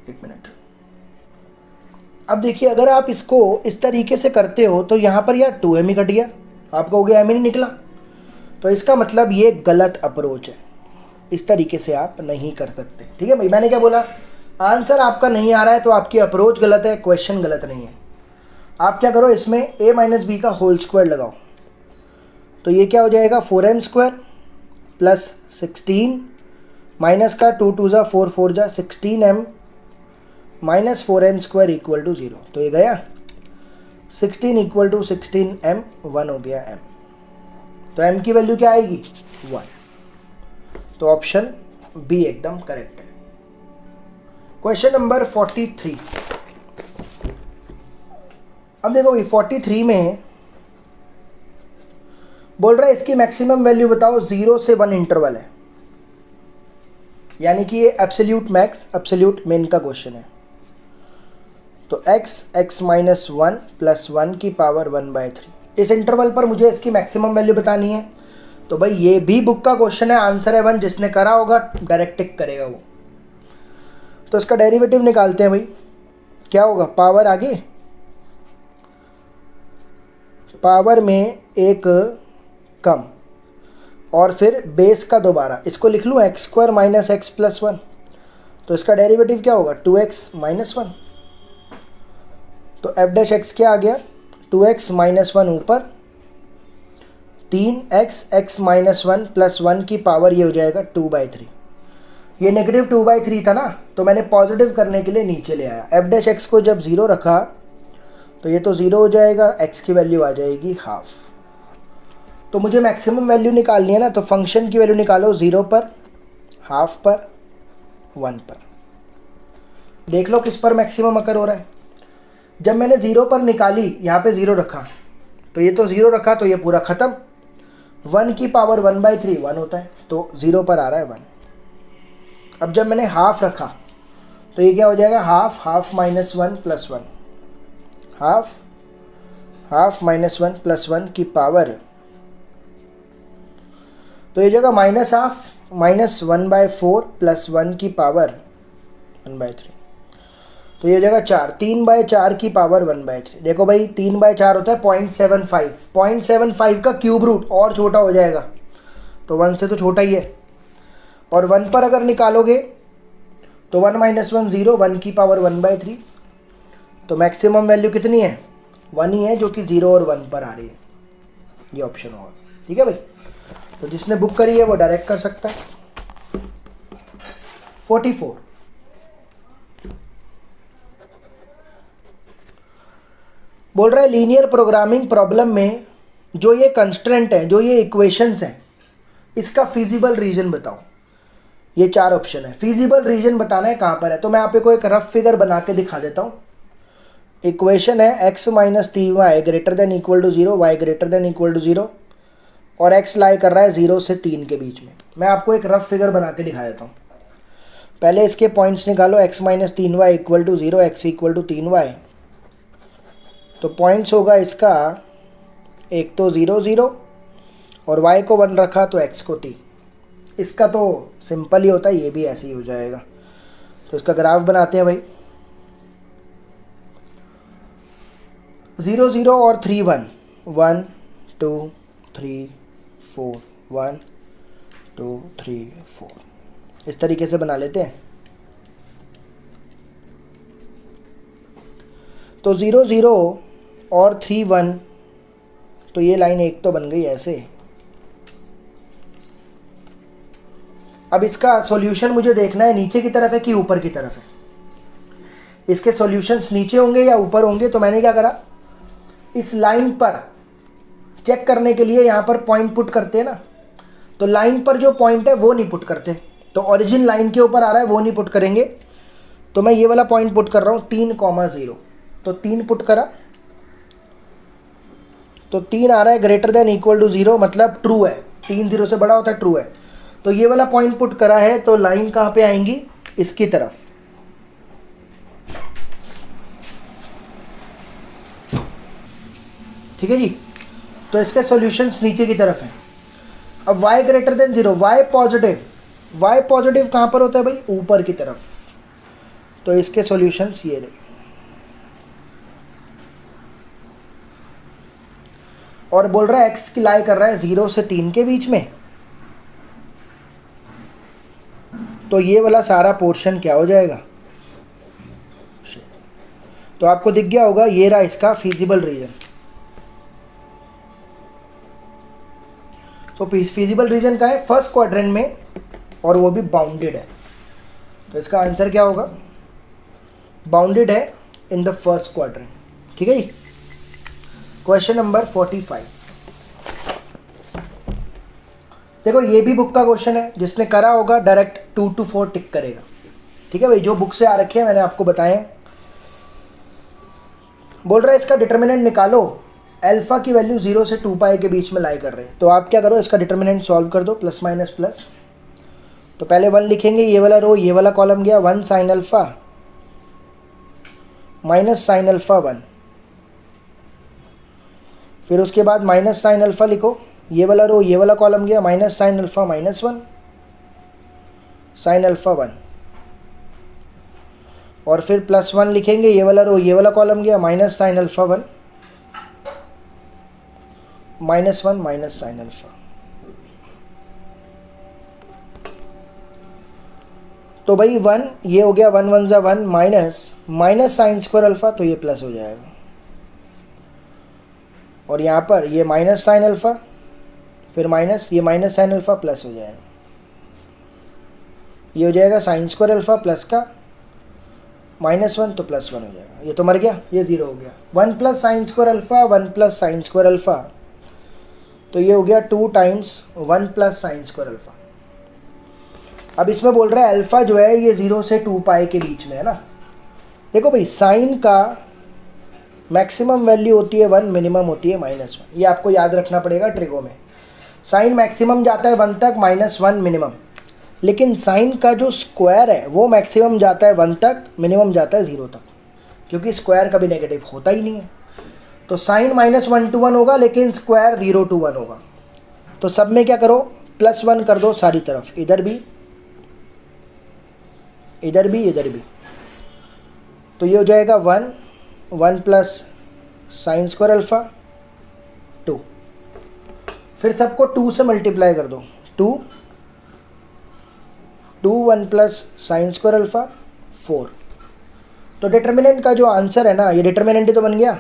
एक मिनट, अब देखिए अगर आप इसको इस तरीके से करते हो तो यहाँ पर यार 2m ही कट गया, आप कहोगे m ही नहीं निकला, तो इसका मतलब ये गलत अप्रोच है। इस तरीके से आप नहीं कर सकते। ठीक है भाई, मैंने क्या बोला, आंसर आपका नहीं आ रहा है तो आपकी अप्रोच गलत है, क्वेश्चन गलत नहीं है। आप क्या करो, इसमें a माइनस बी का होल स्क्वायर लगाओ, तो ये क्या हो जाएगा 4m² प्लस 16 माइनस का 2 2 जा 4 4 जा 16m minus 4m² equal to 0। तो ये गया 16 इक्वल टू 16m 1 हो गया m, तो m की वैल्यू क्या आएगी 1। तो ऑप्शन बी एकदम करेक्ट है। Question number 43। अब देखो भाई 43 में बोल रहा है इसकी मैक्सिमम वैल्यू बताओ, 0 से 1 इंटरवल है, यानी कि ये एब्सोल्यूट मैक्स एब्सोल्यूट मिन का क्वेश्चन है। तो x माइनस 1 प्लस 1 की पावर 1/3, इस इंटरवल पर मुझे इसकी मैक्सिमम वैल्यू बतानी है। तो भाई ये भी बुक का क्वेश्चन है, आंसर है 1, जिसने करा होगा डायरेक्ट टिक करेगा वो। तो इसका डेरिवेटिव निकालते हैं भाई, क्या होगा, पावर आगे पावर में एक कम और फिर बेस का दोबारा, इसको लिख लूँ x² माइनस x प्लस 1, तो इसका डेरिवेटिव क्या होगा 2x माइनस 1। तो f' क्या आ गया 2x माइनस 1 ऊपर 3x x माइनस 1 प्लस 1 की पावर ये हो जाएगा 2/3। ये नेगेटिव 2/3 था ना, तो मैंने पॉजिटिव करने के लिए नीचे ले आया। f' को जब 0 रखा तो ये तो 0 हो जाएगा, x की वैल्यू आ जाएगी हाफ। तो मुझे मैक्सिमम वैल्यू निकालनी है ना, तो फंक्शन की वैल्यू निकालो 0 पर, हाफ पर, 1 पर। देख लो किस पर मैक्सिमम अकर हो रहा है। जब मैंने 0 पर निकाली, यहाँ पे 0 रखा, तो ये तो 0 रखा तो ये पूरा ख़त्म। 1 की पावर 1/3 1 होता है, तो 0 पर आ रहा है 1। अब जब मैंने हाफ रखा तो ये क्या हो जाएगा, half minus 1 plus 1, half minus 1 plus 1 की पावर, तो ये जगह माइनस हाफ माइनस 1/4 प्लस 1 की पावर 1/3, तो ये जगह 4, 3/4 की पावर 1/3। देखो भाई 3/4 होता है 0.75, 0.75 का क्यूब रूट और छोटा हो जाएगा, तो 1 से तो छोटा ही है। और 1 पर अगर निकालोगे तो 1 माइनस 1 0, 1 की पावर 1/3, तो मैक्सिमम वैल्यू कितनी है 1 ही है, जो कि 0 और 1 पर आ रही है। ये ऑप्शन होगा। ठीक है भाई, तो जिसने बुक करी है वो डायरेक्ट कर सकता है। 44 बोल रहा है लीनियर प्रोग्रामिंग प्रॉब्लम में जो ये कंस्ट्रेंट है, जो ये इक्वेशंस हैं, इसका फिजिबल रीजन बताओ। ये 4 ऑप्शन है, फिजिबल रीजन बताना है कहाँ पर है। तो मैं आप को एक रफ फिगर बना के दिखा देता हूँ। इक्वेशन है x minus 3y greater than equal to 0, y greater than equal to 0, और x लाई कर रहा है 0 से 3 के बीच में। मैं आपको एक रफ फिगर बना के दिखा देता हूँ। पहले इसके पॉइंट्स निकालो, x minus 3y equal to 0, x equal to 3y। तो पॉइंट्स होगा इसका, एक तो 0 0 और y को 1 रखा तो x को 3, इसका तो सिंपल ही होता है, ये भी ऐसे ही हो जाएगा। तो इसका ग्राफ बनाते हैं भाई। 0 0 और 3 1, 1 2 3 4, 1 2 3 4, इस तरीके से बना लेते हैं। तो 0 0 और 3 1, तो ये लाइन एक तो बन गई ऐसे। अब इसका सॉल्यूशन मुझे देखना है नीचे की तरफ है कि ऊपर की तरफ है। इसके सॉल्यूशंस नीचे होंगे या ऊपर होंगे, तो मैंने क्या करा, इस लाइन पर चेक करने के लिए यहाँ पर पॉइंट पुट करते हैं ना, तो लाइन पर जो पॉइंट है वो नहीं पुट करते, तो ओरिजिन लाइन के ऊपर आ रहा है वो नहीं पुट करेंगे। तो मैं ये वाला पॉइंट पुट कर रहा हूँ 3,0, तो 3 पुट करा, तो 3 आ रहा है ग्रेटर देन इक्वल टू 0, मतलब ट्रू है। 3 0 से बड़ा होता है, ट्रू है। तो ये वाला पॉइंट पुट करा है, तो लाइन कहाँ पे आएंगी, इसकी तरफ। ठीक है जी। तो इसके सॉल्यूशंस नीचे की तरफ है। अब y greater then 0, y positive कहाँ पर होता है भाई, ऊपर की तरफ। तो इसके सॉल्यूशंस ये रहे। और बोल रहा है x की लाई कर रहा है 0 से 3 के बीच में, तो ये वाला सारा पोर्शन क्या हो जाएगा, तो आपको दिख गया होगा, ये रहा इसका फीजिबल रीजन। तो फिजिबल रीजन का है फर्स्ट क्वाड्रेंट में, और वो भी बाउंडेड है। तो इसका आंसर क्या होगा, बाउंडेड है इन द फर्स्ट क्वाड्रेंट। ठीक है जी। Question number 45। देखो ये भी बुक का क्वेश्चन है, जिसने करा होगा डायरेक्ट 2 to 4 टिक करेगा। ठीक है भाई, जो बुक से आ रखे हैं मैंने आपको बताए। बोल रहा है इसका डिटर्मिनेंट निकालो, अल्फा की वैल्यू 0 से 2 पाई के बीच में लाई कर रहे हैं। तो आप क्या करो, इसका डिटर्मिनेंट सॉल्व कर दो, प्लस माइनस प्लस। तो पहले 1 लिखेंगे, ये वाला रो ये वाला कॉलम गया, 1 sine alpha minus sine alpha 1। फिर उसके बाद माइनस साइन अल्फा लिखो, ये वाला रो ये वाला कॉलम गया, minus sine alpha minus 1 sine alpha 1। और फिर प्लस 1 लिखेंगे, ये वाला रो ये वाला कॉलम गया, minus sine alpha 1 minus 1 minus sine alpha. तो भाई 1 ये हो गया, 1 1 ज़ा 1 minus minus sine square alpha, तो ये प्लस हो जाएगा। और यहाँ पर ये माइनस साइन अल्फा, फिर माइनस ये माइनस साइन अल्फा प्लस हो जाएगा। ये हो जाएगा साइन स्क्वायर अल्फा प्लस का -1, तो +1 हो जाएगा। ये तो मर गया, ये 0 हो गया। 1 plus sine square alpha 1 plus sine square alpha, तो ये हो गया 2 times 1 plus sine square alpha. अब इसमें बोल रहा है अल्फा जो है ये 0 से 2 पाई के बीच में है ना। देखो भाई, साइन का मैक्सिमम वैल्यू होती है 1, मिनिमम होती है -1। ये आपको याद रखना पड़ेगा ट्रिगो में। साइन मैक्सिमम जाता है 1 तक, -1 मिनिमम। लेकिन साइन का जो स्क्वायर है वो मैक्सिमम जाता है 1 तक, मिनिमम जाता है 0 तक, क्योंकि स्क्वायर कभी नेगेटिव होता ही नहीं है। तो साइन -1 to 1 होगा, लेकिन स्क्वायर 0 to 1 होगा। तो सब में क्या करो, +1 कर दो सारी तरफ, इधर भी इधर भी इधर भी। तो ये हो जाएगा 1 प्लस साइन स्क्वायर अल्फा 2। फिर सबको 2 से मल्टीप्लाई कर दो, 2 1 प्लस साइन स्क्वायर अल्फा 4। तो डिटर्मिनेंट का जो आंसर है ना, ये डिटर्मिनेंट ही तो बन गया।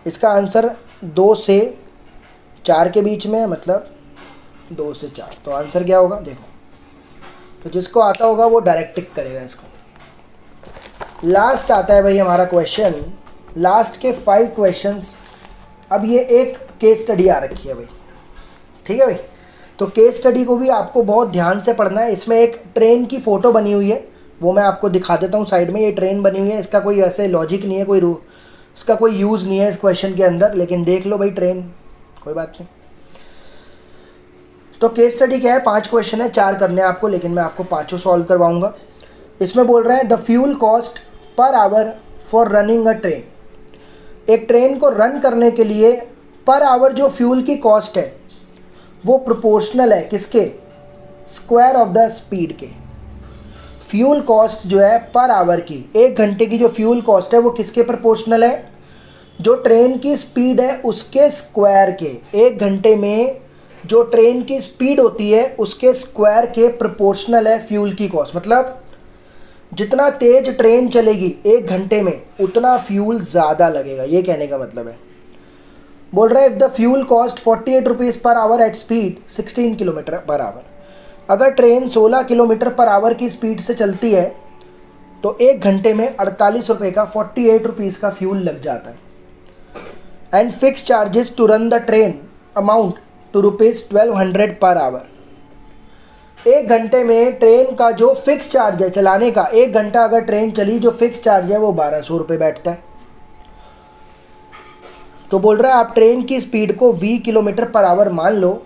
इसका आंसर 2 से 4 के बीच में है, मतलब 2 से 4। तो आंसर क्या होगा देखो, तो जिसको आता होगा वो डायरेक्ट टिक करेगा इसको। लास्ट आता है भाई हमारा क्वेश्चन, लास्ट के 5 क्वेश्चंस। अब ये एक केस स्टडी आ रखी है भाई, ठीक है भाई। तो केस स्टडी को भी आपको बहुत ध्यान से पढ़ना है। इसमें एक ट्रेन की फ़ोटो बनी हुई है, वो मैं आपको दिखा देता हूँ साइड में। ये ट्रेन बनी हुई है, इसका कोई वैसे लॉजिक नहीं है, कोई इसका कोई यूज़ नहीं है इस क्वेश्चन के अंदर, लेकिन देख लो भाई ट्रेन, कोई बात नहीं। तो केस स्टडी क्या है, 5 क्वेश्चन है, 4 करने हैं आपको, लेकिन मैं आपको 5 सॉल्व करवाऊँगा। इसमें बोल रहे हैं the fuel cost per hour for running a train. एक ट्रेन को रन करने के लिए पर आवर जो फ्यूल की कॉस्ट है वो प्रोपोर्शनल है किसके, स्क्वायर ऑफ द स्पीड के। फ्यूल कॉस्ट जो है पर आवर की, 1 घंटे की जो फ्यूल कॉस्ट है वो किसके प्रोपोर्शनल है? जो ट्रेन की स्पीड है उसके स्क्वायर के। 1 घंटे में जो ट्रेन की स्पीड होती है उसके स्क्वायर के प्रोपोर्शनल है फ्यूल की कॉस्ट। मतलब जितना तेज ट्रेन चलेगी 1 घंटे में उतना फ्यूल ज़्यादा लगेगा, ये कहने का मतलब है। बोल रहा है if the fuel cost 48 rupees per hour at speed 16 kilometre per hour. अगर ट्रेन 16 किलोमीटर पर आवर की स्पीड से चलती है तो 1 घंटे में 48 रुपये का 48 रुपीज़ का फ्यूल लग जाता है। And fix charges to run the train amount to ₹1200 per our. 1 घंटे में ट्रेन का जो फिक्स चार्ज है चलाने का, 1 घंटा अगर ट्रेन चली जो फिक्स चार्ज है वो 1200 रुपये बैठता है। तो बोल रहा है आप ट्रेन की स्पीड को 20 किलोमीटर पर आवर मान लो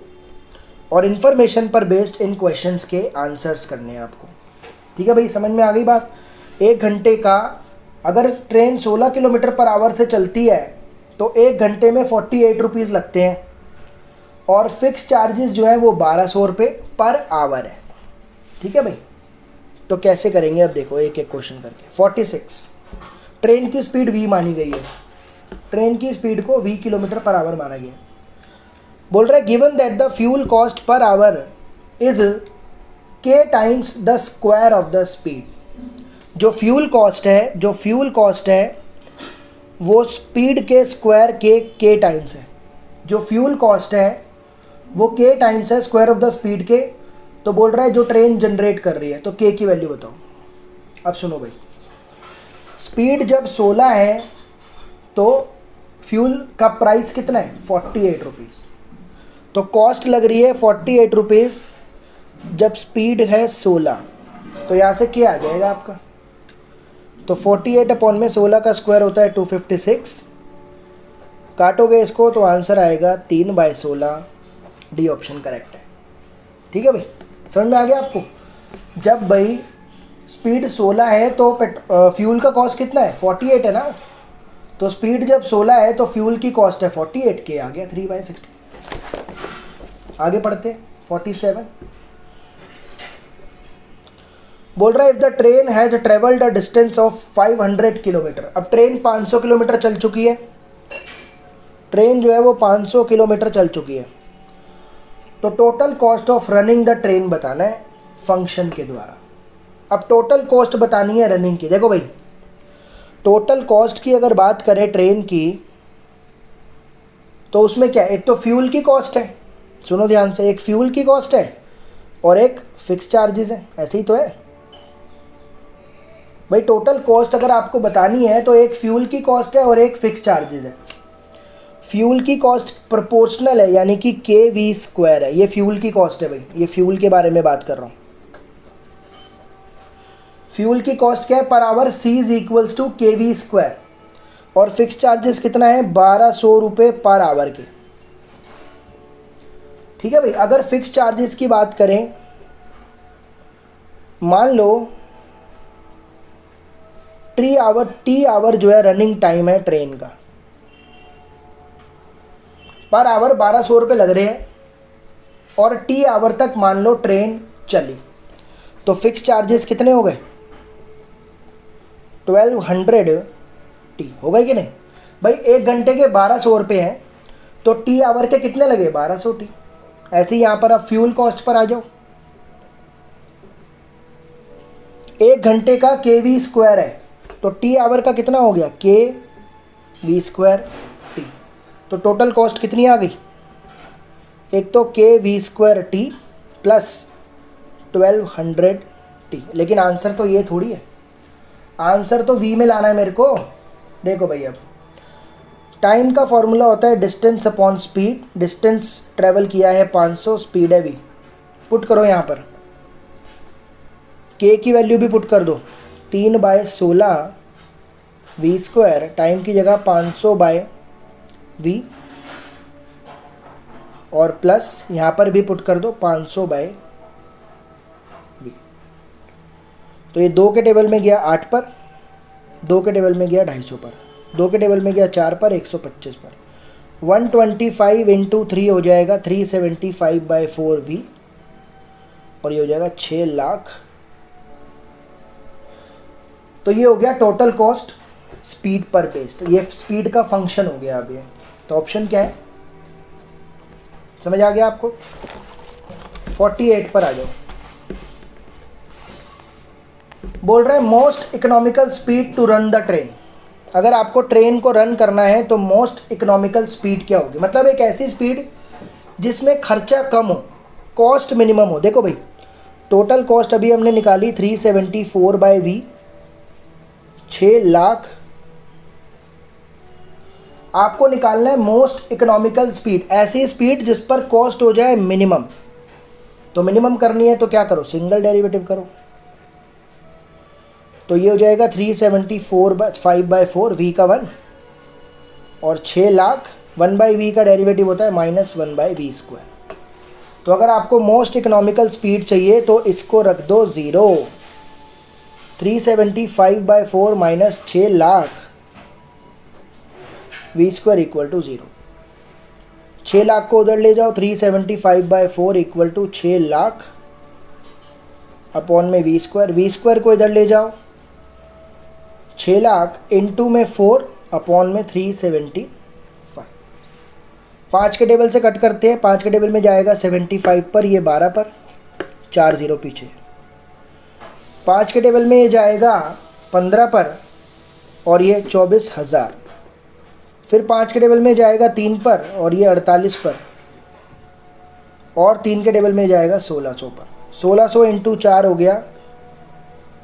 और इन्फॉर्मेशन पर बेस्ड इन क्वेश्चंस के आंसर्स करने हैं आपको। ठीक है भाई, समझ में आ गई बात? 1 घंटे का अगर ट्रेन 16 किलोमीटर पर आवर से चलती है तो 1 घंटे में 48 रुपीज़ लगते हैं और फिक्स चार्जेस जो है वो 1200 रुपये पर आवर है। ठीक है भाई, तो कैसे करेंगे अब देखो एक एक क्वेश्चन करके। 46, ट्रेन की स्पीड v मानी गई है, ट्रेन की स्पीड को 20 किलोमीटर पर आवर माना गया। बोल रहा है given that the fuel cost per hour is k times the square of the speed. जो फ्यूल कॉस्ट है वो स्पीड के स्क्वायर के k टाइम्स है। जो फ्यूल कॉस्ट है वो k टाइम्स है स्क्वायर ऑफ द स्पीड के। तो बोल रहा है जो ट्रेन जनरेट कर रही है, तो k की वैल्यू बताओ। अब सुनो भाई, स्पीड जब 16 है तो फ्यूल का प्राइस कितना है? 48 रुपीज़। तो कॉस्ट लग रही है 48 रुपीज़ जब स्पीड है 16। तो यहाँ से क्या आ जाएगा आपका? तो 48 अपॉन में 16 का स्क्वायर होता है 256। काटोगे इसको तो आंसर आएगा 3/16। डी ऑप्शन करेक्ट है। ठीक है भाई, समझ में आ गया आपको? जब भाई स्पीड 16 है तो फ्यूल का कॉस्ट कितना है? 48 है ना। तो स्पीड जब 16 है तो फ्यूल की कॉस्ट है 48, के आ गया 3/60। आगे पढ़ते 47। बोल रहा है if the train has travelled a distance of 500 kilometre. अब ट्रेन 500 किलोमीटर चल चुकी है, ट्रेन जो है वो 500 किलोमीटर चल चुकी है। तो total cost of running the train बताना है फंक्शन के द्वारा। अब टोटल कॉस्ट बतानी है रनिंग की। देखो भाई, टोटल कॉस्ट की अगर बात करें ट्रेन की तो उसमें क्या, एक तो फ्यूल की कॉस्ट है, सुनो ध्यान से, एक फ्यूल की कॉस्ट है और एक फिक्स चार्जेस है, ऐसे ही तो है भाई। टोटल कॉस्ट अगर आपको बतानी है तो एक फ्यूल की कॉस्ट है और एक फिक्स चार्जेस है। फ्यूल की कॉस्ट प्रोपोर्शनल है यानी कि kv² है, ये फ्यूल की कॉस्ट है भाई, ये फ्यूल के बारे में बात कर रहा हूँ। फ्यूल की कॉस्ट क्या है? Per hour c is equals to kv²। और फिक्स चार्जेस कितना है? 1200 रुपये पर आवर के। ठीक है भाई, अगर फिक्स चार्जेस की बात करें, मान लो टी आवर जो है रनिंग टाइम है ट्रेन का, पर आवर 1200 रुपये लग रहे हैं और टी आवर तक मान लो ट्रेन चली, तो फिक्स चार्जेस कितने हो गए? 1200 टी हो गए कि नहीं भाई? 1 घंटे के 1200 रुपये हैं तो टी आवर के कितने लगे? 1200 टी। ऐसे ही यहाँ पर आप फ्यूल कॉस्ट पर आ जाओ। 1 घंटे का kv² है तो टी आवर का कितना हो गया? kv² T. तो टोटल कॉस्ट कितनी आ गई? एक तो kv² टी प्लस 1200 टी। लेकिन आंसर तो ये थोड़ी है, आंसर तो v में लाना है मेरे को। देखो भाई, अब टाइम का फॉर्मूला होता है distance upon speed. Distance travel किया है 500, स्पीड है v। पुट करो यहाँ पर, k की वैल्यू भी पुट कर दो, 3/16 v², टाइम की जगह 500/v, और प्लस यहाँ पर भी पुट कर दो 500/v। तो ये 2 के टेबल में गया 8 पर, 2 के टेबल में गया 250 पर, 2 के टेबल में गया 4 पर, 125 पर। 125 × 3 हो जाएगा 375/4v, और ये हो जाएगा 6 लाख। तो ये हो गया टोटल कॉस्ट स्पीड पर बेस्ड, ये स्पीड का फंक्शन हो गया अब ये। तो ऑप्शन क्या है, समझ आ गया आपको? 48 पर आ जाओ। बोल रहे हैं most economical speed to run the train. अगर आपको ट्रेन को रन करना है तो मोस्ट इकोनॉमिकल स्पीड क्या होगी, मतलब एक ऐसी स्पीड जिसमें खर्चा कम हो, कॉस्ट मिनिमम हो। देखो भाई, टोटल कॉस्ट अभी हमने निकाली 374/v, 6 लाख। आपको निकालना है मोस्ट इकोनॉमिकल स्पीड, ऐसी स्पीड जिस पर कॉस्ट हो जाए मिनिमम। तो मिनिमम करनी है तो क्या करो, सिंगल डेरिवेटिव करो। तो ये हो जाएगा 374/5/4, v का 1, और 6 लाख 1/v का डेरिवेटिव होता है -1/v²। तो अगर आपको मोस्ट इकोनॉमिकल स्पीड चाहिए तो इसको रख दो 0। 375/4 माइनस 6 लाख v² = 0। 6 लाख को उधर ले जाओ, 375/4 = 6 लाख अपॉन में v² को इधर ले जाओ, 6 लाख इंटू में 4 अपॉन में 375। 5 के टेबल से कट करते हैं, 5 के टेबल में जाएगा 75 पर, ये 12 पर, 4 0 पीछे। 5 के टेबल में ये जाएगा 15 पर और ये 24,000। फिर 5 के टेबल में जाएगा 3 पर और ये 48 पर, और 3 के टेबल में जाएगा 1600 पर। 1600 इंटू 4 हो गया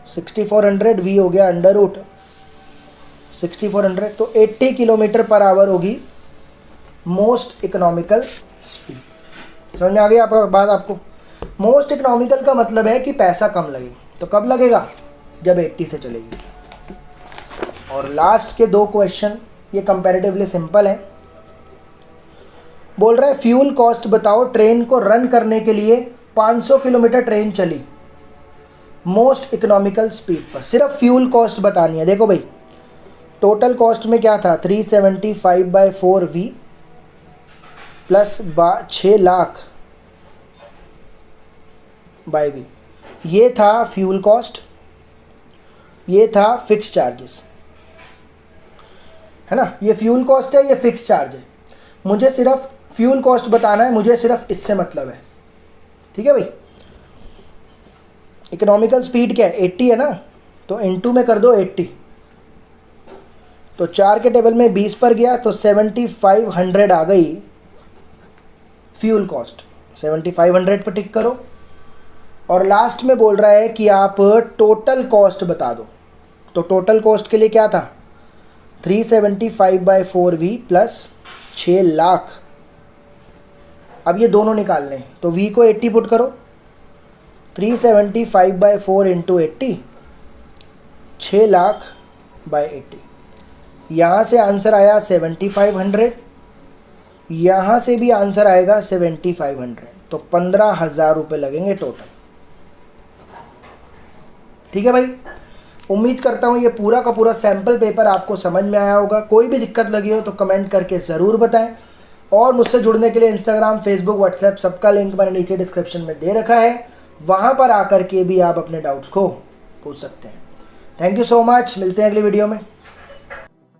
6400, v हो गया √6400। तो 80 किलोमीटर पर आवर होगी मोस्ट इकोनॉमिकल स्पीड। समझ में आ गई आप बात? आपको मोस्ट इकोनॉमिकल का मतलब है कि पैसा कम लगे। तो कब लगेगा, जब 80 से चलेगी। और लास्ट के 2 क्वेश्चन ये कंपैरेटिवली सिंपल है। बोल रहा है फ्यूल कॉस्ट बताओ, ट्रेन को रन करने के लिए 500 किलोमीटर ट्रेन चली मोस्ट इकोनॉमिकल स्पीड पर। सिर्फ फ्यूल कॉस्ट बतानी है। देखो भाई, टोटल कॉस्ट में क्या था, 375/4v plus 6 lakh by v। ये था फ्यूल कॉस्ट, ये था फिक्स चार्जेस, है ना। ये फ्यूल कॉस्ट है, ये फिक्स चार्ज है। मुझे सिर्फ फ्यूल कॉस्ट बताना है, मुझे सिर्फ इससे मतलब है। ठीक है भाई। इकोनॉमिकल स्पीड क्या है, 80 है ना, तो इनटू में कर दो 80। तो 4 के टेबल में 20 पर गया तो 7500 आ गई फ्यूल कॉस्ट। 7500 पर टिक करो। और लास्ट में बोल रहा है कि आप टोटल कॉस्ट बता दो। तो टोटल कॉस्ट के लिए क्या था, 375/4v प्लस 6 लाख। अब ये दोनों निकालने हैं, तो v को 80 पुट करो, 375/4 इंटू 80, 6 लाख बाई 80। यहाँ से आंसर आया 7500, यहाँ से भी आंसर आएगा 7500। तो 15,000 रुपये लगेंगे टोटल। ठीक है भाई। उम्मीद करता हूँ ये पूरा का पूरा सैम्पल पेपर आपको समझ में आया होगा। कोई भी दिक्कत लगी हो तो कमेंट करके ज़रूर बताएं। और मुझसे जुड़ने के लिए इंस्टाग्राम, फेसबुक, व्हाट्सएप सबका लिंक मैंने नीचे डिस्क्रिप्शन में दे रखा है। वहाँ पर आकर के भी आप अपने डाउट्स को पूछ सकते हैं। Thank you so much. मिलते हैं अगली वीडियो में।